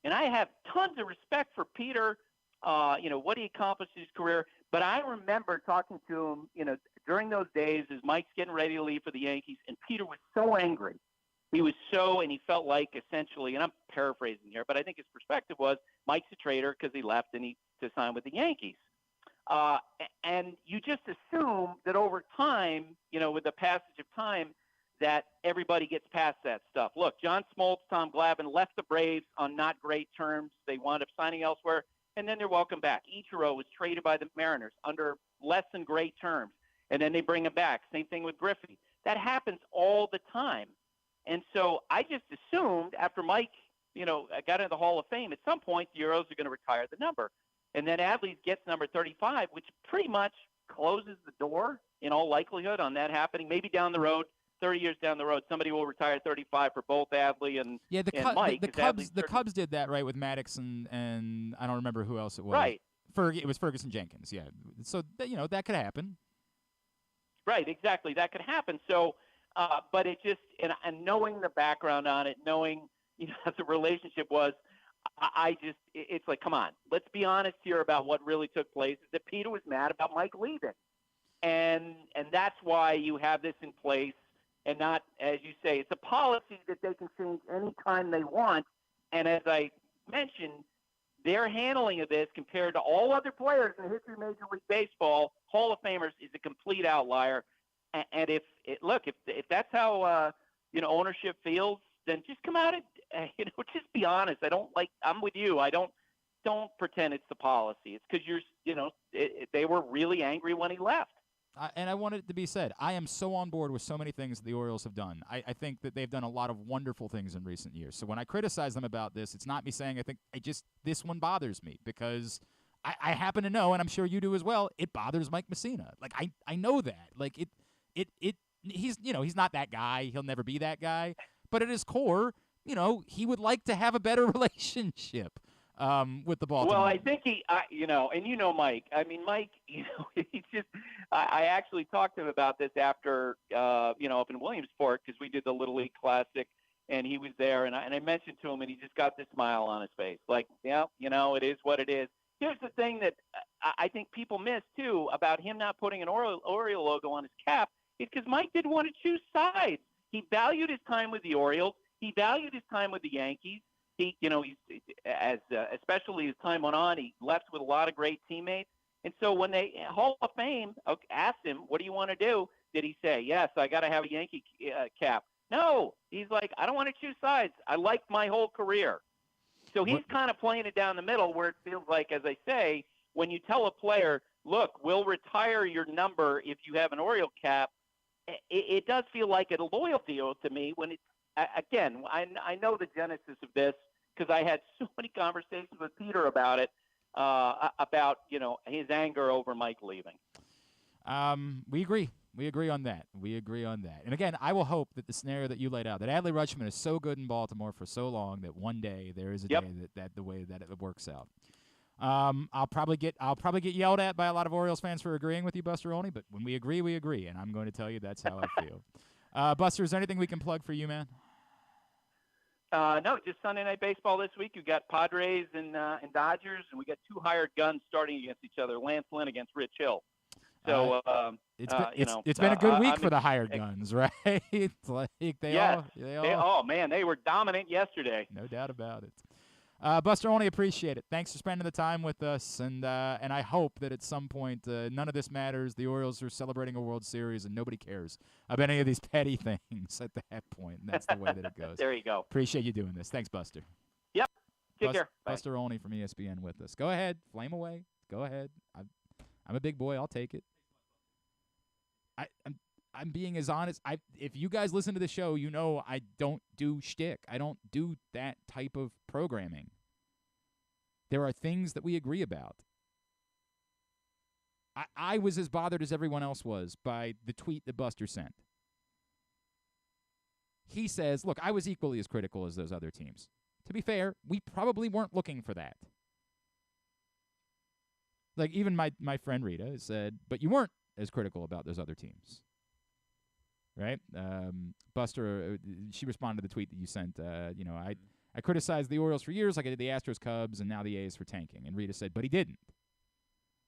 Speaker 17: And I have tons of respect for Peter, what he accomplished in his career. But I remember talking to him, during those days as Mike's getting ready to leave for the Yankees, and Peter was so angry. He was and he felt like essentially, and I'm paraphrasing here, but I think his perspective was Mike's a traitor because he left to sign with the Yankees. And you just assume that over time, with the passage of time, that everybody gets past that stuff. Look, John Smoltz, Tom Glavine left the Braves on not great terms. They wound up signing elsewhere, and then they're welcome back. Ichiro was traded by the Mariners under less than great terms, and then they bring him back. Same thing with Griffin. That happens all the time. And so I just assumed after Mike, got into the Hall of Fame, at some point the Orioles are going to retire the number. And then Adley gets number 35, which pretty much closes the door in all likelihood on that happening. Maybe down the road, 30 years down the road, somebody will retire 35 for both Adley and Mike.
Speaker 1: The Cubs did that, right, with Maddox and I don't remember who else it was.
Speaker 17: Right.
Speaker 1: It was Ferguson Jenkins, yeah. So, that could happen.
Speaker 17: Right, exactly. That could happen. So, but it just and knowing the background on it, knowing how the relationship was, it's like, come on, let's be honest here about what really took place. Is that Peter was mad about Mike leaving, and that's why you have this in place, and not, as you say, it's a policy that they can change anytime they want. And as I mentioned, their handling of this compared to all other players in the history of Major League Baseball, Hall of Famers, is a complete outlier. And if that's how ownership feels, then just come out and just be honest. I'm with you. I don't pretend it's the policy. It's because they were really angry when he left.
Speaker 1: And I want it to be said, I am so on board with so many things that the Orioles have done. I think that they've done a lot of wonderful things in recent years. So when I criticize them about this, it's not me saying this one bothers me because I happen to know, and I'm sure you do as well, it bothers Mike Mussina. Like I know that. Like he's not that guy. He'll never be that guy. But at his core, he would like to have a better relationship with the Baltimore.
Speaker 17: Well, I think and Mike. I mean, Mike, he's just. I actually talked to him about this after, up in Williamsport because we did the Little League Classic, and he was there, and I mentioned to him, and he just got this smile on his face, like, it is what it is. Here's the thing that I think people miss too about him not putting an Oriole logo on his cap. It's because Mike didn't want to choose sides. He valued his time with the Orioles. He valued his time with the Yankees. He, especially as time went on, he left with a lot of great teammates. And so when they Hall of Fame asked him, "What do you want to do?" Did he say, "Yes, I got to have a Yankee cap"? No, he's like, "I don't want to choose sides. I liked my whole career." So he's kind of playing it down the middle, where it feels like, as I say, when you tell a player, "Look, we'll retire your number if you have an Oriole cap," it does feel like a loyalty to me. When it's again, I know the genesis of this because I had so many conversations with Peter about it. About his anger over Mike leaving.
Speaker 1: We agree. We agree on that. And again, I will hope that the scenario that you laid out, that Adley Rutschman is so good in Baltimore for so long that one day there is a day that the way that it works out. I'll probably get yelled at by a lot of Orioles fans for agreeing with you, Buster Olney, but when we agree, and I'm going to tell you that's how I feel. Buster, is there anything we can plug for you, man?
Speaker 17: No, just Sunday Night Baseball this week. You've got Padres and Dodgers, and we got two hired guns starting against each other. Lance Lynn against Rich Hill. So
Speaker 1: it's been a good week for the hired guns, right? It's like they all.
Speaker 17: They were dominant yesterday.
Speaker 1: No doubt about it. Buster, only appreciate it. Thanks for spending the time with us, and I hope that at some point none of this matters. The Orioles are celebrating a World Series, and nobody cares about any of these petty things at that point. And that's the way that it goes.
Speaker 17: There you go.
Speaker 1: Appreciate you doing this. Thanks, Buster.
Speaker 17: Yep. Take care.
Speaker 1: Buster Olney from ESPN with us. Go ahead, flame away. Go ahead. I'm a big boy. I'll take it. I'm being as honest. If you guys listen to the show, you know I don't do shtick. I don't do that type of programming. There are things that we agree about. I was as bothered as everyone else was by the tweet that Buster sent. He says, look, I was equally as critical as those other teams. To be fair, we probably weren't looking for that. Like, even my friend Rita said, but you weren't as critical about those other teams. right? Buster, she responded to the tweet that you sent. I criticized the Orioles for years like I did the Astros, Cubs, and now the A's for tanking. And Rita said, but he didn't.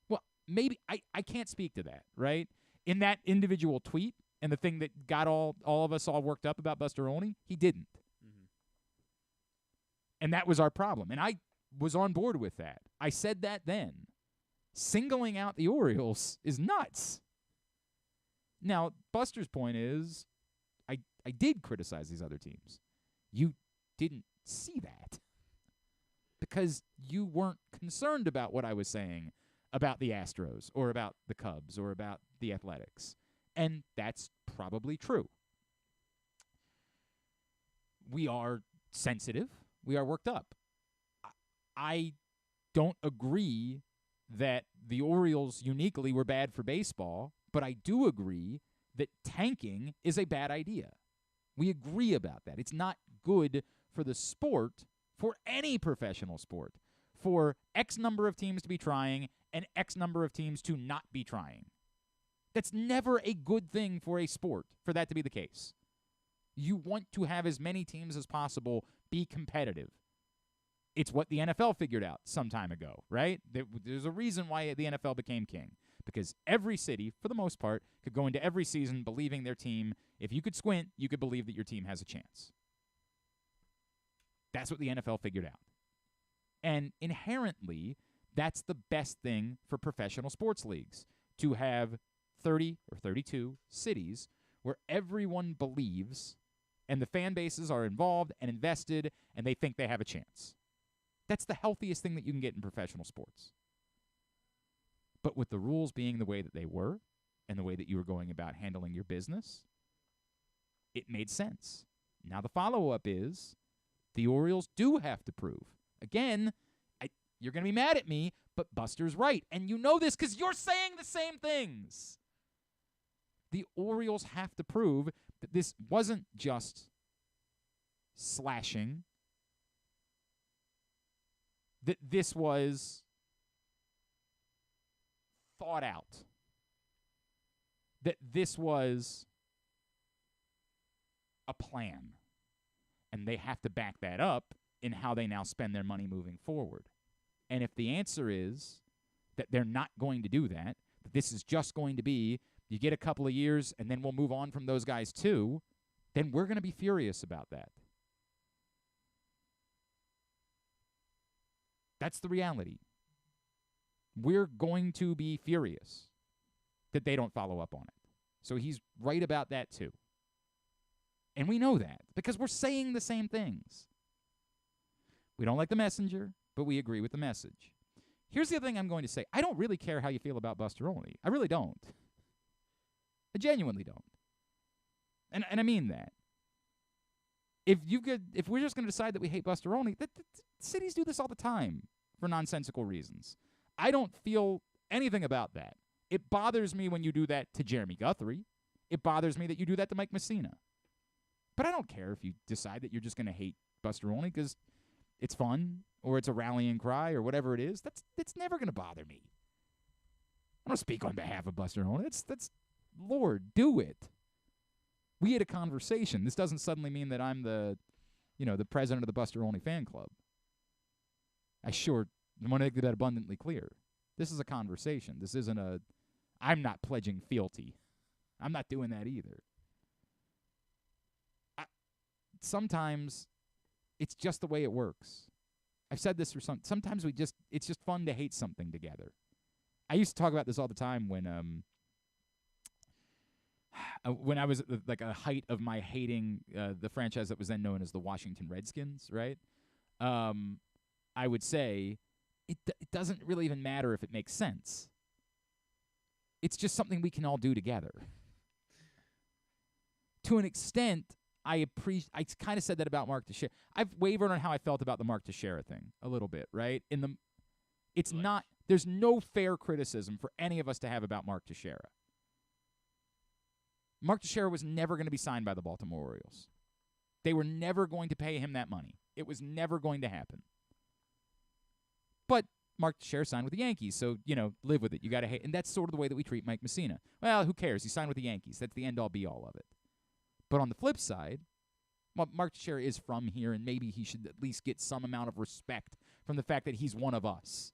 Speaker 1: Well, maybe I can't speak to that, right? In that individual tweet and the thing that got all of us all worked up about Buster Olney, he didn't. Mm-hmm. And that was our problem. And I was on board with that. I said that then. Singling out the Orioles is nuts. Now, Buster's point is, I did criticize these other teams. You didn't see that because you weren't concerned about what I was saying about the Astros or about the Cubs or about the Athletics. And that's probably true. We are sensitive. We are worked up. I don't agree that the Orioles uniquely were bad for baseball, but I do agree that tanking is a bad idea. We agree about that. It's not good for the sport, for any professional sport, for X number of teams to be trying and X number of teams to not be trying. That's never a good thing for a sport, for that to be the case. You want to have as many teams as possible be competitive. It's what the NFL figured out some time ago, right? There's a reason why the NFL became king. Because every city, for the most part, could go into every season believing their team, if you could squint, you could believe that your team has a chance. That's what the NFL figured out. And inherently, that's the best thing for professional sports leagues, to have 30 or 32 cities where everyone believes and the fan bases are involved and invested and they think they have a chance. That's the healthiest thing that you can get in professional sports. But with the rules being the way that they were and the way that you were going about handling your business, it made sense. Now the follow-up is the Orioles do have to prove. Again, you're going to be mad at me, but Buster's right. And you know this because you're saying the same things. The Orioles have to prove that this wasn't just slashing, that this was thought out, that this was a plan, and they have to back that up in how they now spend their money moving forward. And if the answer is that they're not going to do that this is just going to be, you get a couple of years and then we'll move on from those guys too, then we're going to be furious about that. That's the reality. We're going to be furious that they don't follow up on it. So he's right about that too. And we know that because we're saying the same things. We don't like the messenger, but we agree with the message. Here's the other thing I'm going to say. I don't really care how you feel about Buster Olney. I really don't. I genuinely don't. And I mean that. If we're just going to decide that we hate Buster Olney, cities do this all the time for nonsensical reasons. I don't feel anything about that. It bothers me when you do that to Jeremy Guthrie. It bothers me that you do that to Mike Mussina. But I don't care if you decide that you're just going to hate Buster Olney because it's fun or it's a rallying cry or whatever it is. That's never going to bother me. I don't speak on behalf of Buster Olney. That's Lord, do it. We had a conversation. This doesn't suddenly mean that I'm the president of the Buster Olney fan club. I want to make that abundantly clear. This is a conversation. This isn't I'm not pledging fealty. I'm not doing that either. Sometimes it's just the way it works. I've said this for sometimes it's just fun to hate something together. I used to talk about this all the time when I was at like a height of my hating the franchise that was then known as the Washington Redskins, right? I would say it doesn't really even matter if it makes sense. It's just something we can all do together. To an extent, I kind of said that about Mark Teixeira. I've wavered on how I felt about the Mark Teixeira thing a little bit, right? There's no fair criticism for any of us to have about Mark Teixeira. Mark Teixeira was never going to be signed by the Baltimore Orioles. They were never going to pay him that money. It was never going to happen. But Mark Teixeira signed with the Yankees, so, live with it. You got to hate. And that's sort of the way that we treat Mike Mussina. Well, who cares? He signed with the Yankees. That's the end-all, be-all of it. But on the flip side, well, Mark Teixeira is from here, and maybe he should at least get some amount of respect from the fact that he's one of us.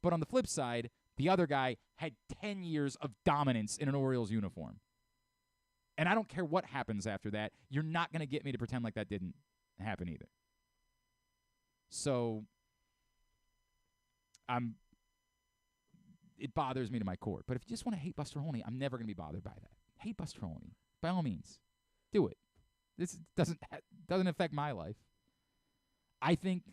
Speaker 1: But on the flip side, the other guy had 10 years of dominance in an Orioles uniform. And I don't care what happens after that. You're not going to get me to pretend like that didn't happen either. So it bothers me to my core. But if you just want to hate Buster Olney, I'm never going to be bothered by that. Hate Buster Olney. By all means, do it. This doesn't affect my life. I think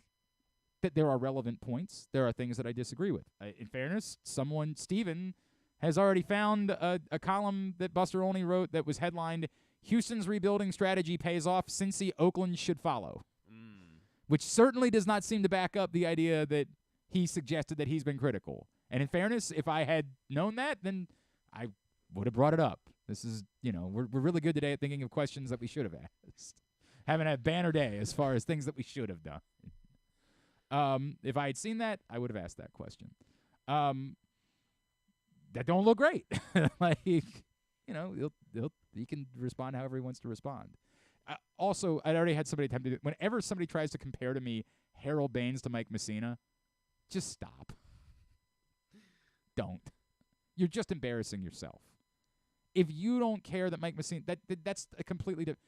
Speaker 1: that there are relevant points. There are things that I disagree with. In fairness, Steven, has already found a column that Buster Olney wrote that was headlined, "Houston's rebuilding strategy pays off. Cincy, Oakland should follow." Which certainly does not seem to back up the idea that he suggested that he's been critical. And in fairness, if I had known that, then I would have brought it up. This is, we're really good today at thinking of questions that we should have asked. Having a banner day as far as things that we should have done. If I had seen that, I would have asked that question. That don't look great. He can respond however he wants to respond. Also, I already had somebody attempt to do it. Whenever somebody tries to compare to me Harold Baines to Mike Mussina, just stop. Don't. You're just embarrassing yourself. If you don't care that Mike Mussina, that's a completely different.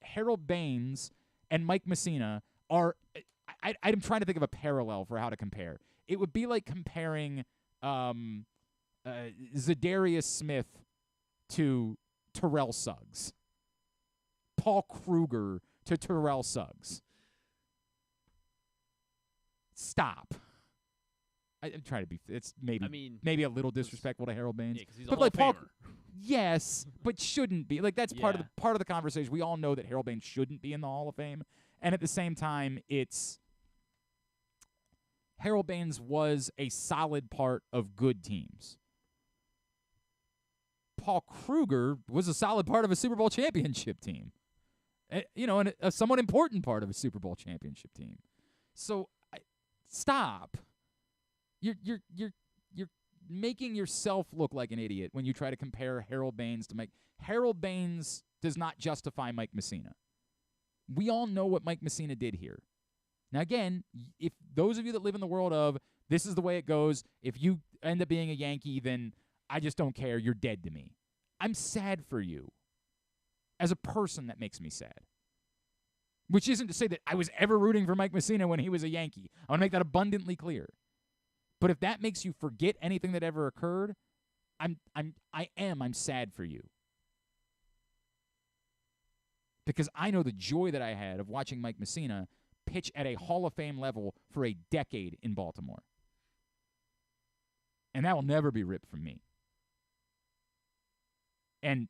Speaker 1: Harold Baines and Mike Mussina are. I'm trying to think of a parallel for how to compare. It would be like comparing Zadarius Smith to Terrell Suggs. Paul Kruger to Terrell Suggs. Stop. I'm trying to be. It's maybe a little disrespectful to Harold Baines.
Speaker 2: Yeah, because he's
Speaker 1: but
Speaker 2: a Hall of Famer.
Speaker 1: Yes, but shouldn't be. Like that's part of the conversation. We all know that Harold Baines shouldn't be in the Hall of Fame, and at the same time, Harold Baines was a solid part of good teams. Paul Kruger was a solid part of a Super Bowl championship team. And a somewhat important part of a Super Bowl championship team. So stop. You're making yourself look like an idiot when you try to compare Harold Baines to Mike. Harold Baines does not justify Mike Mussina. We all know what Mike Mussina did here. Now, again, if those of you that live in the world of this is the way it goes, if you end up being a Yankee, then I just don't care. You're dead to me. I'm sad for you. As a person, that makes me sad. Which isn't to say that I was ever rooting for Mike Mussina when he was a Yankee. I want to make that abundantly clear. But if that makes you forget anything that ever occurred, I'm sad for you. Because I know the joy that I had of watching Mike Mussina pitch at a Hall of Fame level for a decade in Baltimore. And that will never be ripped from me. And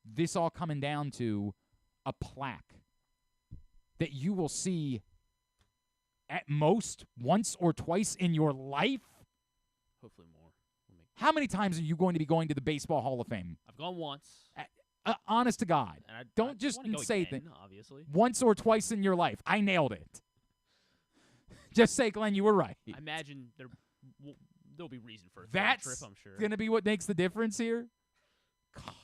Speaker 1: this all coming down to a plaque that you will see at most once or twice in your life.
Speaker 2: Hopefully more.
Speaker 1: How many times are you going to be going to the Baseball Hall of Fame?
Speaker 2: I've gone once.
Speaker 1: Honest to God.
Speaker 2: And
Speaker 1: Don't just say
Speaker 2: things. Obviously.
Speaker 1: Once or twice in your life. I nailed it. Just say, Glenn, you were right.
Speaker 2: I imagine there'll be reason for a
Speaker 1: That's
Speaker 2: trip, I'm sure.
Speaker 1: Going to be what makes the difference here? Oh,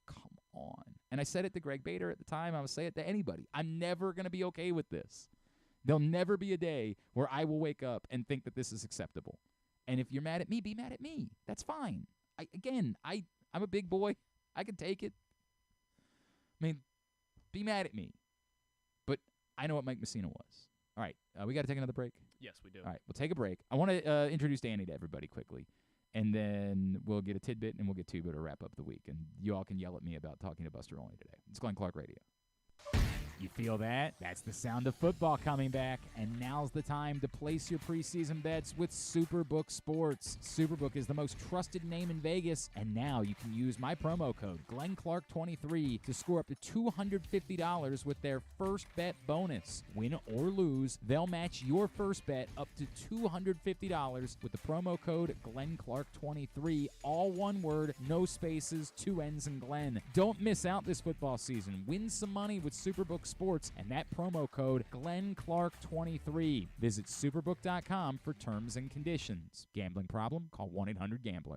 Speaker 1: come on. And I said it to Greg Bader at the time. I will say it to anybody. I'm never going to be okay with this. There'll never be a day where I will wake up and think that this is acceptable. And if you're mad at me, be mad at me. That's fine. I'm a big boy. I can take it. I mean, be mad at me. But I know what Mike Mussina was. All right, we got to take another break?
Speaker 2: Yes, we do.
Speaker 1: All right, we'll take a break. I want to introduce Danny to everybody quickly, and then we'll get a tidbit, and we'll get Tuba to wrap up the week. And you all can yell at me about talking to Buster Olney today. It's Glenn Clark Radio. You feel that? That's the sound of football coming back, and now's the time to place your preseason bets with Superbook Sports. Superbook is the most trusted name in Vegas, and now you can use my promo code GlennClark23 to score up to $250 with their first bet bonus. Win or lose, they'll match your first bet up to $250 with the promo code GlennClark23. All one word, no spaces, two N's in Glenn. Don't miss out this football season. Win some money with Superbook Sports and that promo code GlennClark23. Visit superbook.com for terms and conditions. Gambling problem? Call 1-800-GAMBLER.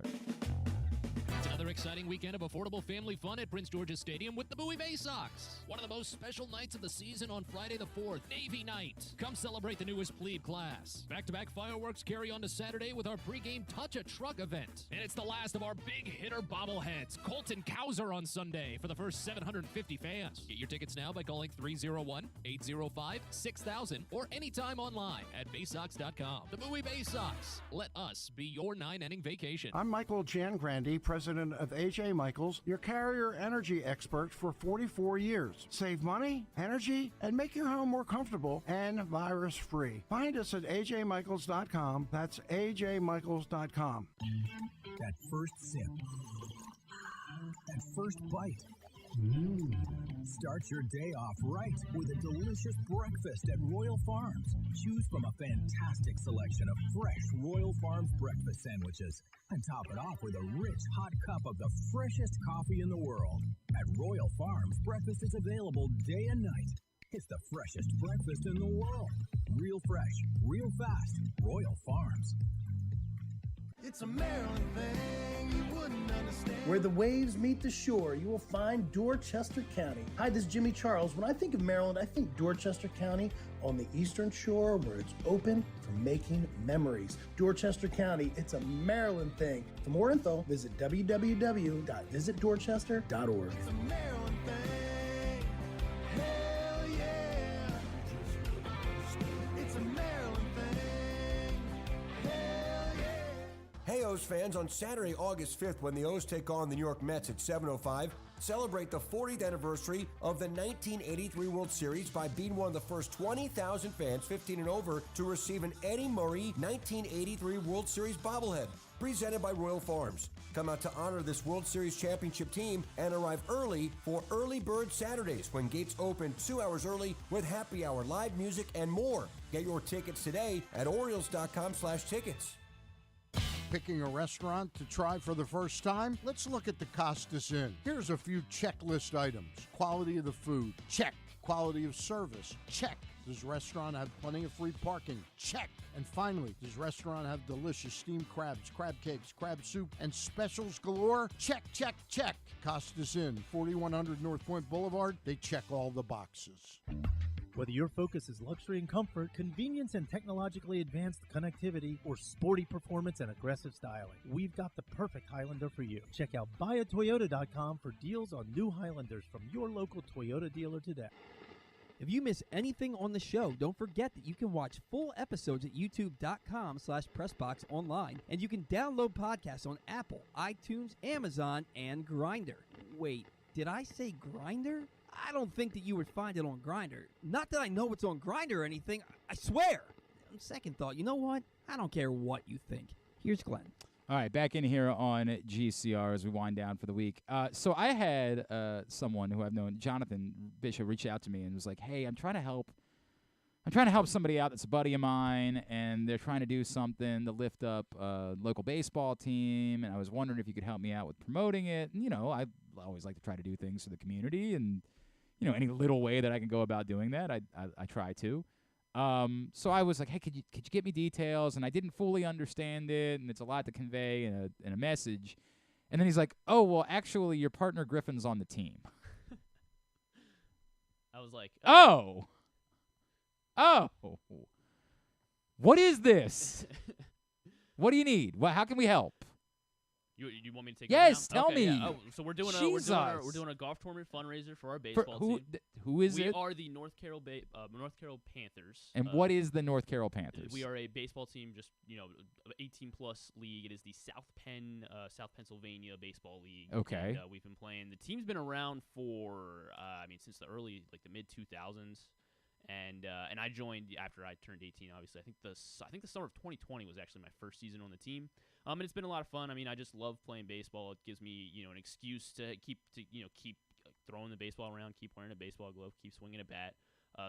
Speaker 7: It's another another exciting weekend of affordable family fun at Prince George's Stadium with the Bowie Bay Sox. One of the most special nights of the season on Friday the 4th, Navy Night. Come celebrate the newest plebe class. Back-to-back fireworks carry on to Saturday with our pregame Touch a Truck event. And it's the last of our big hitter bobbleheads, Colton Cowser on Sunday for the first 750 fans. Get your tickets now by calling 301-805-6000 or anytime online at baysox.com. The Bowie Bay Sox. Let us be your 9-inning vacation.
Speaker 11: I'm Michael Jangrandy, president of AJ Michaels, your carrier energy expert for 44 years. Save money, energy, and make your home more comfortable and virus-free. Find us at ajmichaels.com. That's ajmichaels.com.
Speaker 5: That first sip. That first bite. Start your day off right with a delicious breakfast at Royal Farms. Choose from a fantastic selection of fresh Royal Farms breakfast sandwiches and top it off with a rich hot cup of the freshest coffee in the world. At Royal Farms, breakfast is available day and night. It's the freshest breakfast in the world. Real fresh, real fast. Royal Farms.
Speaker 13: It's a Maryland thing you wouldn't understand.
Speaker 14: Where the waves meet the shore, you will find Dorchester County. Hi, this is Jimmy Charles. When I think of Maryland, I think Dorchester County on the eastern shore where it's open for making memories. Dorchester County, it's a Maryland thing. For more info, visit www.visitdorchester.org.
Speaker 13: It's a Maryland thing. Hell yeah. It's a Maryland thing. Hell yeah.
Speaker 10: Hey, O's fans, on Saturday, August 5th, when the O's take on the New York Mets at 7:05, celebrate the 40th anniversary of the 1983 World Series by being one of the first 20,000 fans 15 and over to receive an Eddie Murray 1983 World Series bobblehead, presented by Royal Farms. Come out to honor this World Series championship team and arrive early for Early Bird Saturdays, when gates open 2 hours early with happy hour, live music, and more. Get your tickets today at Orioles.com/tickets.
Speaker 4: Picking a restaurant to try for the first time? Let's look at the Costas Inn. Here's a few checklist items. Quality of the food? Check. Quality of service? Check. Does restaurant have plenty of free parking? Check. And finally, does restaurant have delicious steamed crabs, crab cakes, crab soup, and specials galore? Check, check, check. Costas Inn, 4100 North Point Boulevard. They check all the boxes.
Speaker 15: Whether your focus is luxury and comfort, convenience and technologically advanced connectivity, or sporty performance and aggressive styling, we've got the perfect Highlander for you. Check out buyatoyota.com for deals on new Highlanders from your local Toyota dealer today.
Speaker 6: If you miss anything on the show, don't forget that you can watch full episodes at youtube.com/pressbox online, and you can download podcasts on Apple, iTunes, Amazon, and Grindr. Wait, did I say Grindr? I don't think that you would find it on Grindr. Not that I know what's on Grindr or anything, I swear. On second thought, you know what? I don't care what you think. Here's Glenn.
Speaker 1: All right, back in here on GCR as we wind down for the week. So I had someone who I've known, Jonathan Bishop, reach out to me and was like, hey, I'm trying to help somebody out that's a buddy of mine, and they're trying to do something to lift up a local baseball team, and I was wondering if you could help me out with promoting it. And, I always like to try to do things for the community, and, any little way that I can go about doing that, I try to. So I was like, hey, could you get me details? And I didn't fully understand it, and it's a lot to convey in a message. And then he's like, oh, well, actually, your partner Griffin's on the team.
Speaker 2: I was like,
Speaker 1: oh, what is this? What do you need? How can we help?
Speaker 2: You want me to take
Speaker 1: Yes,
Speaker 2: it now?
Speaker 1: tell me.
Speaker 2: Yeah. Oh, so we're doing a golf tournament fundraiser for our baseball team.
Speaker 1: Who is it?
Speaker 2: We are the North Carroll Panthers.
Speaker 1: And what is the North Carroll Panthers?
Speaker 2: We are a baseball team, just 18+ league. It is the South Pennsylvania Baseball League.
Speaker 1: Okay.
Speaker 2: And, we've been playing. The team's been around for since the mid 2000s. And I joined after I turned 18. Obviously, I think the summer of 2020 was actually my first season on the team. And it's been a lot of fun. I just love playing baseball. It gives me an excuse to keep throwing the baseball around, keep wearing a baseball glove, keep swinging a bat.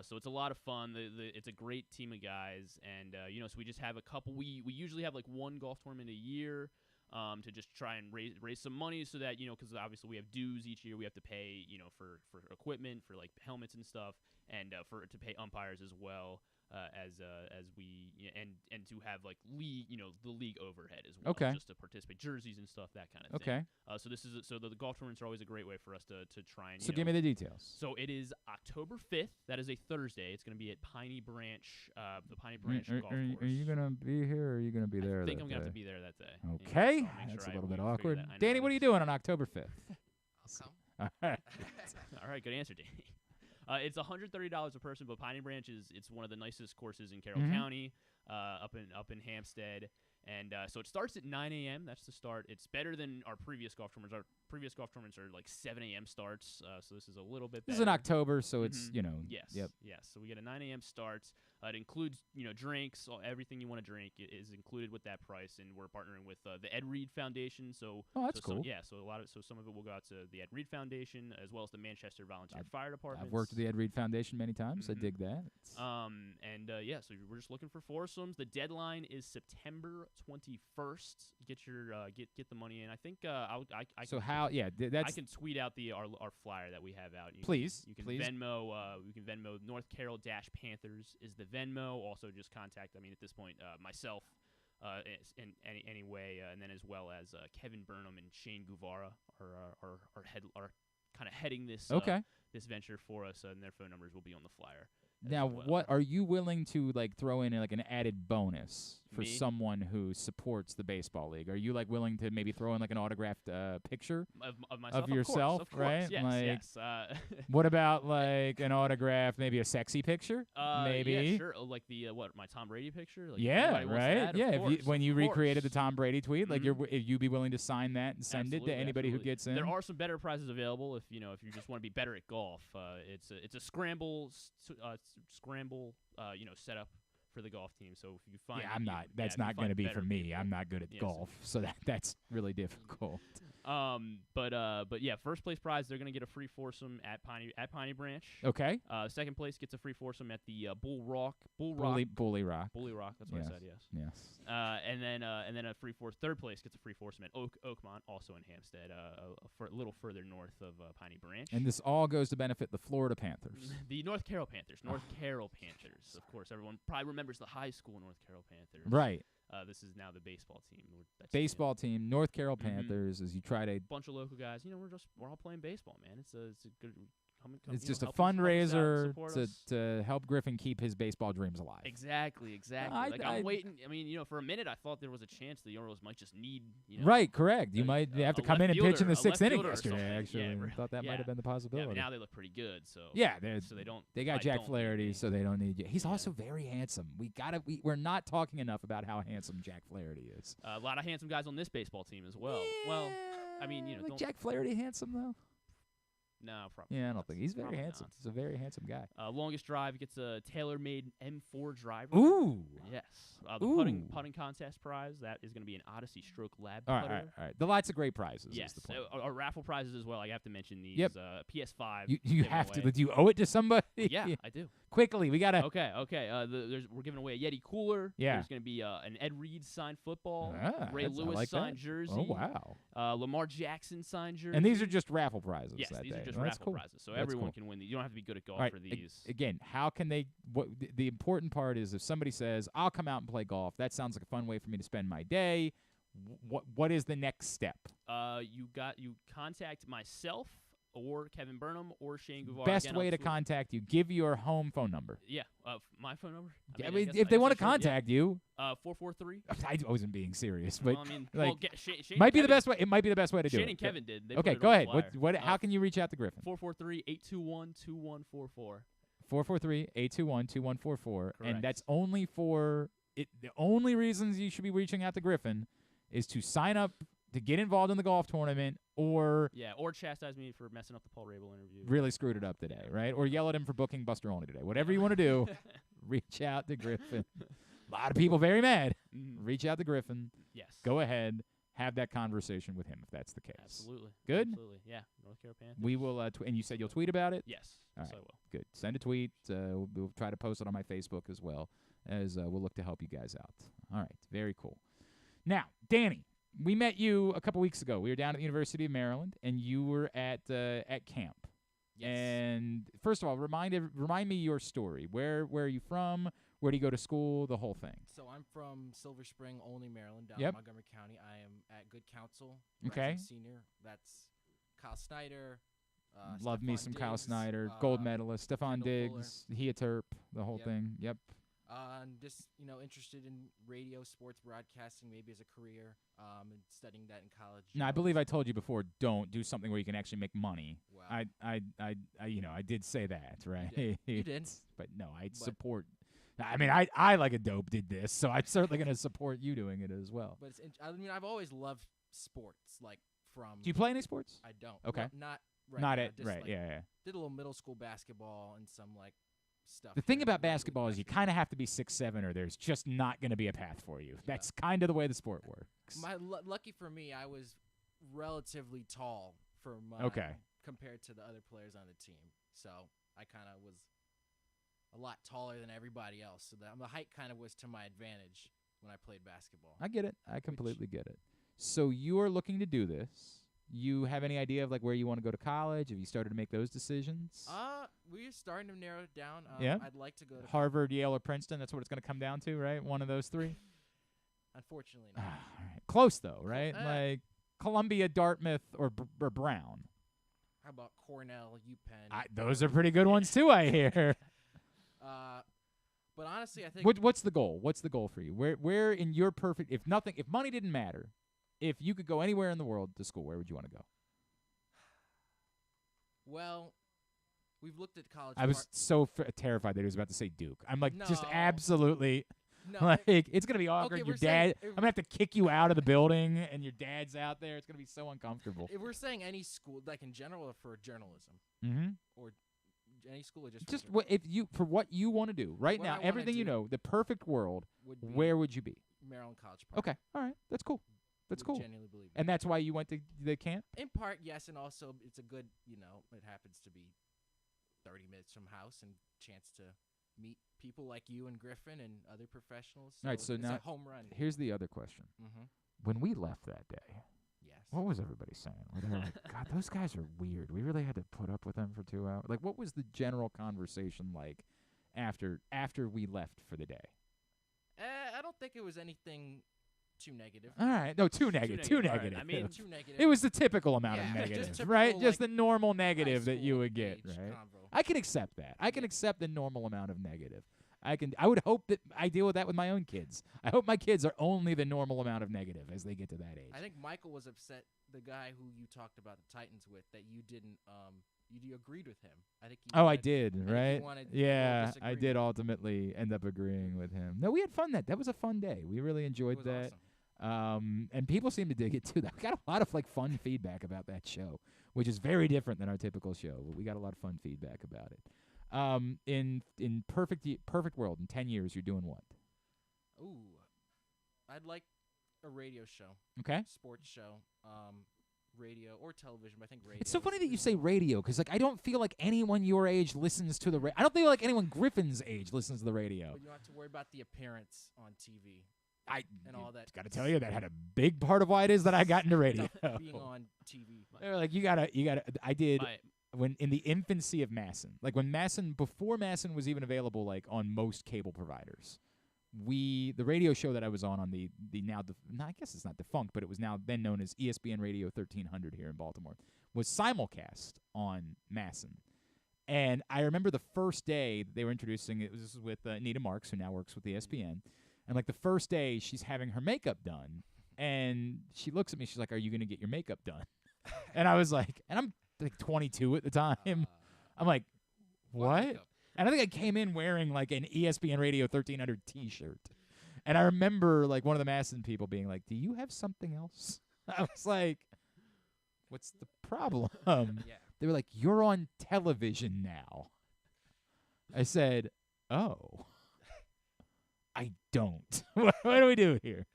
Speaker 2: So it's a lot of fun. It's a great team of guys, and so we just have a couple. We usually have one golf tournament a year. To just try and raise some money so that, because obviously we have dues each year we have to pay, for equipment, for helmets and stuff, and to pay umpires as well. as we and to have like league, the league overhead as well,
Speaker 1: Okay.
Speaker 2: just to participate, jerseys and stuff, that kind of
Speaker 1: Okay.
Speaker 2: thing. So the golf tournaments are always a great way for us to try and.
Speaker 1: So give me the details.
Speaker 2: So it is October 5th. That is a Thursday. It's going to be at Piney Branch, the Piney Branch golf course.
Speaker 1: Are you gonna be here, or are you gonna be there?
Speaker 2: I think
Speaker 1: that
Speaker 2: I'm gonna have to
Speaker 1: day?
Speaker 2: be there that day.
Speaker 1: Okay,
Speaker 2: So I'll make
Speaker 1: that's
Speaker 2: sure
Speaker 1: a little bit
Speaker 2: we figure
Speaker 1: awkward.
Speaker 2: that. I know
Speaker 1: Danny, what are you doing on October 5th?
Speaker 18: Awesome.
Speaker 1: All right.
Speaker 2: All right, good answer, Danny. It's $130 a person, but Piney Branch it's one of the nicest courses in Carroll County, up in Hampstead, and so it starts at 9 a.m. That's the start. It's better than our previous golf tournaments. Our previous golf tournaments are like 7 a.m. starts, so this is a little bit better.
Speaker 1: This is in October, so it's
Speaker 2: Yes.
Speaker 1: Yep.
Speaker 2: Yes. So we get a 9 a.m. starts. It includes drinks, everything you want to drink is included with that price, and we're partnering with the Ed Reed Foundation. So
Speaker 1: that's
Speaker 2: so
Speaker 1: cool.
Speaker 2: So some of it will go out to the Ed Reed Foundation as well as the Manchester Volunteer Fire Department.
Speaker 1: I've worked with the Ed Reed Foundation many times. I dig that.
Speaker 2: So we're just looking for foursomes. The deadline is September 21st. Get your get the money in. I think I can tweet out our flyer that we have out. You can Venmo North Carroll Panthers is the Venmo. Also, just contact. At this point, myself, in any way, and then as well as Kevin Burnham and Shane Guevara are kind of heading this this venture for us, and their phone numbers will be on the flyer.
Speaker 1: Now, what are you willing to throw in an added bonus for
Speaker 2: Me?
Speaker 1: someone who supports the baseball league? Are you willing to maybe throw in an autographed picture
Speaker 2: of myself?
Speaker 1: of yourself,
Speaker 2: of course,
Speaker 1: right?
Speaker 2: Yes.
Speaker 1: What about an autograph, maybe a sexy picture? Maybe.
Speaker 2: Yeah, sure. Like my Tom Brady picture.
Speaker 1: Yeah, right.
Speaker 2: Yeah,
Speaker 1: when you recreated the Tom Brady tweet, you'd be willing to sign that and send it to anybody who gets in.
Speaker 2: There are some better prizes available if you just want to be better at golf. It's a scramble setup for the golf team. So if you find
Speaker 1: that's not going to be for me. I'm not good at golf, so that's really difficult.
Speaker 2: But yeah, first place prize, they're going to get a free foursome at Piney Branch.
Speaker 1: Okay.
Speaker 2: Second place gets a free foursome at the Bully Rock.
Speaker 1: Bully Rock.
Speaker 2: That's what I said. Yes.
Speaker 1: Yes.
Speaker 2: And then a third place gets a free foursome at Oakmont, also in Hampstead, a little further north of Piney Branch.
Speaker 1: And this all goes to benefit the Florida Panthers.
Speaker 2: The North Carroll Panthers. Of course, everyone probably remembers the high school North Carroll Panthers.
Speaker 1: Right.
Speaker 2: This is now the baseball team.
Speaker 1: Baseball team, North Carroll Panthers, as you try to
Speaker 2: bunch of local guys. We're all playing baseball, man. It's a good.
Speaker 1: It's just a fundraiser to help Griffin keep his baseball dreams alive.
Speaker 2: Exactly. I'm waiting. For a minute, I thought there was a chance the Orioles might just need.
Speaker 1: Right, correct. You might have to come in and pitch in the sixth inning yesterday. Actually, I thought that might have been the possibility.
Speaker 2: Now they look pretty good. So
Speaker 1: they don't. They got Jack Flaherty, so they don't need you. He's also very handsome. We're not talking enough about how handsome Jack Flaherty is.
Speaker 2: A lot of handsome guys on this baseball team as well. Well,
Speaker 1: Jack Flaherty handsome though.
Speaker 2: No, probably.
Speaker 1: Yeah, I don't think he's very handsome. He's a very handsome guy.
Speaker 2: Longest drive gets a tailor-made M4 driver.
Speaker 1: Ooh.
Speaker 2: Yes. The putting contest prize, that is going to be an Odyssey Stroke Lab putter.
Speaker 1: All right. The lots of great prizes.
Speaker 2: Yes.
Speaker 1: Is the point.
Speaker 2: Our raffle prizes as well. I have to mention these.
Speaker 1: Yep.
Speaker 2: PS5.
Speaker 1: You have to. Do you owe it to somebody?
Speaker 2: Yeah, I do.
Speaker 1: Quickly, we gotta.
Speaker 2: Okay. We're giving away a Yeti cooler.
Speaker 1: Yeah.
Speaker 2: There's going to be an Ed Reed signed football.
Speaker 1: Ray
Speaker 2: Lewis signed jersey.
Speaker 1: Oh wow.
Speaker 2: Lamar Jackson signed jersey.
Speaker 1: And these are just raffle prizes.
Speaker 2: Yes,
Speaker 1: that
Speaker 2: these
Speaker 1: day.
Speaker 2: are just
Speaker 1: Well,
Speaker 2: raffle prizes. So everyone can win. You don't have to be good at golf for these.
Speaker 1: Again, how can they? The important part is if somebody says, "I'll come out and play golf," that sounds like a fun way for me to spend my day. What is the next step?
Speaker 2: You contact myself or Kevin Burnham or Shane Guevara.
Speaker 1: Best way to contact you. Give your home phone number.
Speaker 2: Yeah, my phone number.
Speaker 1: If they want to contact you,
Speaker 2: 443.
Speaker 1: I wasn't being serious, but
Speaker 2: Shane
Speaker 1: might be the best way. It might be the best way to do it.
Speaker 2: Shane and Kevin did. They
Speaker 1: okay, go ahead. How can you reach out to Griffin?
Speaker 2: 443-821-2144.
Speaker 1: 443-821-2144, and that's only for it. The only reasons you should be reaching out to Griffin is to sign up to get involved in the golf tournament, or
Speaker 2: chastise me for messing up the Paul Rabil interview.
Speaker 1: Really screwed it up today, right? Or yell at him for booking Buster Olney today. Whatever you want to do, reach out to Griffin. A lot of people very mad. Reach out to Griffin.
Speaker 2: Yes.
Speaker 1: Go ahead. Have that conversation with him if that's the case.
Speaker 2: Absolutely.
Speaker 1: Good?
Speaker 2: Absolutely. Yeah. North Carolina Panthers.
Speaker 1: We will, and you said you'll tweet about it?
Speaker 2: Yes.
Speaker 1: All
Speaker 2: right.
Speaker 1: I
Speaker 2: will.
Speaker 1: Good. Send a tweet. We'll try to post it on my Facebook as well, as we'll look to help you guys out. All right. Very cool. Now, Danny, we met you a couple weeks ago. We were down at the University of Maryland, and you were at camp.
Speaker 2: Yes.
Speaker 1: And first of all, remind me your story. Where are you from? Where do you go to school? The whole thing.
Speaker 18: So I'm from Silver Spring, Olney, Maryland, down
Speaker 1: Yep.
Speaker 18: in Montgomery County. I am at Good Counsel,
Speaker 1: Okay.
Speaker 18: rising senior. That's Kyle Snyder.
Speaker 1: Love me
Speaker 18: Stephon
Speaker 1: some Kyle
Speaker 18: Diggs,
Speaker 1: Snyder, gold medalist, Stephon
Speaker 18: Kendall
Speaker 1: Diggs, Heaterp, the whole
Speaker 18: Yep.
Speaker 1: thing. Yep.
Speaker 18: I'm just interested in radio, sports broadcasting, maybe as a career, and studying that in college.
Speaker 1: Now, I believe I told you before, don't do something where you can actually make money.
Speaker 18: Wow.
Speaker 1: I did say that, right?
Speaker 18: You did.
Speaker 1: But no, I support. I mean, I like a dope did this, so I'm certainly going to support you doing it as well.
Speaker 18: But I've always loved sports, like from.
Speaker 1: Do you play any sports?
Speaker 18: I don't.
Speaker 1: Okay.
Speaker 18: Not right
Speaker 1: Not
Speaker 18: now,
Speaker 1: it.
Speaker 18: just,
Speaker 1: Right.
Speaker 18: like,
Speaker 1: Yeah.
Speaker 18: Did a little middle school basketball and some stuff.
Speaker 1: The thing about basketball is you kind of have to be 6'7", or there's just not going to be a path for you. That's kind of the way the sport works.
Speaker 18: Lucky for me, I was relatively tall for my compared to the other players on the team, so I kind of was a lot taller than everybody else. So the height kind of was to my advantage when I played basketball.
Speaker 1: I get it. I completely get it. So you are looking to do this. You have any idea of where you want to go to college? Have you started to make those decisions?
Speaker 18: We're starting to narrow it down.
Speaker 1: Yeah.
Speaker 18: I'd like to go to
Speaker 1: Harvard, Yale, or Princeton. That's what it's going to come down to, right? One of those three.
Speaker 18: Unfortunately, not.
Speaker 1: All right. Close though, right? Like Columbia, Dartmouth, or Brown.
Speaker 18: How about Cornell, UPenn?
Speaker 1: Those are pretty good ones too, I hear.
Speaker 18: But honestly, I think.
Speaker 1: What's the goal? What's the goal for you? Where in your perfect? If money didn't matter, if you could go anywhere in the world to school, where would you want to go?
Speaker 18: Well, we've looked at college.
Speaker 1: I was so terrified that he was about to say Duke. I'm just
Speaker 18: No.
Speaker 1: absolutely.
Speaker 18: No,
Speaker 1: it's gonna be awkward.
Speaker 18: Okay,
Speaker 1: Your
Speaker 18: we're saying
Speaker 1: dad, I'm gonna have to kick you out of the building, and your dad's out there. It's gonna be so uncomfortable.
Speaker 18: If we're saying any school, in general, or for journalism, or any school, or
Speaker 1: just for what you want to do right
Speaker 18: What
Speaker 1: now,
Speaker 18: I wanna
Speaker 1: everything you
Speaker 18: do
Speaker 1: know, the perfect world.
Speaker 18: would be
Speaker 1: Where would you be?
Speaker 18: Maryland College Park.
Speaker 1: Okay, all right, that's cool. That's
Speaker 18: Would
Speaker 1: cool.
Speaker 18: genuinely believe
Speaker 1: And that's why you went to the camp?
Speaker 18: In part, yes, and also it's a good, it happens to be 30 minutes from house and chance to meet people like you and Griffin and other professionals.
Speaker 1: All right, so
Speaker 18: it's
Speaker 1: now
Speaker 18: a home run.
Speaker 1: here's the other question.
Speaker 18: Mhm.
Speaker 1: When we left that day,
Speaker 18: yes,
Speaker 1: what was everybody saying? Were they like, God, those guys are weird. We really had to put up with them for 2 hours. What was the general conversation like after we left for the day?
Speaker 18: I don't think it was anything too negative.
Speaker 1: All right. No, too negative. Too
Speaker 18: All right,
Speaker 1: negative.
Speaker 18: I mean, too negative.
Speaker 1: It was the typical amount of
Speaker 18: Yeah,
Speaker 1: negative,
Speaker 18: just
Speaker 1: right?
Speaker 18: typical,
Speaker 1: Just the normal negative that you
Speaker 18: school
Speaker 1: would get,
Speaker 18: age
Speaker 1: right?
Speaker 18: convo.
Speaker 1: I can accept that. I can accept the normal amount of negative. I would hope that I deal with that with my own kids. I hope my kids are only the normal amount of negative as they get to that age.
Speaker 18: I think Michael was upset, the guy who you talked about the Titans with, that you didn't you agreed with him. I think you
Speaker 1: I
Speaker 18: wanted-
Speaker 1: did,
Speaker 18: I think
Speaker 1: right?
Speaker 18: you wanted
Speaker 1: Yeah,
Speaker 18: full
Speaker 1: I
Speaker 18: disagreement.
Speaker 1: did ultimately end up agreeing with him. No, we had fun that was a fun day. We really enjoyed
Speaker 18: was
Speaker 1: that. And people seem to dig it too. We got a lot of fun feedback about that show, which is very different than our typical show. But we got a lot of fun feedback about it. In perfect world, in 10 years, you're doing what?
Speaker 18: Ooh, I'd like a radio show.
Speaker 1: Okay.
Speaker 18: Sports show, radio or television. But I think radio.
Speaker 1: It's so funny that you say radio because I don't feel like anyone your age listens to the. I don't feel like anyone Griffin's age listens to the radio.
Speaker 18: But you don't have to worry about the appearance on TV. And all that.
Speaker 1: Got to tell you that had a big part of why it is that I got into radio.
Speaker 18: Being on TV.
Speaker 1: They were like, you gotta. I did when in the infancy of Masson, before Masson was even available, on most cable providers. The radio show that I was on the now, I guess it's not defunct, but it was then known as ESPN Radio 1300 here in Baltimore, was simulcast on Masson. And I remember the first day they were introducing it was with Nita Marks, who now works with ESPN. And the first day she's having her makeup done, and she looks at me, she's like, "Are you going to get your makeup done?" And I was like, and I'm 22 at the time. I'm like, "What?" And I think I came in wearing an ESPN Radio 1300 T-shirt. And I remember one of the Masson people being like, "Do you have something else?" I was like, "What's the problem?" They were like, "You're on television now." I said, "Oh, I don't." What do we do here?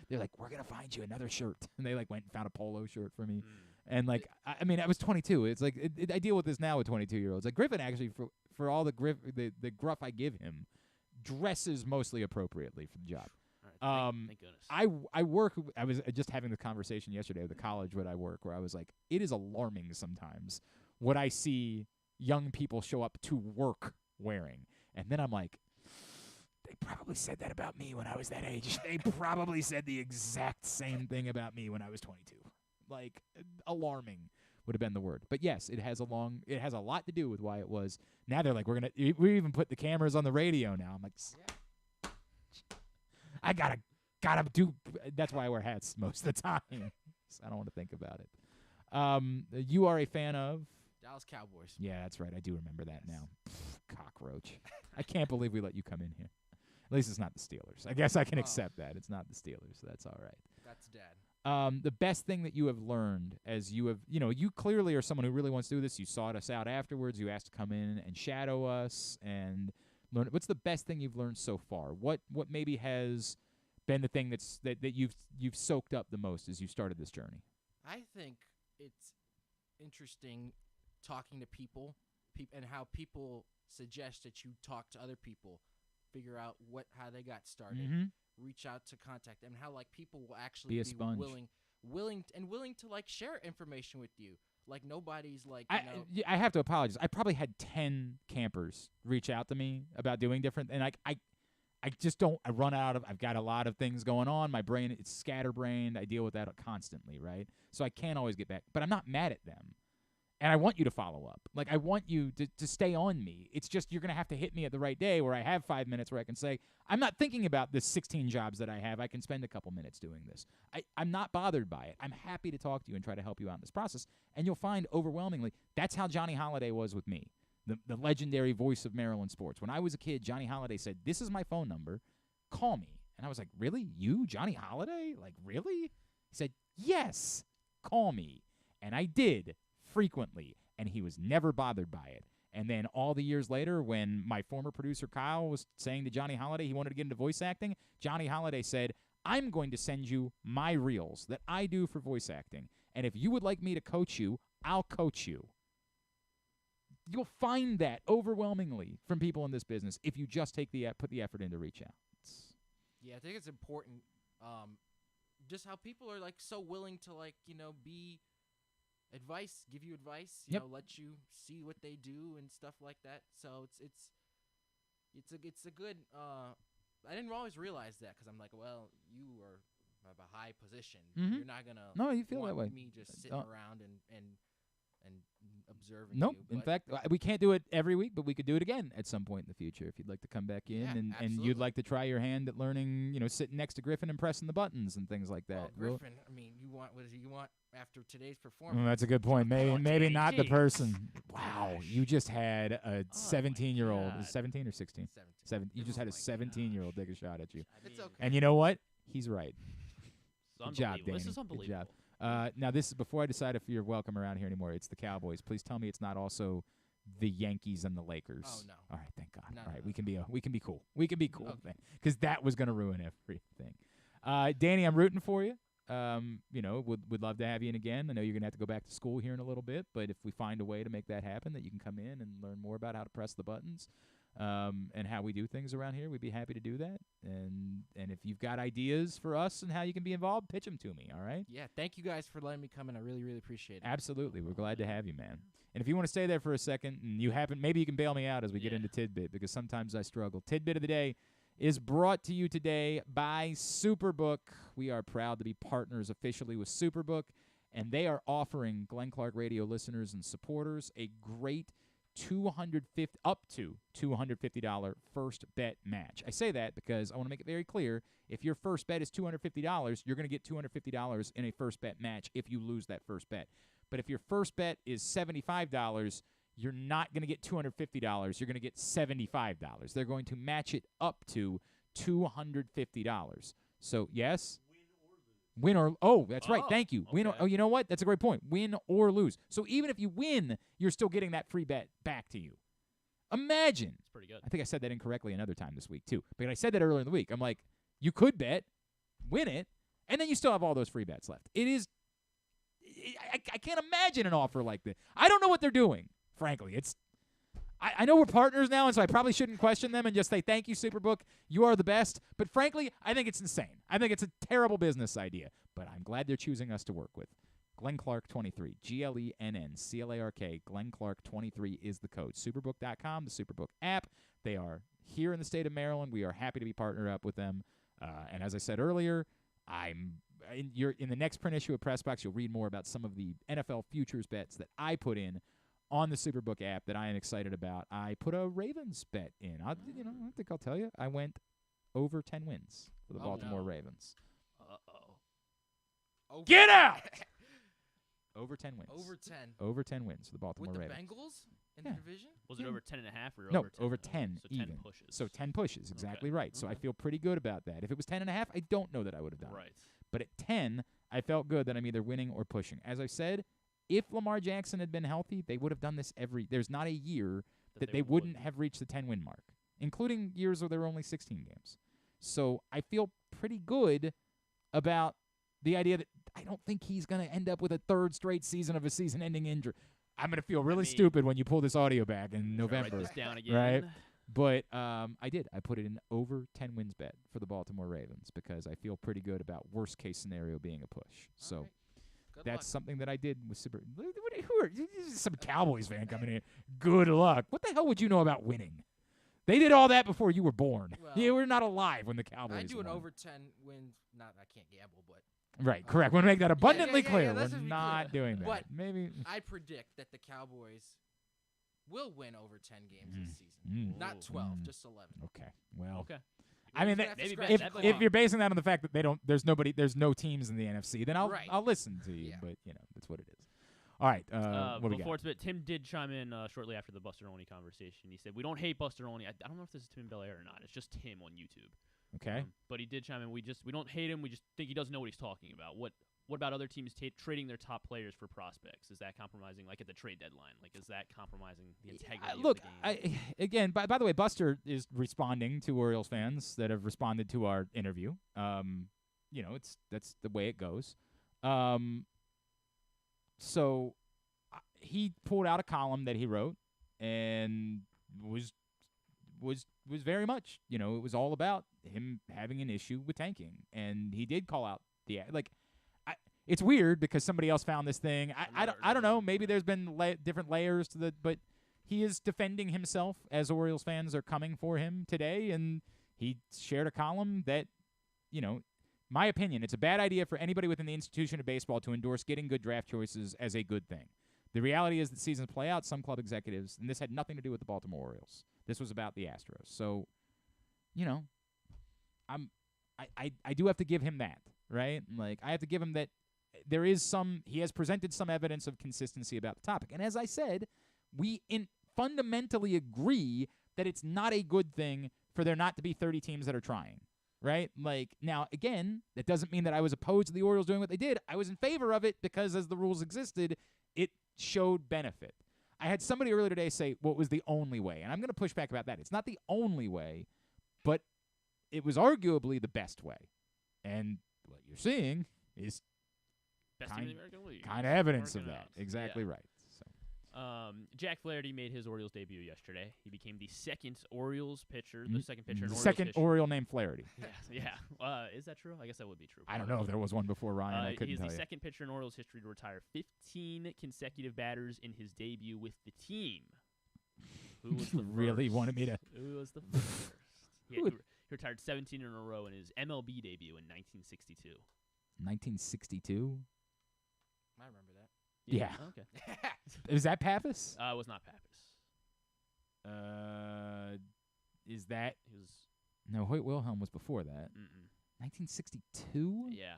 Speaker 1: They're like, "We're gonna find you another shirt," and they went and found a polo shirt for me. And I was 22. It's I deal with this now with 22-year-olds. Griffin actually, for all the gruff I give him, dresses mostly appropriately for the job.
Speaker 2: Thank goodness.
Speaker 1: I work. I was just having the conversation yesterday with the college where I work, where I was like, it is alarming sometimes what I see young people show up to work wearing, and then I'm like, they probably said that about me when I was that age. They probably said the exact same thing about me when I was 22. Like, alarming would have been the word. But yes, it has a lot to do with why it was. Now they're like, we even put the cameras on the radio now. I'm like, I gotta do. That's why I wear hats most of the time. So I don't want to think about it. You are a fan of
Speaker 18: Dallas Cowboys.
Speaker 1: Yeah, that's right. I do remember that now. Cockroach. I can't believe we let you come in here. At least it's not the Steelers. I guess I can accept that. It's not the Steelers, so that's all right.
Speaker 18: That's Dad.
Speaker 1: The best thing that you have learned as you have, you clearly are someone who really wants to do this. You sought us out afterwards. You asked to come in and shadow us and learn. What's the best thing you've learned so far? What maybe has been the thing that you've soaked up the most as you started this journey?
Speaker 18: I think it's interesting talking to people and how people suggest that you talk to other people, figure out how they got started, reach out to contact them, and how people will actually
Speaker 1: be a sponge.
Speaker 18: willing to share information with you. Like nobody's
Speaker 1: I have to apologize. I probably had 10 campers reach out to me about doing different, and I just don't. I run out of. I've got a lot of things going on. My brain, it's scatterbrained. I deal with that constantly, right? So I can't always get back. But I'm not mad at them. And I want you to follow up. Like, I want you to stay on me. It's just you're going to have to hit me at the right day where I have 5 minutes where I can say, I'm not thinking about the 16 jobs that I have. I can spend a couple minutes doing this. I'm not bothered by it. I'm happy to talk to you and try to help you out in this process. And you'll find overwhelmingly that's how Johnny Holiday was with me, the legendary voice of Maryland sports. When I was a kid, Johnny Holiday said, this is my phone number. Call me. And I was like, really? You, Johnny Holiday? Like, really? He said, yes, call me. And I did. Frequently, and he was never bothered by it. And then all the years later, when my former producer Kyle was saying to Johnny Holiday he wanted to get into voice acting, Johnny Holiday said, I'm going to send you my reels that I do for voice acting, and if you would like me to coach you, I'll coach you. You'll find that overwhelmingly from people in this business if you just put the effort in to reach out.
Speaker 18: Yeah, I think it's important just how people are so willing to be give you advice, let you see what they do and stuff like that. So it's a good. I didn't always realize that because I'm like, well, you are of a high position. You're not gonna.
Speaker 1: You feel that way.
Speaker 18: Me just sitting around and observing.
Speaker 1: Nope.
Speaker 18: You,
Speaker 1: in fact, we can't do it every week, but we could do it again at some point in the future if you'd like to come back in and you'd like to try your hand at learning, sitting next to Griffin and pressing the buttons and things like that.
Speaker 18: Well, Griffin, what do you want after today's performance?
Speaker 1: That's a good point. Maybe not the person. Wow, you just had a 17-year-old. 17 or 16? 17. You just had a 17-year-old take a shot at you.
Speaker 18: It's okay.
Speaker 1: And you know what? He's right.
Speaker 2: Good
Speaker 1: job, Danny.
Speaker 2: This is unbelievable.
Speaker 1: Good job. Now, this is before I decide if you're welcome around here anymore. It's the Cowboys. Please tell me it's not also the Yankees and the Lakers.
Speaker 18: Oh no!
Speaker 1: All right, thank God.
Speaker 18: No,
Speaker 1: all right,
Speaker 18: no.
Speaker 1: we can be cool. We can be cool
Speaker 18: Okay.
Speaker 1: then, because that was going to ruin everything. Danny, I'm rooting for you. Would love to have you in again. I know you're going to have to go back to school here in a little bit, but if we find a way to make that happen, that you can come in and learn more about how to press the buttons. And how we do things around here, we'd be happy to do that. And if you've got ideas for us and how you can be involved, pitch them to me, all right?
Speaker 18: Yeah, thank you guys for letting me come in. I really, really appreciate it.
Speaker 1: Absolutely. We're glad to have you, man. And if you want to stay there for a second and maybe you can bail me out as we get into Tidbit, because sometimes I struggle. Tidbit of the day is brought to you today by Superbook. We are proud to be partners officially with Superbook, and they are offering Glenn Clark Radio listeners and supporters a great up to $250 first bet match. I say that because I want to make it very clear. If your first bet is $250, you're going to get $250 in a first bet match if you lose that first bet. But if your first bet is $75, you're not going to get $250. You're going to get $75. They're going to match it up to $250. So, yes? Win or that's right. Thank you. Win or you know what? That's a great point. Win or lose. So even if you win, you're still getting that free bet back to you. Imagine.
Speaker 2: It's pretty good.
Speaker 1: I think I said that incorrectly another time this week too. But I said that earlier in the week. I'm like, you could bet, win it, and then you still have all those free bets left. It is. I can't imagine an offer like this. I don't know what they're doing. Frankly, I know we're partners now, and so I probably shouldn't question them and just say, thank you, Superbook. You are the best. But frankly, I think it's insane. I think it's a terrible business idea. But I'm glad they're choosing us to work with. Glenn Clark 23, GLENNCLARK. Glenn Clark 23 is the code. Superbook.com, the Superbook app. They are here in the state of Maryland. We are happy to be partnered up with them. And as I said earlier, in the next print issue of PressBox, you'll read more about some of the NFL futures bets that I put in on the Superbook app that I am excited about. I put a Ravens bet in. I think I'll tell you. I went over 10 wins for the Baltimore Ravens. Get out! Over 10 wins.
Speaker 18: Over 10.
Speaker 1: Over 10 wins for the Baltimore
Speaker 18: With the
Speaker 1: Ravens.
Speaker 18: Bengals in the division?
Speaker 2: Was it over 10.5 or
Speaker 1: no,
Speaker 2: over 10?
Speaker 1: over 10
Speaker 2: So
Speaker 1: even.
Speaker 2: 10 pushes.
Speaker 1: So 10 pushes, exactly right. So I feel pretty good about that. If it was 10.5, I don't know that I would have done it. But at 10, I felt good that I'm either winning or pushing. As I said, if Lamar Jackson had been healthy, they would have done this there's not a year that they wouldn't have reached the 10-win mark, including years where there were only 16 games. So I feel pretty good about the idea that I don't think he's going to end up with a third straight season of a season-ending injury. I'm going to feel really stupid when you pull this audio back in November.
Speaker 2: Write this down again.
Speaker 1: Right? But I did. I put it in over 10 wins bet for the Baltimore Ravens because I feel pretty good about worst-case scenario being a push. So that's something that I did with Super. Who are some Cowboys fan coming in? Good luck. What the hell would you know about winning? They did all that before you were born.
Speaker 18: Well,
Speaker 1: you were not alive when the Cowboys
Speaker 18: I do an
Speaker 1: won.
Speaker 18: over 10 win. Not I can't gamble, but
Speaker 1: Right, correct. Want to make that abundantly clear.
Speaker 18: let's
Speaker 1: We're
Speaker 18: just be
Speaker 1: not
Speaker 18: clear.
Speaker 1: doing that.
Speaker 18: But
Speaker 1: Maybe
Speaker 18: I predict that the Cowboys will win over 10 games this season. Not 12, just 11.
Speaker 1: Okay. Well.
Speaker 2: Okay.
Speaker 1: I mean, if you're basing that on the fact that there's no teams in the NFC, then I'll listen to you. But that's what it is. All right. What we got?
Speaker 2: Before it's a bit, Tim did chime in shortly after the Buster Olney conversation. He said, "We don't hate Buster Olney. I don't know if this is Tim in Bel Air or not. It's just Tim on YouTube."
Speaker 1: Okay.
Speaker 2: But he did chime in. We don't hate him. We just think he doesn't know what he's talking about. What about other teams trading their top players for prospects? Is that compromising, like at the trade deadline? Like, is that compromising the integrity of the game?
Speaker 1: Again, by the way, Buster is responding to Orioles fans that have responded to our interview. That's the way it goes. So he pulled out a column that he wrote and was very much, it was all about him having an issue with tanking. And he did call out it's weird because somebody else found this thing. I don't know. Maybe there's been different layers to but he is defending himself as Orioles fans are coming for him today. And he shared a column that, my opinion, it's a bad idea for anybody within the institution of baseball to endorse getting good draft choices as a good thing. The reality is that seasons play out. Some club executives, and this had nothing to do with the Baltimore Orioles. This was about the Astros. So, I do have to give him that, right? Like, I have to give him that he has presented some evidence of consistency about the topic. And as I said, we fundamentally agree that it's not a good thing for there not to be 30 teams that are trying. Right? Like, now, again, that doesn't mean that I was opposed to the Orioles doing what they did. I was in favor of it because as the rules existed, it showed benefit. I had somebody earlier today say, what was the only way? And I'm going to push back about that. It's not the only way, but it was arguably the best way. And what you're seeing is kind of evidence of that. Exactly right.
Speaker 2: Jack Flaherty made his Orioles debut yesterday. He became the second Orioles pitcher, the second pitcher in Orioles
Speaker 1: second
Speaker 2: history.
Speaker 1: Oriole named Flaherty.
Speaker 2: Yeah. Is that true? I guess that would be true.
Speaker 1: I don't know if there was one before Ryan. I couldn't
Speaker 2: He is
Speaker 1: tell
Speaker 2: the
Speaker 1: you.
Speaker 2: second pitcher in Orioles history to retire 15 consecutive batters in his debut with the team. Who was the
Speaker 1: really
Speaker 2: first?
Speaker 1: wanted me to?
Speaker 2: Who was the first? He retired 17 in a row in his MLB debut in 1962.
Speaker 1: 1962?
Speaker 18: I remember that.
Speaker 1: Yeah.
Speaker 2: Okay.
Speaker 1: Is that Pappas?
Speaker 2: It was not Pappas.
Speaker 1: Is that?
Speaker 2: He was.
Speaker 1: No, Hoyt Wilhelm was before that. 1962?
Speaker 2: Yeah.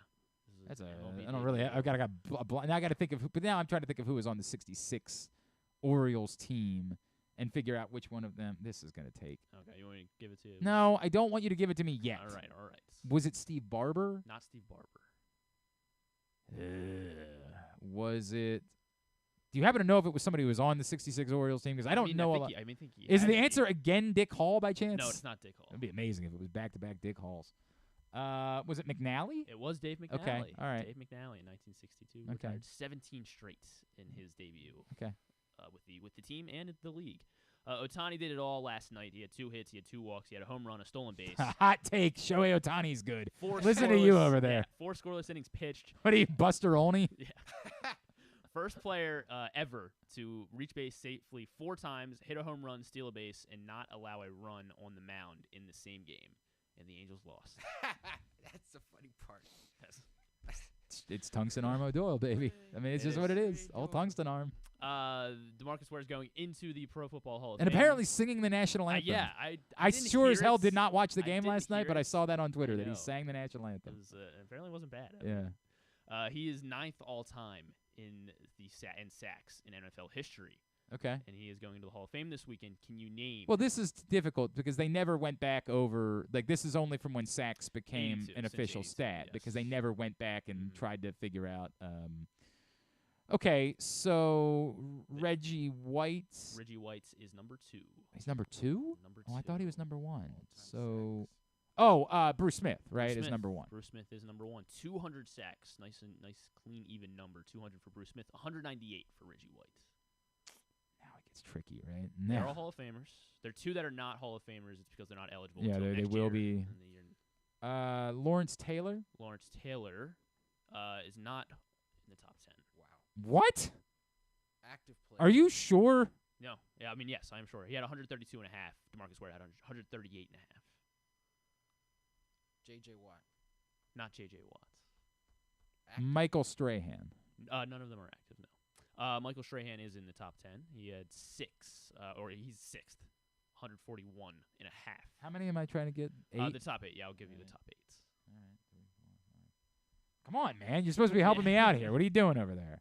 Speaker 1: That's I don't really. I've got now. I got to think of. But now I'm trying to think of who was on the '66 Orioles team and figure out which one of them. This is going to take.
Speaker 2: Okay, you want me to give it to you?
Speaker 1: No, I don't want you to give it to me yet.
Speaker 2: All right.
Speaker 1: Was it Steve Barber?
Speaker 2: Not Steve Barber.
Speaker 1: Was it? Do you happen to know if it was somebody who was on the '66 Orioles team? Because I don't know a lot. Is the answer again Dick Hall by chance?
Speaker 2: No, it's not Dick Hall.
Speaker 1: It'd be amazing if it was back-to-back Dick Halls. Was it McNally?
Speaker 2: It was Dave McNally.
Speaker 1: Okay, all right.
Speaker 2: Dave McNally in 1962
Speaker 1: Okay.
Speaker 2: retired 17 straight in his debut.
Speaker 1: Okay.
Speaker 2: With the team and the league. Ohtani did it all last night. He had 2 hits, he had 2 walks, he had a home run, a stolen base.
Speaker 1: Hot take. Shohei Ohtani's good.
Speaker 2: 4
Speaker 1: Listen to you over there.
Speaker 2: Yeah, 4 scoreless innings pitched.
Speaker 1: What are you, Buster Olney?
Speaker 2: Yeah. First player ever to reach base safely 4 times, hit a home run, steal a base, and not allow a run on the mound in the same game. And the Angels lost.
Speaker 18: That's the funny part.
Speaker 1: It's tungsten arm O'Doyle, baby. I mean, it's just what it is. All tungsten arm.
Speaker 2: DeMarcus Ware is going into the Pro Football Hall of
Speaker 1: And
Speaker 2: Fame.
Speaker 1: apparently singing the national anthem.
Speaker 2: Yeah,
Speaker 1: I
Speaker 2: didn't
Speaker 1: sure
Speaker 2: hear
Speaker 1: as hell
Speaker 2: it.
Speaker 1: did not watch the
Speaker 2: I
Speaker 1: game
Speaker 2: didn't
Speaker 1: last night,
Speaker 2: hear
Speaker 1: but I
Speaker 2: it.
Speaker 1: saw that on Twitter that he
Speaker 2: know.
Speaker 1: sang the national anthem.
Speaker 2: Apparently wasn't bad.
Speaker 1: Yeah.
Speaker 2: He is 9th all time in sacks in NFL history.
Speaker 1: Okay.
Speaker 2: And he is going to the Hall of Fame this weekend. Can you name?
Speaker 1: Well, this is difficult because they never went back over. Like, this is only from when sacks became
Speaker 2: 82,
Speaker 1: an official
Speaker 2: 82,
Speaker 1: stat
Speaker 2: yes.
Speaker 1: because they never went back and tried to figure out. Okay, so Reggie White.
Speaker 2: Reggie White is number 2.
Speaker 1: He's number 2?
Speaker 2: Number 2.
Speaker 1: Oh, I thought he was number 1. So, Bruce Smith, right, is number 1.
Speaker 2: Bruce Smith is number 1. 200 sacks. Nice, clean, even number. 200 for Bruce Smith. 198 for Reggie White.
Speaker 1: Now it gets tricky, right?
Speaker 2: They're all Hall of Famers. There are 2 that are not Hall of Famers. It's because they're not eligible.
Speaker 1: Yeah,
Speaker 2: until
Speaker 1: they
Speaker 2: next
Speaker 1: will
Speaker 2: year.
Speaker 1: be. Lawrence Taylor.
Speaker 2: Lawrence Taylor is not in the top 10.
Speaker 18: Wow.
Speaker 1: What?
Speaker 18: Active player.
Speaker 1: Are you sure?
Speaker 2: No. Yeah, I mean, yes, I'm sure. He had 132 and a half. DeMarcus Ware had 138 and a half.
Speaker 18: J.J. Watt.
Speaker 2: Not J.J. Watt.
Speaker 1: Michael Strahan.
Speaker 2: None of them are active, no. Michael Strahan is in the top 10. He had 6, or he's 6th. 141 and a half.
Speaker 1: How many am I trying to get? 8?
Speaker 2: The top 8. Yeah, I'll give you the top 8.
Speaker 1: All right. 3, 4, 5. Come on, man. You're supposed to be helping me out here. What are you doing over there?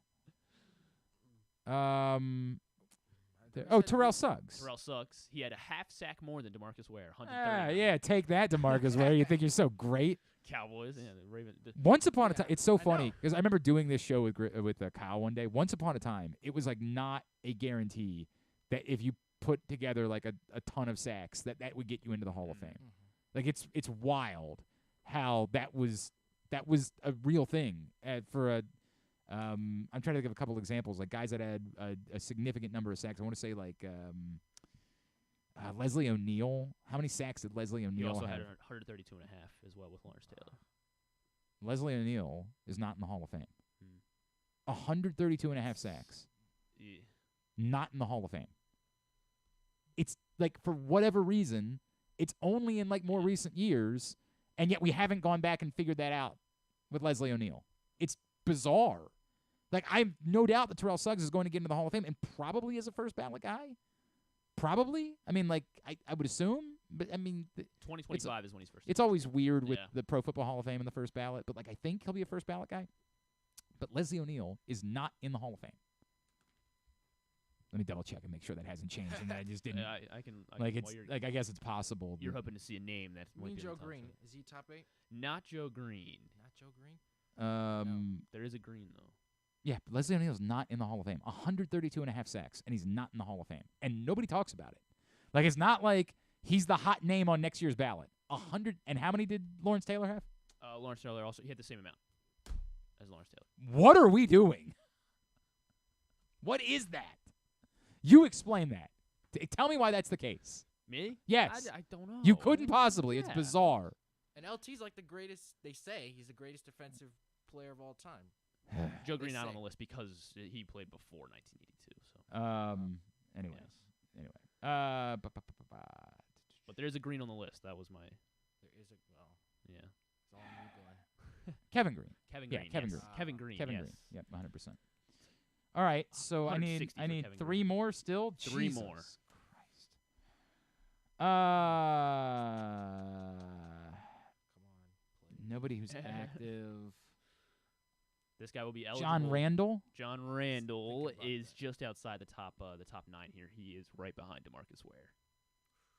Speaker 1: Terrell Suggs.
Speaker 2: Terrell Suggs. He had a half sack more than DeMarcus Ware. 130.
Speaker 1: Yeah, take that, DeMarcus Ware. You think you're so great?
Speaker 2: Cowboys. Yeah, the Ravens.
Speaker 1: Once upon a time, it's so funny because I remember doing this show with Kyle one day. Once upon a time, it was like not a guarantee that if you put together like a ton of sacks that would get you into the Hall of Fame. Like it's wild how that was a real thing for a. I'm trying to give a couple examples, like guys that had a significant number of sacks. I want to say like Leslie O'Neal. How many sacks did Leslie O'Neal
Speaker 2: have? He also
Speaker 1: have?
Speaker 2: had 132 and a half as well with Lawrence Taylor.
Speaker 1: Leslie O'Neal is not in the Hall of Fame. 132 and a half sacks.
Speaker 2: Yeah.
Speaker 1: Not in the Hall of Fame. It's like for whatever reason, it's only in like more recent years, and yet we haven't gone back and figured that out with Leslie O'Neal. It's bizarre. Like, I have no doubt that Terrell Suggs is going to get into the Hall of Fame and probably as a first ballot guy. Probably. I mean, like, I would assume. But, I mean,
Speaker 2: 2025 is when he's first.
Speaker 1: It's always weird with the Pro Football Hall of Fame and the first ballot, but, like, I think he'll be a first ballot guy. But Leslie O'Neal is not in the Hall of Fame. Let me double check and make sure that hasn't changed and that I just didn't.
Speaker 2: I can
Speaker 1: it's like I guess it's possible.
Speaker 2: You're hoping to see a name that.
Speaker 18: You mean Joe Green? Is he top 8?
Speaker 2: Not Joe Green.
Speaker 18: Not Joe Green.
Speaker 2: No. There is a Green though.
Speaker 1: Yeah, but Leslie O'Neal's not in the Hall of Fame. 132 and a half sacks, and he's not in the Hall of Fame, and nobody talks about it. Like it's not like he's the hot name on next year's ballot. 100 and how many did Lawrence Taylor have?
Speaker 2: Lawrence Taylor also he had the same amount as Lawrence Taylor.
Speaker 1: What are we doing? What is that? You explain that. Tell me why that's the case.
Speaker 2: Me?
Speaker 1: Yes.
Speaker 2: I don't know.
Speaker 1: You couldn't possibly. It's bizarre.
Speaker 18: And LT's like the greatest. They say he's the greatest defensive player of all time.
Speaker 2: Joe Green not on the list because he played before 1982. So.
Speaker 1: Anyway.
Speaker 2: But there is a Green on the list. That was my.
Speaker 18: There is a. Well.
Speaker 2: Yeah.
Speaker 18: It's all on you, Glenn.
Speaker 1: Kevin Green.
Speaker 2: Kevin
Speaker 1: Yeah,
Speaker 2: Green.
Speaker 1: Kevin
Speaker 2: yes.
Speaker 1: Green.
Speaker 2: Kevin Green.
Speaker 1: Kevin
Speaker 2: yes.
Speaker 1: Green. Yep, 100%. All right, so I need
Speaker 2: 160 for
Speaker 1: 3
Speaker 2: Kevin
Speaker 1: more still.
Speaker 2: 3
Speaker 1: Jesus
Speaker 2: more.
Speaker 1: Christ.
Speaker 18: Come on.
Speaker 1: Nobody who's active.
Speaker 2: This guy will be eligible.
Speaker 1: John Randall.
Speaker 2: John Randall is just outside the top 9 here. He is right behind DeMarcus Ware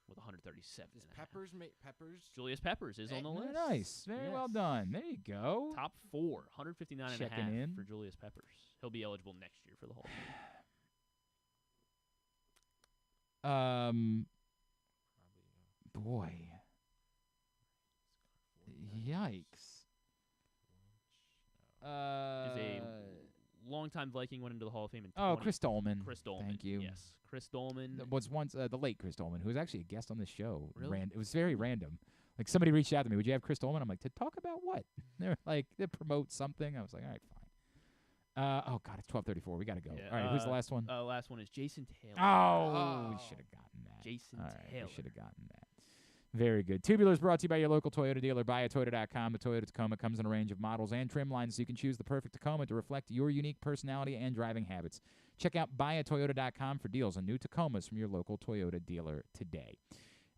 Speaker 2: with 137.
Speaker 18: Does Peppers make Peppers?
Speaker 2: Julius Peppers is on the list.
Speaker 1: Nice. Very well done. There you go.
Speaker 2: Top 4, 159 and a
Speaker 1: Checking
Speaker 2: half
Speaker 1: in.
Speaker 2: for Julius Peppers. He'll be eligible next year for the Hall of Fame.
Speaker 1: Boy. Yikes.
Speaker 2: Is a longtime Viking, went into the Hall of Fame in
Speaker 1: Chris Dolman.
Speaker 2: Chris Dolman.
Speaker 1: Thank you.
Speaker 2: Yes, Chris Dolman.
Speaker 1: Was once the late Chris Dolman, who was actually a guest on this show.
Speaker 2: Really?
Speaker 1: It was very random. Like somebody reached out to me, would you have Chris Dolman? I'm like, to talk about what? They're like, to promote something. I was like, all right, Oh, God, it's 12:34. We got to go.
Speaker 2: Yeah,
Speaker 1: All right, who's the last one?
Speaker 2: Last one is Jason Taylor.
Speaker 1: Oh, we should have gotten that.
Speaker 2: Jason Taylor.
Speaker 1: We should have gotten that. Very good. Tubular is brought to you by your local Toyota dealer. BuyAToyota.com. The Toyota Tacoma comes in a range of models and trim lines, so you can choose the perfect Tacoma to reflect your unique personality and driving habits. Check out BuyAToyota.com for deals on new Tacomas from your local Toyota dealer today.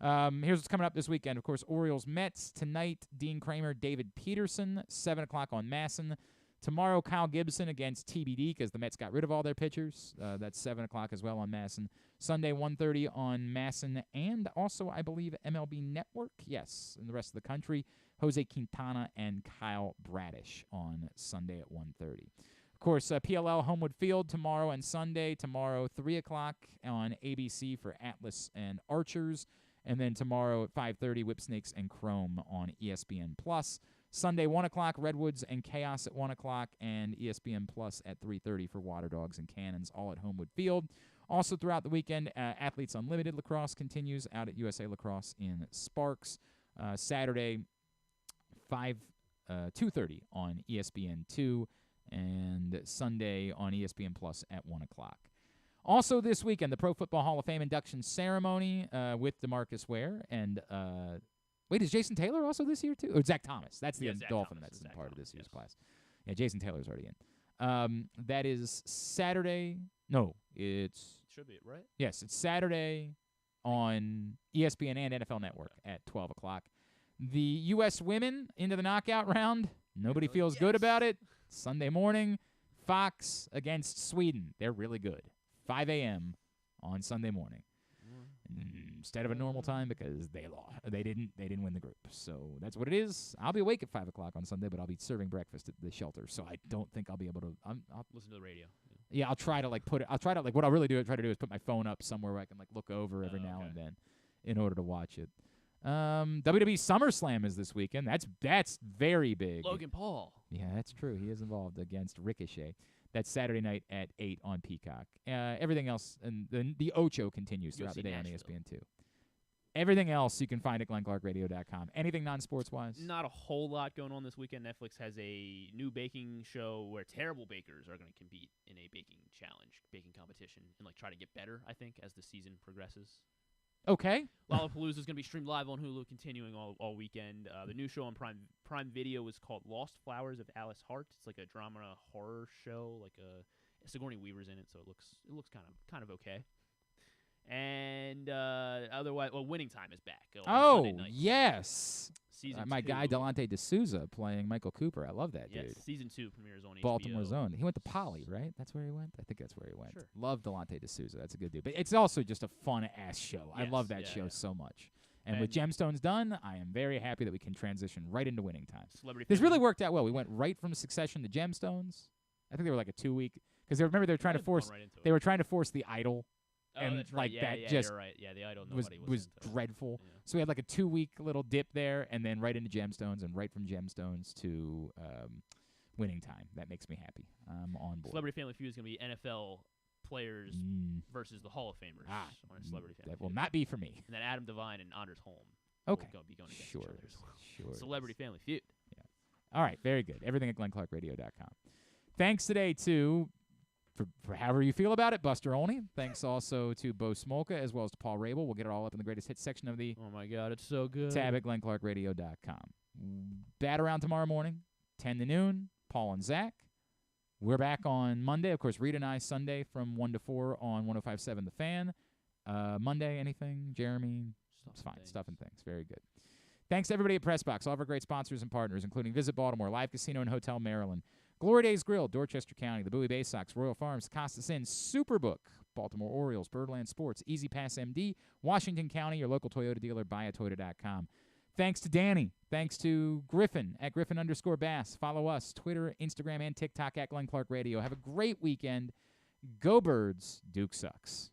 Speaker 1: Here's what's coming up this weekend. Of course, Orioles Mets tonight. Dean Kramer, David Peterson, 7 o'clock on Masson. Tomorrow, Kyle Gibson against TBD because the Mets got rid of all their pitchers. That's 7 o'clock as well on Masson. Sunday, 1:30 on Masson and also, I believe, MLB Network. Yes, in the rest of the country. Jose Quintana and Kyle Bradish on Sunday at 1:30. Of course, PLL Homewood Field tomorrow and Sunday. Tomorrow, 3 o'clock on ABC for Atlas and Archers. And then tomorrow at 5:30, Whipsnakes and Chrome on ESPN+. Sunday, 1 o'clock, Redwoods and Chaos at 1 o'clock, and ESPN Plus at 3:30 for Water Dogs and Cannons, all at Homewood Field. Also throughout the weekend, Athletes Unlimited Lacrosse continues out at USA Lacrosse in Sparks. Saturday, 2:30 on ESPN2, and Sunday on ESPN Plus at 1 o'clock. Also this weekend, the Pro Football Hall of Fame induction ceremony with DeMarcus Ware and wait, is Jason Taylor also this year, too? Or Zach Thomas. That's the Dolphin that's part of this year's class. Yeah, Jason Taylor's already in. That is Saturday. No, it's...
Speaker 2: Should be, right?
Speaker 1: Yes, it's Saturday on ESPN and NFL Network at 12 o'clock. The U.S. women into the knockout round. Nobody feels good about it. Sunday morning, Fox against Sweden. They're really good. 5 a.m. on Sunday morning. Instead of a normal time because they lost. They didn't win the group. So that's what it is. I'll be awake at 5 o'clock on Sunday, but I'll be serving breakfast at the shelter. So I don't think I'll be able to. I'll
Speaker 2: listen to the radio.
Speaker 1: Yeah, I'll try to what I'll really try to do is put my phone up somewhere where I can look over every now and then in order to watch it. WWE SummerSlam is this weekend. That's very big.
Speaker 2: Logan Paul.
Speaker 1: Yeah, that's true. He is involved against Ricochet. That's Saturday night at 8 on Peacock. Everything else, and the Ocho continues throughout the day on ESPN2. Everything else you can find at GlennClarkRadio.com. Anything non-sports-wise?
Speaker 2: Not a whole lot going on this weekend. Netflix has a new baking show where terrible bakers are going to compete in a baking competition, and try to get better, I think, as the season progresses.
Speaker 1: Okay.
Speaker 2: Lollapalooza is going to be streamed live on Hulu, continuing all weekend. The new show on Prime Video is called Lost Flowers of Alice Hart. It's like a drama horror show. Sigourney Weaver's in it, so it looks kind of okay. And otherwise, Winning Time is back.
Speaker 1: Oh, yes.
Speaker 2: Season
Speaker 1: my
Speaker 2: 2.
Speaker 1: guy Delonte D'Souza playing Michael Cooper. I love that dude.
Speaker 2: Yes, Season 2 premieres on
Speaker 1: Baltimore
Speaker 2: HBO.
Speaker 1: Zone. He went to Poly, right? That's where he went? I think that's where he went.
Speaker 2: Sure.
Speaker 1: Love Delonte D'Souza. That's a good dude. But it's also just a fun-ass show.
Speaker 2: Yes,
Speaker 1: I love that show so much. And with Gemstones done, I am very happy that we can transition right into Winning Time. This really worked out well. We went right from Succession to Gemstones. I think they were like a 2-week because they were trying to force The Idol.
Speaker 2: Oh,
Speaker 1: and
Speaker 2: that's right.
Speaker 1: that
Speaker 2: Yeah,
Speaker 1: just
Speaker 2: you're right. Yeah, The Idol
Speaker 1: was dreadful. Yeah. So we had like a 2-week little dip there, and then right into Gemstones, and right from Gemstones to Winning Time. That makes me happy. I'm on board.
Speaker 2: Celebrity Family Feud is going to be NFL players versus the Hall of Famers on Celebrity Family
Speaker 1: That will not be for me.
Speaker 2: And then Adam Devine and Anders Holm
Speaker 1: will
Speaker 2: be going against
Speaker 1: each other
Speaker 2: as well.
Speaker 1: Sure.
Speaker 2: Celebrity Family Feud.
Speaker 1: Yeah. All right, very good. Everything at GlennClarkRadio.com. Thanks today to... For however you feel about it, Buster Olney. Thanks also to Bo Smolka as well as to Paul Rabil. We'll get it all up in the greatest hits section of the
Speaker 2: Oh my God, it's so good.
Speaker 1: tab at GlennClarkRadio.com. Bat around tomorrow morning, 10 to noon. Paul and Zach. We're back on Monday. Of course, Reed and I Sunday from 1 to 4 on 105.7 The Fan. Monday, anything? Jeremy? It's fine. Stuff and things. Very good. Thanks to everybody at PressBox, all of our great sponsors and partners, including Visit Baltimore, Live Casino and Hotel Maryland, Glory Days Grill, Dorchester County, the Bowie Bay Sox, Royal Farms, Costas Inn, Superbook, Baltimore Orioles, Birdland Sports, Easy Pass MD, Washington County, your local Toyota dealer, BuyAToyota.com. Thanks to Danny. Thanks to Griffin at Griffin_Bass. Follow us, Twitter, Instagram, and TikTok at Glenn Clark Radio. Have a great weekend. Go Birds. Duke sucks.